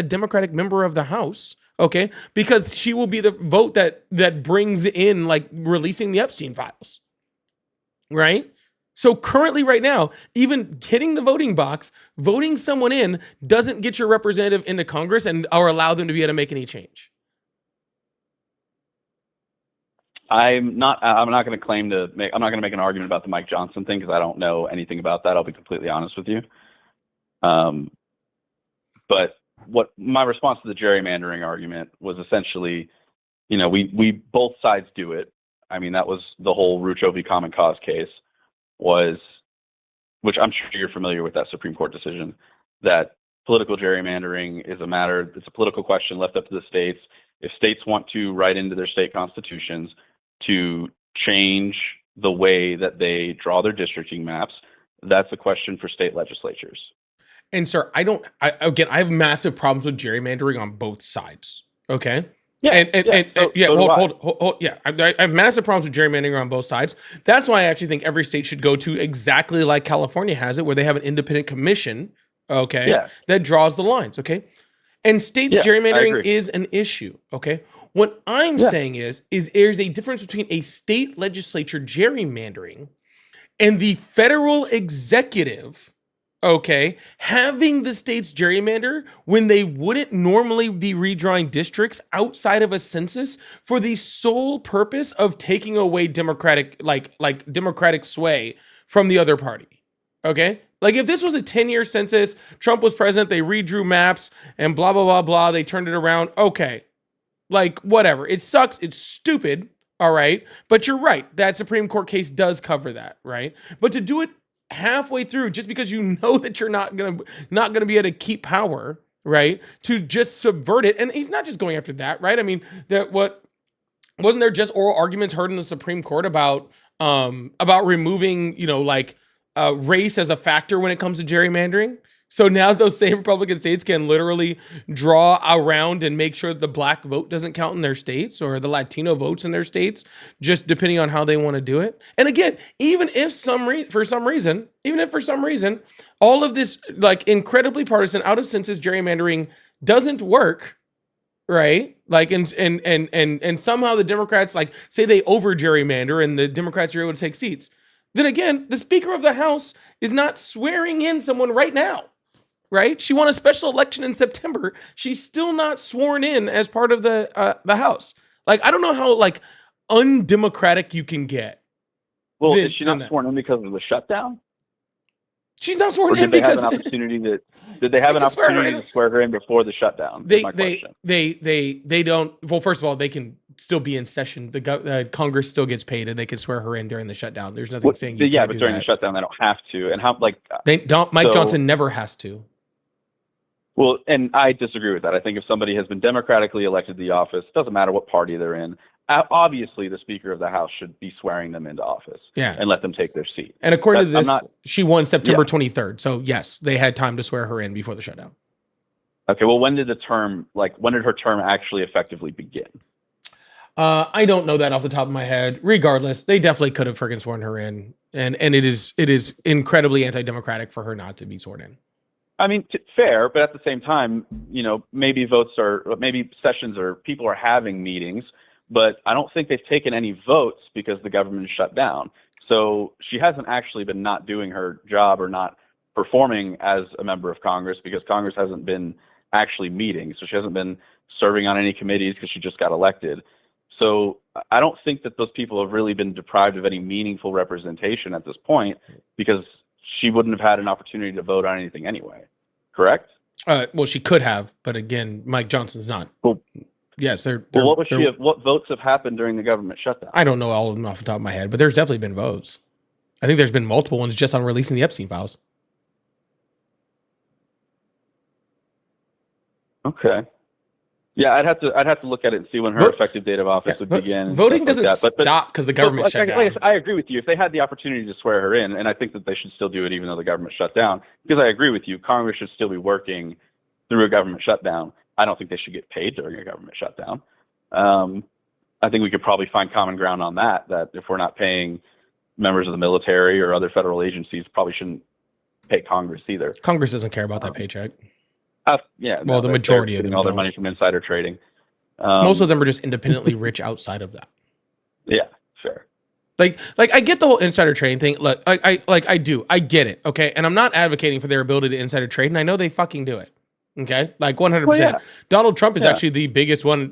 Democratic member of the House, okay, because she will be the vote that brings in, like, releasing the Epstein files, right? So currently right now, even hitting the voting box, voting someone in doesn't get your representative into Congress or allow them to be able to make any change. I'm not going to make an argument about the Mike Johnson thing because I don't know anything about that. I'll be completely honest with you. But what my response to the gerrymandering argument was essentially, we both sides do it. I mean, that was the whole Rucho v. Common Cause case. Which I'm sure you're familiar with that Supreme Court decision, that political gerrymandering is it's a political question left up to the states. If states want to write into their state constitutions to change the way that they draw their districting maps, that's a question for state legislatures. And sir, I have massive problems with gerrymandering on both sides. Okay. Hold. Yeah, I have massive problems with gerrymandering on both sides. That's why I actually think every state should go to exactly like California has it, where they have an independent commission, okay, that draws the lines, okay? And states gerrymandering is an issue, okay? What I'm saying is there's a difference between a state legislature gerrymandering and the federal executive, okay, having the states gerrymander when they wouldn't normally be redrawing districts outside of a census for the sole purpose of taking away democratic sway from the other party. Okay? Like if this was a 10-year census, Trump was president, they redrew maps and blah, blah, blah, blah, they turned it around. Okay. Like whatever. It sucks. It's stupid. All right. But you're right. That Supreme Court case does cover that. Right. But to do it halfway through, just because you know that you're not gonna be able to keep power, right? To just subvert it, and he's not just going after that, right? I mean, wasn't there just oral arguments heard in the Supreme Court about removing, race as a factor when it comes to gerrymandering? So now those same Republican states can literally draw around and make sure the black vote doesn't count in their states or the Latino votes in their states, just depending on how they want to do it. And again, even if for some reason, all of this like incredibly partisan out of census gerrymandering doesn't work, right? Like and somehow the Democrats like say they over gerrymander and the Democrats are able to take seats. Then again, the Speaker of the House is not swearing in someone right now. Right? She won a special election in September. She's still not sworn in as part of the House. Like, I don't know how like undemocratic you can get. Well, is she not sworn in because of the shutdown? She's not sworn in because did they have an opportunity to swear her in before the shutdown? They don't. Well, first of all, they can still be in session. The Congress still gets paid, and they can swear her in during the shutdown. There's nothing saying you can't but do during that. the shutdown they don't have to. And how like Mike Johnson never has to. Well, and I disagree with that. I think if somebody has been democratically elected to the office, doesn't matter what party they're in, obviously the Speaker of the House should be swearing them into office and let them take their seat. And according to this, she won September 23rd. So yes, they had time to swear her in before the shutdown. Okay, well, when did her term actually effectively begin? I don't know that off the top of my head. Regardless, they definitely could have freaking sworn her in. And it is incredibly anti-democratic for her not to be sworn in. I mean, fair, but at the same time, maybe sessions or people are having meetings, but I don't think they've taken any votes because the government is shut down. So she hasn't actually been not doing her job or not performing as a member of Congress because Congress hasn't been actually meeting. So she hasn't been serving on any committees because she just got elected. So I don't think that those people have really been deprived of any meaningful representation at this point because she wouldn't have had an opportunity to vote on anything anyway. Correct? Well, she could have, but again, Mike Johnson's not. Well, yes, what votes have happened during the government shutdown? I don't know all of them off the top of my head, but there's definitely been votes. I think there's been multiple ones just on releasing the Epstein files. Okay. Yeah, I'd have to look at it and see when her effective date of office would begin. Voting doesn't stop because the government shut down. I agree with you. If they had the opportunity to swear her in, and I think that they should still do it even though the government shut down, because I agree with you, Congress should still be working through a government shutdown. I don't think they should get paid during a government shutdown. I think we could probably find common ground on that if we're not paying members of the military or other federal agencies, probably shouldn't pay Congress either. Congress doesn't care about that paycheck. Well, the majority of them all their money from insider trading. Most of them are just independently rich outside of that. Yeah, sure. Like I get the whole insider trading thing. Look, I do. I get it. Okay, and I'm not advocating for their ability to insider trade, and I know they fucking do it. Okay, like 100%. Well, yeah. Donald Trump is actually the biggest one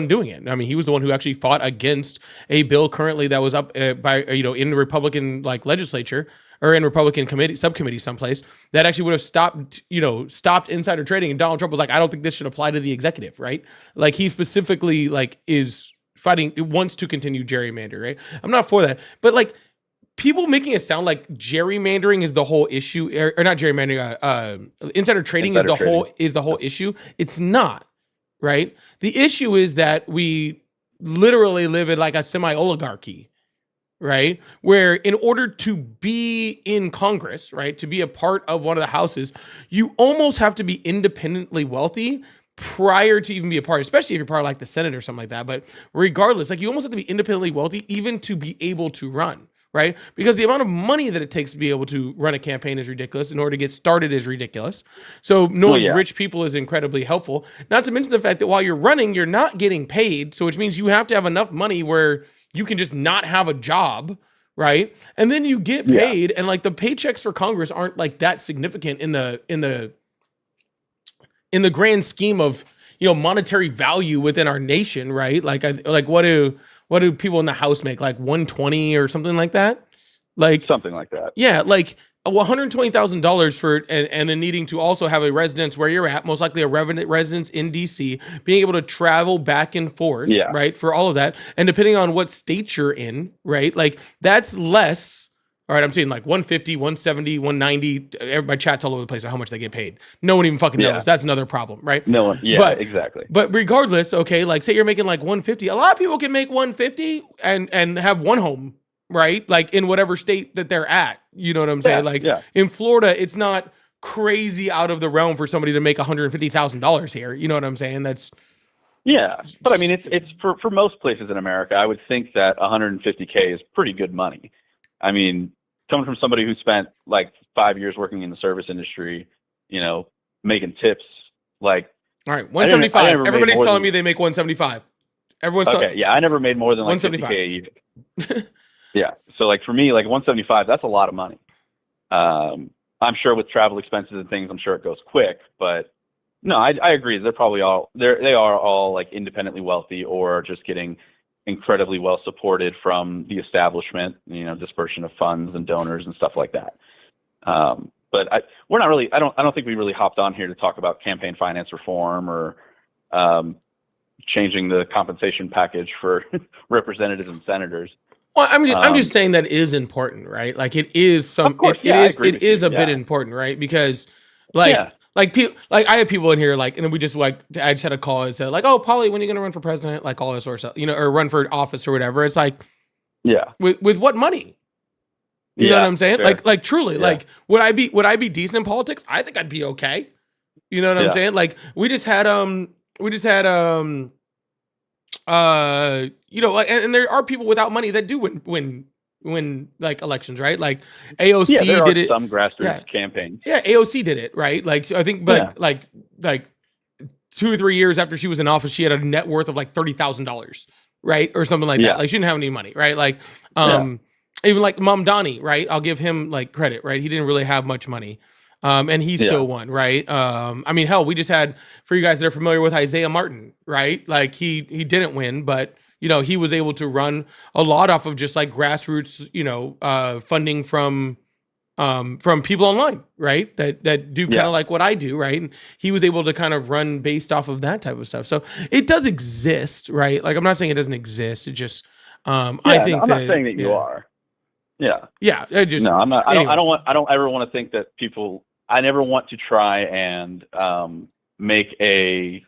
doing it. I mean, he was the one who actually fought against a bill currently that was up in the Republican legislature or in Republican subcommittee someplace that actually would have stopped insider trading. And Donald Trump was like, I don't think this should apply to the executive, right? Like he specifically is fighting, wants to continue gerrymander, right? I'm not for that, but people making it sound like gerrymandering is the whole issue, or not gerrymandering, insider trading is the whole issue. It's not, right? The issue is that we literally live in like a semi-oligarchy, right? Where in order to be in Congress, right, to be a part of one of the houses, you almost have to be independently wealthy prior to even be a part, especially if you're part of like the Senate or something like that. But regardless, like you almost have to be independently wealthy even to be able to run, right? Because the amount of money that it takes to be able to run a campaign is ridiculous. In order to get started is ridiculous. So knowing rich people is incredibly helpful. Not to mention the fact that while you're running, you're not getting paid. So which means you have to have enough money where you can just not have a job, right? And then you get paid, and like the paychecks for Congress aren't like that significant in the grand scheme of, you know, monetary value within our nation, right? Like what do people in the House make, like 120 or something like that? Like something like that. Yeah, like $120,000 for and then needing to also have a residence where you're at, most likely a residence in DC, being able to travel back and forth, right, for all of that, and depending on what state you're in, right, like that's less. All right, I'm seeing like 150, 170, 190. Everybody chats all over the place on how much they get paid. No one even fucking knows. That's another problem, right? No one. Yeah, exactly. But regardless, okay, like say you're making like 150. A lot of people can make 150 and have one home, right? Like in whatever state that they're at. You know what I'm saying? Like in Florida, it's not crazy out of the realm for somebody to make $150,000 here. You know what I'm saying? That's but I mean, it's for most places in America, I would think that $150K is pretty good money. I mean, coming from somebody who spent like 5 years working in the service industry, you know, making tips, like, all right, 175. Everybody's telling me they make 175. Everyone's I never made more than like 50K either. Yeah. So like for me, like 175, that's a lot of money. I'm sure with travel expenses and things, I'm sure it goes quick, but no, I agree. They are all like independently wealthy or just getting incredibly well supported from the establishment, you know, dispersion of funds and donors and stuff like that. But we're not really, I don't think we really hopped on here to talk about campaign finance reform or changing the compensation package for representatives and senators. Well, I'm just saying that is important, right? Like it is it is a bit important, right? Because people, like I have people in here, like, and we just like, I just had a call and said like, oh, Pauly, when are you going to run for president? Like all this sort of stuff, you know, or run for office or whatever. It's like, with what money? You know what I'm saying? Fair. Like truly, like would I be decent in politics? I think I'd be okay. You know what I'm saying? Like we just had you know, and there are people without money that do win like elections, right? Like AOC did it. Some grassroots campaigns. Yeah, AOC did it, right? Like I think, but like 2 or 3 years after she was in office, she had a net worth of like $30,000, right, or something like that. Like she didn't have any money, right? Like even like Mamdani, right? I'll give him like credit, right? He didn't really have much money. And he still won, right? I mean, hell, we just had, for you guys that are familiar with Isaiah Martin, right? Like he didn't win, but you know, he was able to run a lot off of just like grassroots, you know, funding from people online, right? That do kind of like what I do, right? And he was able to kind of run based off of that type of stuff. So it does exist, right? Like I'm not saying it doesn't exist. It just, I think I'm not saying that you are. Yeah. I just, no, I'm not. I don't ever want to think that people. I never want to try and make a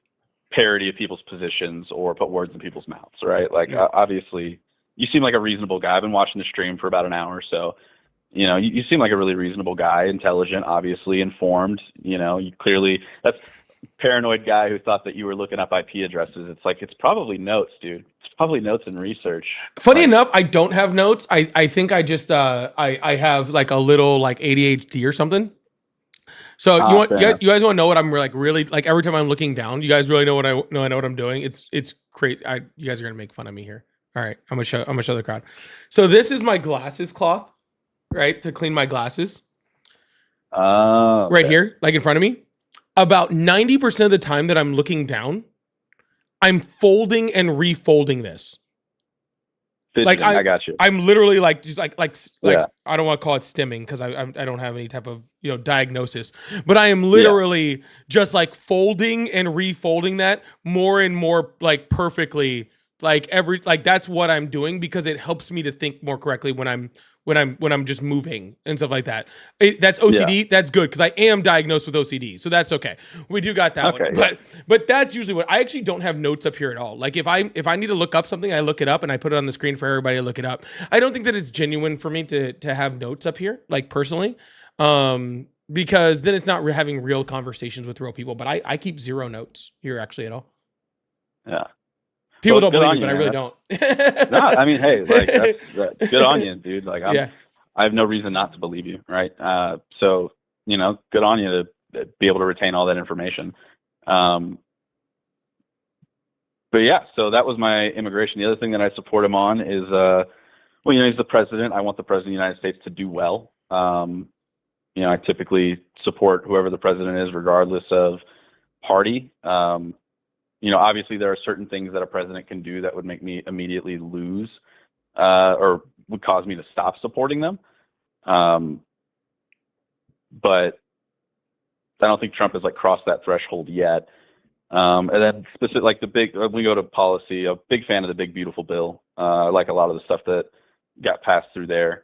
parody of people's positions or put words in people's mouths, right? Like, obviously, you seem like a reasonable guy. I've been watching the stream for about an hour, so you know, you seem like a really reasonable guy, intelligent, obviously informed. You know, you clearly that's paranoid guy who thought that you were looking up IP addresses. It's like it's probably notes, dude. It's probably notes and research. Funny enough, I don't have notes. I think I just I have like a little like ADHD or something. So you guys want to know what I'm like really like every time I'm looking down, you guys really know what I know what I'm doing. It's great. You guys are gonna make fun of me here. All right, I'm gonna show the crowd. So this is my glasses cloth, right, to clean my glasses. Right here, like in front of me. About 90% of the time that I'm looking down, I'm folding and refolding this. Like I got you. I'm literally like just like I don't want to call it stimming because I don't have any type of, you know, diagnosis, but I am literally just like folding and refolding that more and more like perfectly, like that's what I'm doing because it helps me to think more correctly when I'm just moving and stuff like that. That's OCD. Yeah. That's good because I am diagnosed with OCD, so that's okay. We do got that one, but that's usually what I actually don't have notes up here at all. Like if I need to look up something, I look it up and I put it on the screen for everybody to look it up. I don't think that it's genuine for me to have notes up here, like personally. because then it's not having real conversations with real people. But I keep zero notes here actually at all. Yeah. People Well, don't good believe on me, but you, I really man. don't. No, I mean, hey, like that's good on you, dude. Like Yeah. I have no reason not to believe you, right? So good on you to be able to retain all that information. But yeah, so that was my immigration. The other thing that I support him on is, he's the president. I want the president of the United States to do well. I typically support whoever the president is, regardless of party. Obviously there are certain things that a president can do that would make me immediately lose, or would cause me to stop supporting them. But I don't think Trump has crossed that threshold yet. And then specific, we go to policy, a big fan of the big, beautiful bill. I like a lot of the stuff that got passed through there.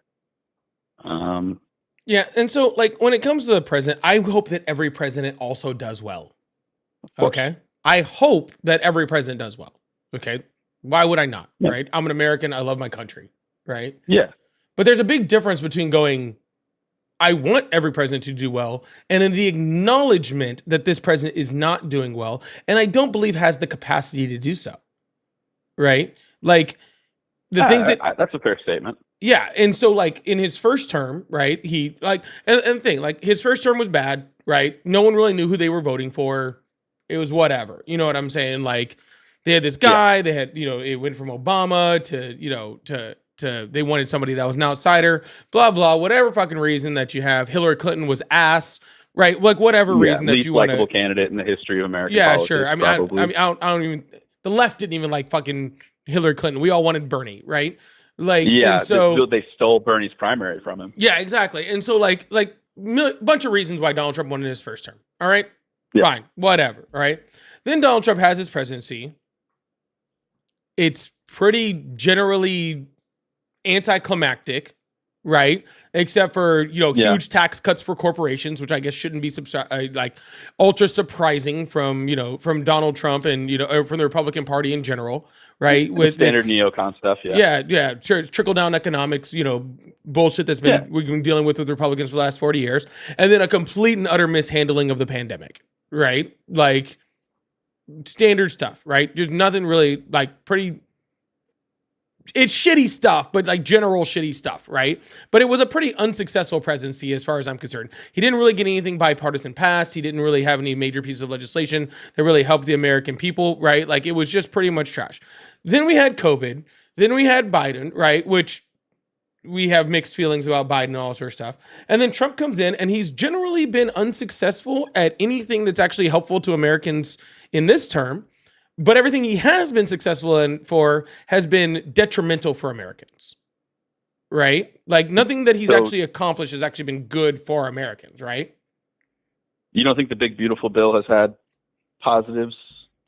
Yeah. And so when it comes to the president, I hope that every president also does well. Okay. I hope that every president does well. Okay. Why would I not? Yeah. Right. I'm an American. I love my country. Right. Yeah. But there's a big difference between going, I want every president to do well, and then the acknowledgement that this president is not doing well, and I don't believe has the capacity to do so. Right? Things that that's a fair statement. Yeah, and so in his first term, right? He and the thing, his first term was bad, right? No one really knew who they were voting for. It was whatever. You know what I'm saying? They had this guy, they had, it went from Obama to they wanted somebody that was an outsider, blah, blah, whatever fucking reason that you have. Hillary Clinton was ass, right? Whatever reason that least you want to. likable candidate in the history of American Yeah, politics. sure. I don't even, the left didn't even like fucking Hillary Clinton. We all wanted Bernie, right? Yeah, and so they stole Bernie's primary from him. Yeah, exactly. And so bunch of reasons why Donald Trump won in his first term. All right, fine, whatever. All right. Then Donald Trump has his presidency. It's pretty generally anticlimactic, right? Except for huge tax cuts for corporations, which I guess shouldn't be ultra surprising from Donald Trump and or from the Republican Party in general, right? With standard neocon stuff, yeah, sure, trickle down economics, bullshit that's been we've been dealing with Republicans for the last 40 years, and then a complete and utter mishandling of the pandemic, right? Standard stuff, right? Just nothing really pretty. It's shitty stuff, but general shitty stuff, right? But it was a pretty unsuccessful presidency as far as I'm concerned. He didn't really get anything bipartisan passed. He didn't really have any major pieces of legislation that really helped the American people, right? It was just pretty much trash. Then we had COVID. Then we had Biden, right? Which we have mixed feelings about Biden and all sort of stuff. And then Trump comes in, and he's generally been unsuccessful at anything that's actually helpful to Americans in this term. But everything he has been successful for has been detrimental for Americans, right? Nothing that he's actually accomplished has actually been good for Americans, right? You don't think the big, beautiful bill has had positives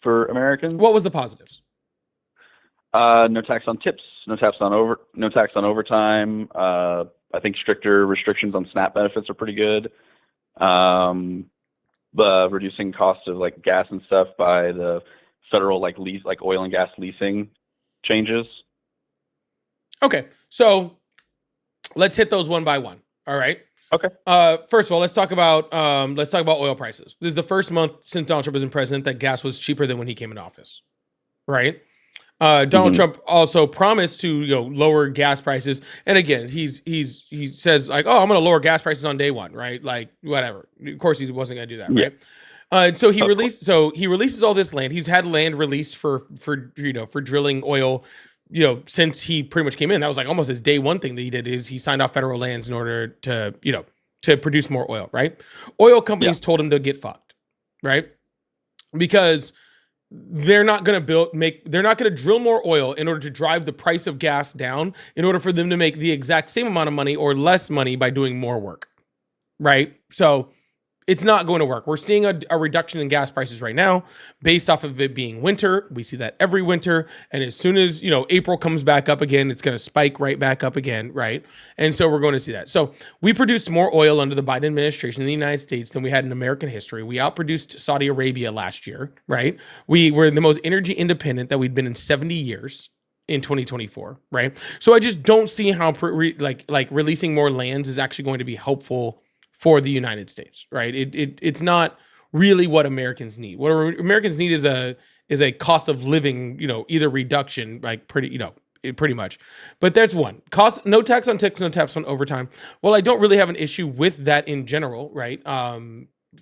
for Americans? What was the positives? No tax on tips, no tax on overtime. I think stricter restrictions on SNAP benefits are pretty good. Reducing costs of gas and stuff by the federal lease, oil and gas leasing changes. Okay, so let's hit those one by one. All right. Okay. First of all, let's talk about oil prices. This is the first month since Donald Trump has been president that gas was cheaper than when he came into office. Right. Donald Trump also promised to lower gas prices, and again he says I'm going to lower gas prices on day one, right? Whatever. Of course he wasn't going to do that, right? So he releases all this land. He's had land released for drilling oil, since he pretty much came in. That was almost his day one thing that he did is he signed off federal lands in order to produce more oil, right? Oil companies told him to get fucked, right? Because they're not going to drill more oil in order to drive the price of gas down in order for them to make the exact same amount of money or less money by doing more work, right? So it's not going to work. We're seeing a reduction in gas prices right now based off of it being winter. We see that every winter. And as soon as, April comes back up again, it's going to spike right back up again, right? And so we're going to see that. So we produced more oil under the Biden administration in the United States than we had in American history. We outproduced Saudi Arabia last year, right? We were the most energy independent that we'd been in 70 years in 2024, right? So I just don't see how releasing more lands is actually going to be helpful for the United States, right? It's not really what Americans need. What Americans need is a cost of living, either reduction, like pretty much. But there's one. No tax on tips, no tax on overtime. Well, I don't really have an issue with that in general, right?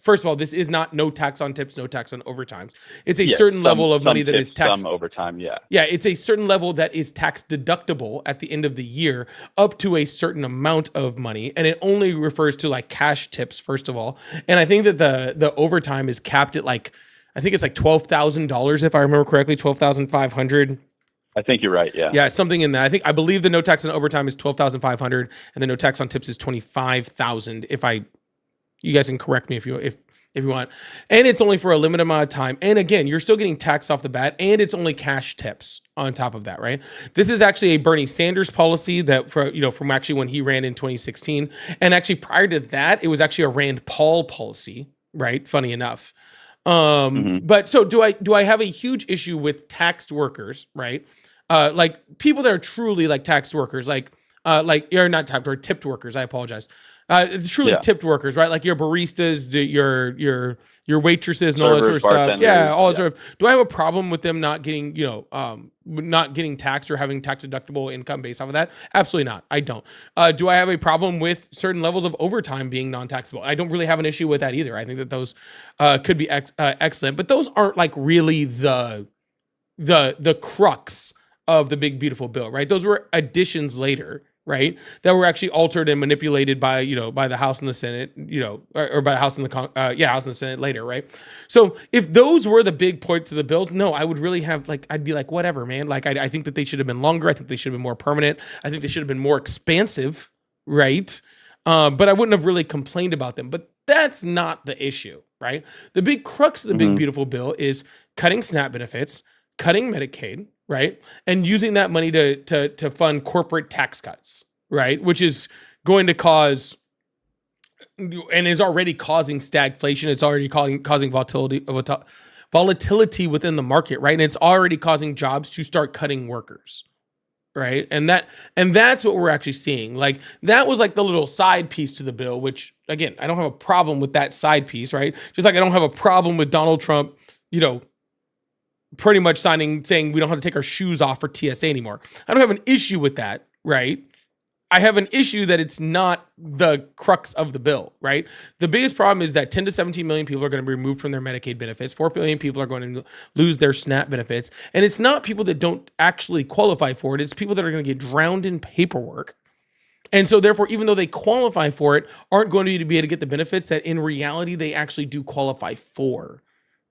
First of all, this is not no tax on tips, no tax on overtimes. It's a certain level of money that is taxed. Some overtime, yeah. Yeah, it's a certain level that is tax deductible at the end of the year up to a certain amount of money. And it only refers to like cash tips, first of all. And I think that the overtime is capped at I think it's like $12,000, if I remember correctly, $12,500. I think you're right. Yeah. Yeah, something in that. I believe the no tax on overtime is $12,500, and the no tax on tips is $25,000. You guys can correct me if you want. And it's only for a limited amount of time. And again, you're still getting taxed off the bat, and it's only cash tips on top of that, right? This is actually a Bernie Sanders policy that from actually when he ran in 2016, and actually prior to that, it was actually a Rand Paul policy, right? Funny enough. But so do I have a huge issue with taxed workers, right? Like people that are truly like taxed workers, you're not taxed or tipped workers. I apologize. Truly tipped workers, right? Like your baristas, your waitresses, and all that sort of stuff. Yeah, all that sort of. Do I have a problem with them not getting, not getting taxed or having tax deductible income based off of that? Absolutely not. I don't. Do I have a problem with certain levels of overtime being non-taxable? I don't really have an issue with that either. I think that those could be excellent, but those aren't like really the crux of the big beautiful bill, right? Those were additions later, right, that were actually altered and manipulated by the House and the Senate, or by the House and House and the Senate later, right? So if those were the big points of the bill, no, I would really have I'd be like, whatever, man. I think that they should have been longer. I think they should have been more permanent. I think they should have been more expansive, right? But I wouldn't have really complained about them. But that's not the issue, right? The big crux of the big beautiful bill is cutting SNAP benefits, cutting Medicaid, right? And using that money to fund corporate tax cuts, right? Which is going to cause, and is already causing stagflation. It's already causing volatility within the market, right? And it's already causing jobs to start cutting workers, right? And that's what we're actually seeing. Like that was like the little side piece to the bill, which again, I don't have a problem with that side piece, right? Just like I don't have a problem with Donald Trump, pretty much saying we don't have to take our shoes off for TSA anymore. I don't have an issue with that, right? I have an issue that it's not the crux of the bill, right? The biggest problem is that 10 to 17 million people are going to be removed from their Medicaid benefits. 4 billion people are going to lose their SNAP benefits. And it's not people that don't actually qualify for it. It's people that are going to get drowned in paperwork. And so therefore, even though they qualify for it, aren't going to be able to get the benefits that in reality they actually do qualify for.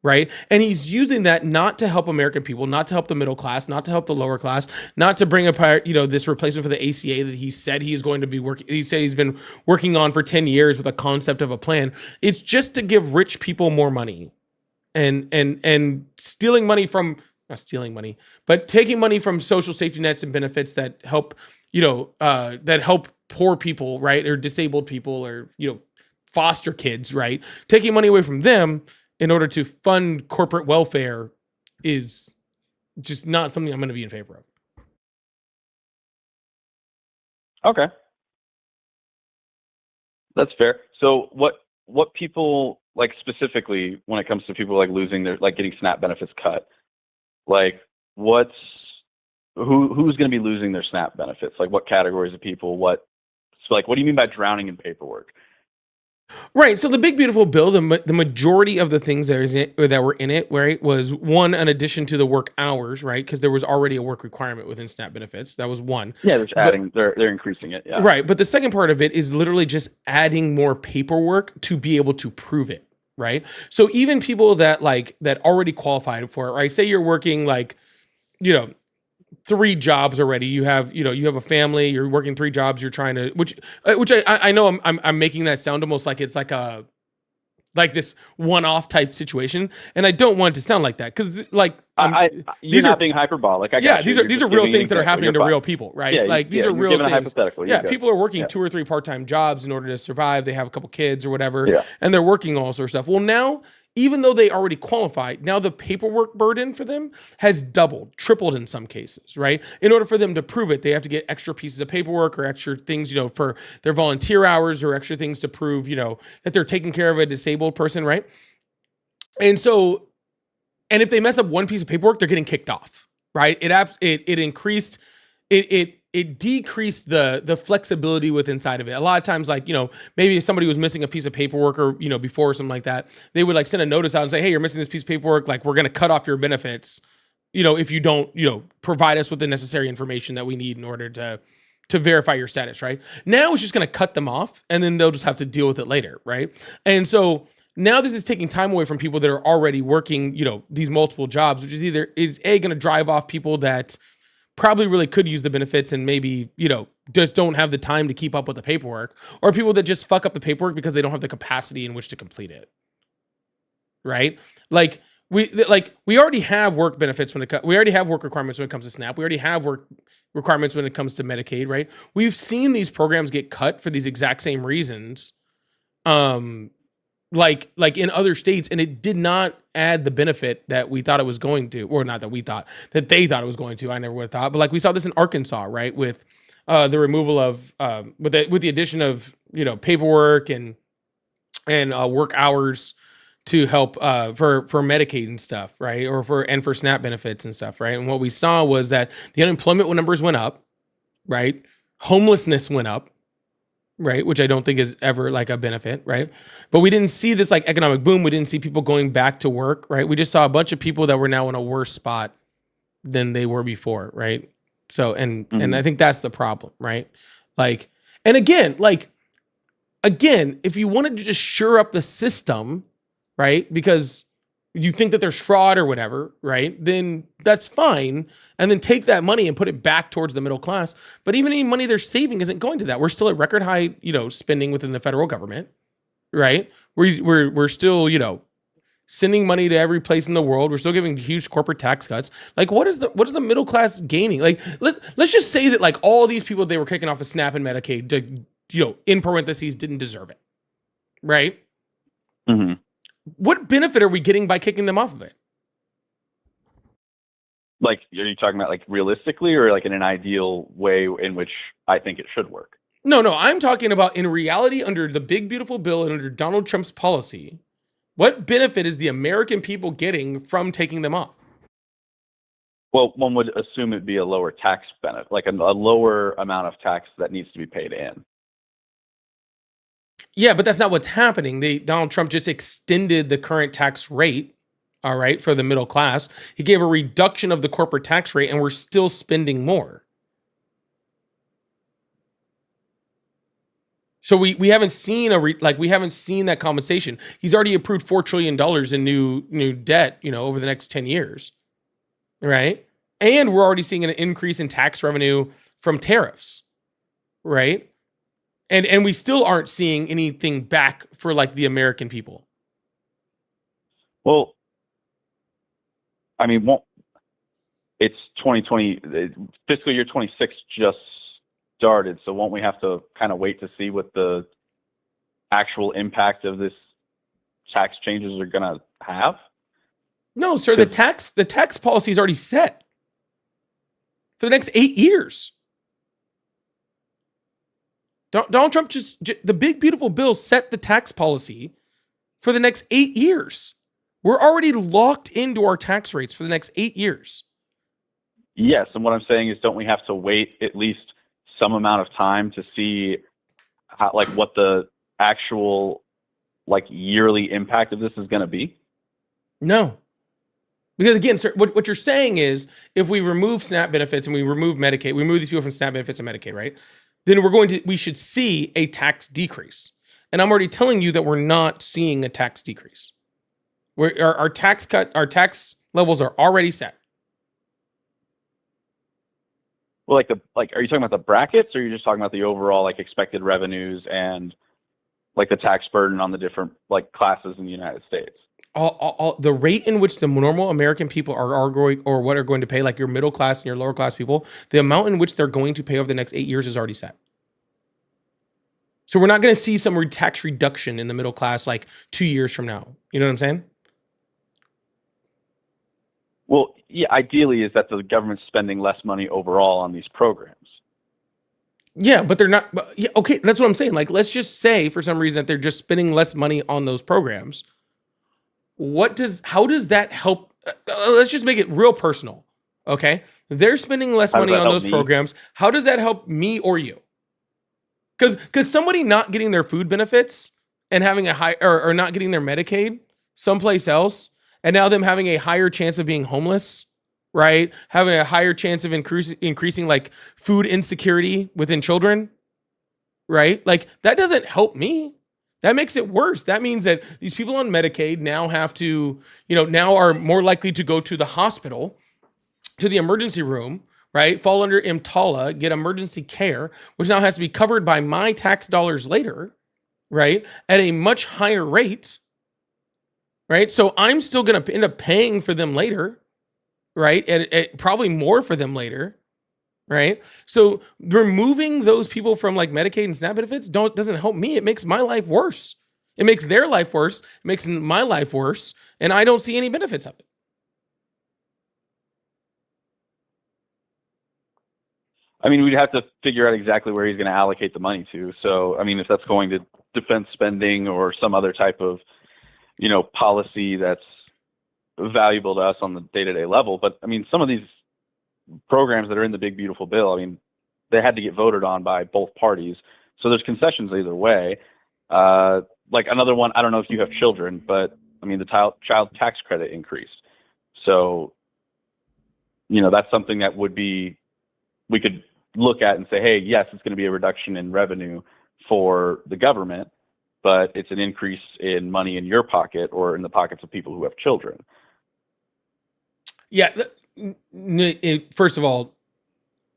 Right. And he's using that not to help American people, not to help the middle class, not to help the lower class, not to bring apart, this replacement for the ACA that he said he is going to be working. He said he's been working on for 10 years with a concept of a plan. It's just to give rich people more money and stealing money from, not stealing money, but taking money from social safety nets and benefits that help, that help poor people, right. Or disabled people or, foster kids, right. Taking money away from them in order to fund corporate welfare is just not something I'm going to be in favor of. Okay. That's fair. So what people like specifically when it comes to people like losing their, like getting SNAP benefits cut, like who's going to be losing their SNAP benefits? Like what categories of people, what do you mean by drowning in paperwork? Right. So the big beautiful bill, the majority of the things that were in it, right, was one, an addition to the work hours, right, because there was already a work requirement within SNAP benefits. That was one. Yeah, they're adding, they're increasing it. Yeah. Right. But the second part of it is literally just adding more paperwork to be able to prove it. Right. So even people that already qualified for it, right? Say you're working 3 jobs already. You have a family, you're working 3 jobs, you're trying to, which I know I'm making that sound almost like it's like this one-off type situation. And I don't want it to sound like that. Cause these are being hyperbolic. These are real things that are happening to real people, right? Yeah, these are real things. Hypothetical. Yeah. People are working 2 or 3 part-time jobs in order to survive. They have a couple kids or whatever, and they're working all sorts of stuff. Well, now even though they already qualify, now the paperwork burden for them has doubled, tripled in some cases, right? In order for them to prove it, they have to get extra pieces of paperwork or extra things, for their volunteer hours, or extra things to prove, that they're taking care of a disabled person, right? And so, and if they mess up one piece of paperwork, they're getting kicked off, right? It decreased the flexibility with inside of it. A lot of times, maybe if somebody was missing a piece of paperwork or, before or something like that, they would send a notice out and say, hey, you're missing this piece of paperwork. We're going to cut off your benefits, if you don't, provide us with the necessary information that we need in order to verify your status, right? Now it's just going to cut them off, and then they'll just have to deal with it later, right? And so now this is taking time away from people that are already working, these multiple jobs, which is going to drive off people that probably really could use the benefits and maybe, just don't have the time to keep up with the paperwork, or people that just fuck up the paperwork because they don't have the capacity in which to complete it. Right? We already have work benefits we already have work requirements when it comes to SNAP. We already have work requirements when it comes to Medicaid, right? We've seen these programs get cut for these exact same reasons. Like in other states, and it did not add the benefit that we thought it was going to, or not that we thought, that they thought it was going to. I never would have thought, but we saw this in Arkansas, right? With the removal of, with the addition of, paperwork and work hours to help for Medicaid and stuff, right? Or for SNAP benefits and stuff, right? And what we saw was that the unemployment numbers went up, right? Homelessness went up, right? Which I don't think is ever a benefit, right? But we didn't see this economic boom. We didn't see people going back to work, right? We just saw a bunch of people that were now in a worse spot than they were before, right? So, and I think that's the problem, right? And again, if you wanted to just shore up the system, right? Because you think that there's fraud or whatever, right? Then that's fine. And then take that money and put it back towards the middle class. But even any money they're saving isn't going to that. We're still at record high, spending within the federal government, right? We're still, sending money to every place in the world. We're still giving huge corporate tax cuts. What is the middle class gaining? Let's just say that all these people they were kicking off of SNAP and Medicaid, in parentheses, didn't deserve it, right? Mm-hmm. What benefit are we getting by kicking them off of it? Are you talking about realistically, or in an ideal way in which I think it should work? No, I'm talking about in reality under the big beautiful bill and under Donald Trump's policy. What benefit is the American people getting from taking them off? Well, one would assume it'd be a lower tax benefit, a lower amount of tax that needs to be paid in. Yeah, but that's not what's happening. Donald Trump just extended the current tax rate, all right, for the middle class. He gave a reduction of the corporate tax rate, and we're still spending more. So we haven't seen we haven't seen that compensation. He's already approved $4 trillion in new debt, over the next 10 years, right? And we're already seeing an increase in tax revenue from tariffs, right? And we still aren't seeing anything back for the American people. Well, I mean, it's 2020, fiscal year 26 just started, so won't we have to kind of wait to see what the actual impact of this tax changes are going to have? No, sir, the tax policy is already set for the next 8 years. Donald Trump the big beautiful bill set the tax policy for the next 8 years. We're already locked into our tax rates for the next 8 years. Yes, and what I'm saying is, don't we have to wait at least some amount of time to see how, what the actual yearly impact of this is going to be? No. Because again, sir, what you're saying is, if we remove SNAP benefits and we remove Medicaid, we remove these people from SNAP benefits and Medicaid, right? Then we should see a tax decrease. And I'm already telling you that we're not seeing a tax decrease. Our tax levels are already set. Well, are you talking about the brackets, or are you just talking about the overall expected revenues and the tax burden on the different classes in the United States? All the rate in which the normal American people are going, or what are going to pay, your middle class and your lower class people, the amount in which they're going to pay over the next 8 years is already set. So we're not going to see some tax reduction in the middle class 2 years from now. You know what I'm saying? Well, yeah, ideally is that the government's spending less money overall on these programs. Yeah, but they're not. Yeah, okay, that's what I'm saying. Like, let's just say for some reason that they're just spending less money on those programs. How does that help? Let's just make it real personal. Okay, they're spending less How does money that on help those me? programs. How does that help me or you? Because somebody not getting their food benefits and having a high or not getting their Medicaid someplace else, and now them having a higher chance of being homeless, right? Having a higher chance of increasing like food insecurity within children, right? Like that doesn't help me. That makes it worse. That means that these people on Medicaid now have to, now are more likely to go to the hospital, to the emergency room, right? Fall under EMTALA, get emergency care, which now has to be covered by my tax dollars later, right? At a much higher rate, right? So I'm still going to end up paying for them later, right? And probably more for them later, right? So removing those people from like Medicaid and SNAP benefits doesn't help me. It makes my life worse. It makes their life worse. It makes my life worse. And I don't see any benefits of it. I mean, we'd have to figure out exactly where he's going to allocate the money to. So, I mean, if that's going to defense spending or some other type of, policy that's valuable to us on the day-to-day level. But I mean, some of these programs that are in the big, beautiful bill, I mean, they had to get voted on by both parties. So there's concessions either way. Like another one, I don't know if you have children, but I mean, the child tax credit increased. So, that's something that we could look at and say, hey, yes, it's going to be a reduction in revenue for the government, but it's an increase in money in your pocket or in the pockets of people who have children. Yeah. First of all,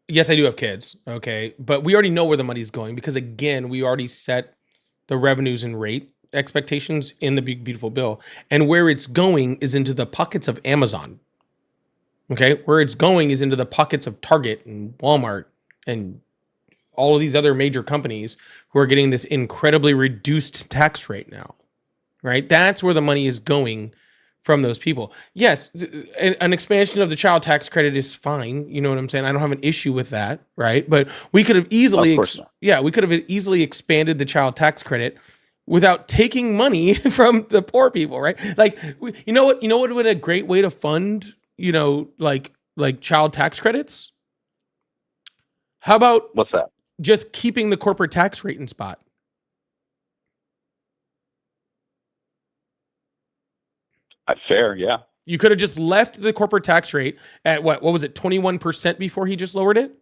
yes, I do have kids. Okay. But we already know where the money's going because, again, we already set the revenues and rate expectations in the big, beautiful bill. And where it's going is into the pockets of Amazon. Okay. Where it's going is into the pockets of Target and Walmart and all of these other major companies who are getting this incredibly reduced tax rate now, right? That's where the money is going from those people. Yes, an expansion of the child tax credit is fine. You know what I'm saying? I don't have an issue with that, right? But we could have easily, we could have easily expanded the child tax credit without taking money from the poor people, right? Like, you know what would be a great way to fund, like child tax credits? How about what's that? Just keeping the corporate tax rate in spot. Fair, yeah. You could have just left the corporate tax rate at what was it, 21% before he just lowered it?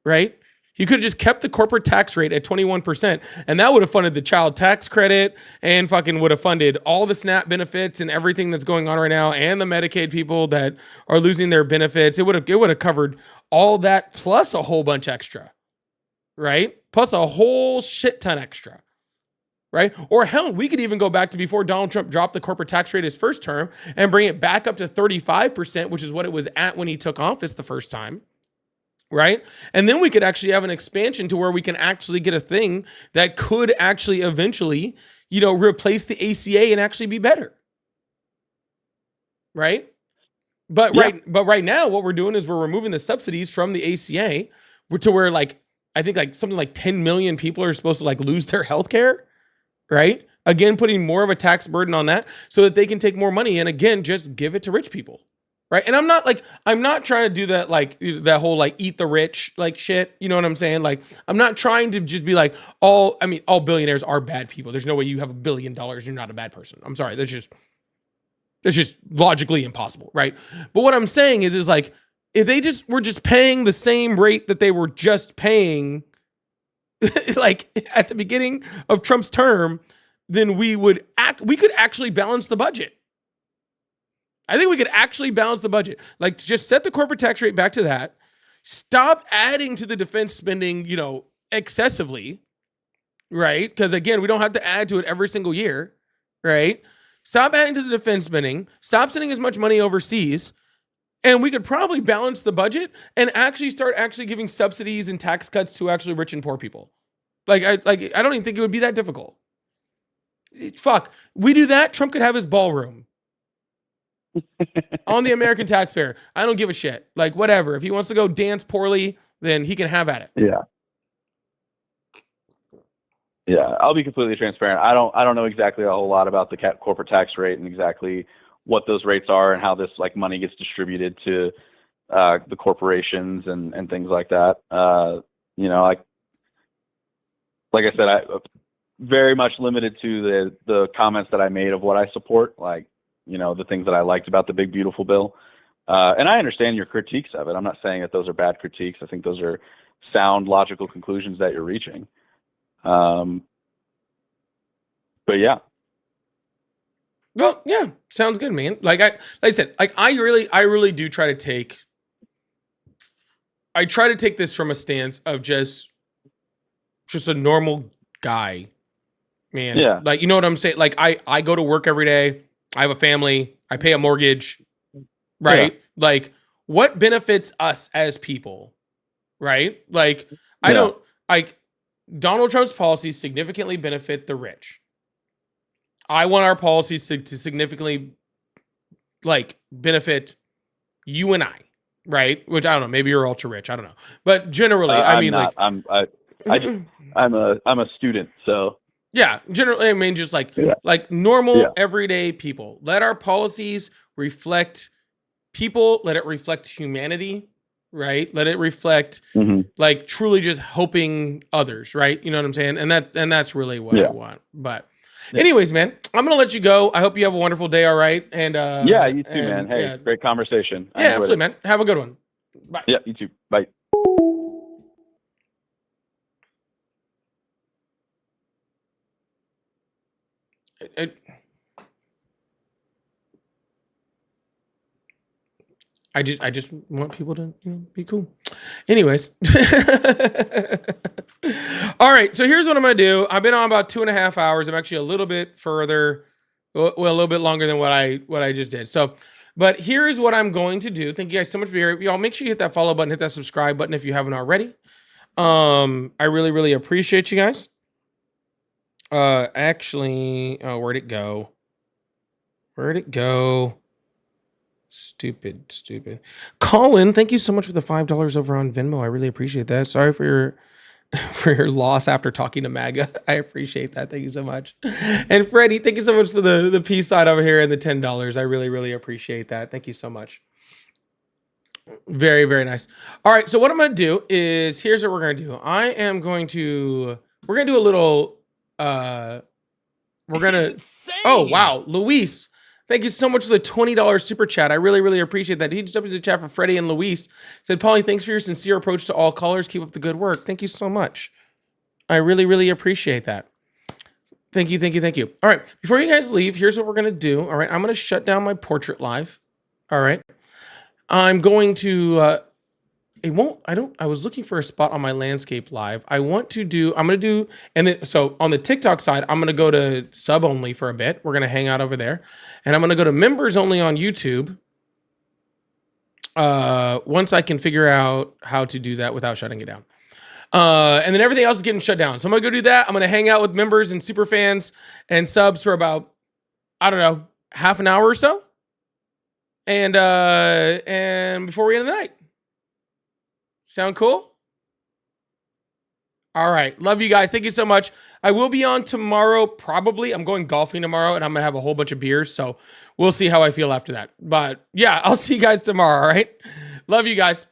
Right? You could have just kept the corporate tax rate at 21%, and that would have funded the child tax credit and fucking would have funded all the SNAP benefits and everything that's going on right now and the Medicaid people that are losing their benefits. It would have covered all that plus a whole bunch extra. Right? Plus a whole shit ton extra. Right? Or hell, we could even go back to before Donald Trump dropped the corporate tax rate his first term and bring it back up to 35%, which is what it was at when he took office the first time. Right? And then we could actually have an expansion to where we can actually get a thing that could actually eventually, replace the ACA and actually be better. Right? But yeah. right now, what we're doing is we're removing the subsidies from the ACA to where I think something like 10 million people are supposed to lose their health care, right? Again, putting more of a tax burden on that so that they can take more money and again, just give it to rich people, right? And I'm not trying to do that, that whole eat the rich, shit. You know what I'm saying? I'm not trying to just be all billionaires are bad people. There's no way you have $1 billion. You're not a bad person. I'm sorry. That's just logically impossible, right? But what I'm saying is if they were just paying the same rate that they were just paying at the beginning of Trump's term, then we could actually balance the budget. I think we could actually balance the budget. Just set the corporate tax rate back to that. Stop adding to the defense spending, excessively, right? Because again, we don't have to add to it every single year, right? Stop adding to the defense spending. Stop sending as much money overseas. And we could probably balance the budget and actually start giving subsidies and tax cuts to actually rich and poor people. I don't even think it would be that difficult. Fuck. We do that, Trump could have his ballroom. On the American taxpayer. I don't give a shit. Like, whatever. If he wants to go dance poorly, then he can have at it. Yeah. Yeah, I'll be completely transparent. I don't know exactly a whole lot about the corporate tax rate and exactly what those rates are and how this like money gets distributed to the corporations and things like that. You know, like I said, I very much limited to the comments that I made of what I support, like, you know, the things that I liked about the big beautiful bill. And I understand your critiques of it. I'm not saying that those are bad critiques. I think those are sound, logical conclusions that you're reaching. But yeah. Well, yeah, sounds good, man. Like I said, like I really do try to take this from a stance of just a normal guy, man. Yeah. Like, you know what I'm saying? Like I go to work every day. I have a family. I pay a mortgage, right? Yeah. Like, what benefits us as people, right? Like, I don't like Donald Trump's policies significantly benefit the rich. I want our policies to significantly like benefit you and I, right? Which I don't know, maybe you're ultra rich, I don't know. But generally, I mean, not. like I'm a student, so yeah, generally, I mean, just like normal everyday people. Let our policies reflect people, let it reflect humanity, right? Let it reflect like truly just helping others, right? You know what I'm saying? And that's really what I want. But anyways, man, I'm gonna let you go. I hope you have a wonderful day. All right, and yeah, you too, man. Hey, great conversation. Yeah, absolutely, man. Have a good one. Bye. Yeah, you too. Bye. I just want people to, you know, be cool. Anyways. All right. So here's what I'm going to do. I've been on about 2.5 hours. I'm actually a little bit further, well, a little bit longer than what I just did. So, but here's what I'm going to do. Thank you guys so much for being here. Y'all make sure you hit that follow button, hit that subscribe button if you haven't already. I really, really appreciate you guys. Actually, oh, where'd it go? Where'd it go? Stupid. Colin, thank you so much for the $5 over on Venmo. I really appreciate that. Sorry for your loss after talking to MAGA. I appreciate that. Thank you so much. And Freddie, thank you so much for the peace sign over here and the $10. I really, really appreciate that. Thank you so much. Very, very nice. All right. So what I'm going to do is, here's what we're going to do. We're going to do a little, oh, wow. Luis, thank you so much for the $20 super chat. I really, really appreciate that. He just jumped into the chat for Freddie and Luis. Said, Paulie, thanks for your sincere approach to all callers. Keep up the good work. Thank you so much. I really, really appreciate that. Thank you. All right. Before you guys leave, here's what we're going to do. All right. I'm going to shut down my portrait live. All right. I'm going to, I was looking for a spot on my landscape live. I'm going to do, and then, so on the TikTok side, I'm going to go to sub only for a bit. We're going to hang out over there. And I'm going to go to members only on YouTube. Once I can figure out how to do that without shutting it down. And then everything else is getting shut down. So I'm going to go do that. I'm going to hang out with members and super fans and subs for about, I don't know, half an hour or so. And before we end the night. Sound cool? All right. Love you guys. Thank you so much. I will be on tomorrow, probably. I'm going golfing tomorrow, and I'm going to have a whole bunch of beers, so we'll see how I feel after that. But, yeah, I'll see you guys tomorrow, all right? Love you guys.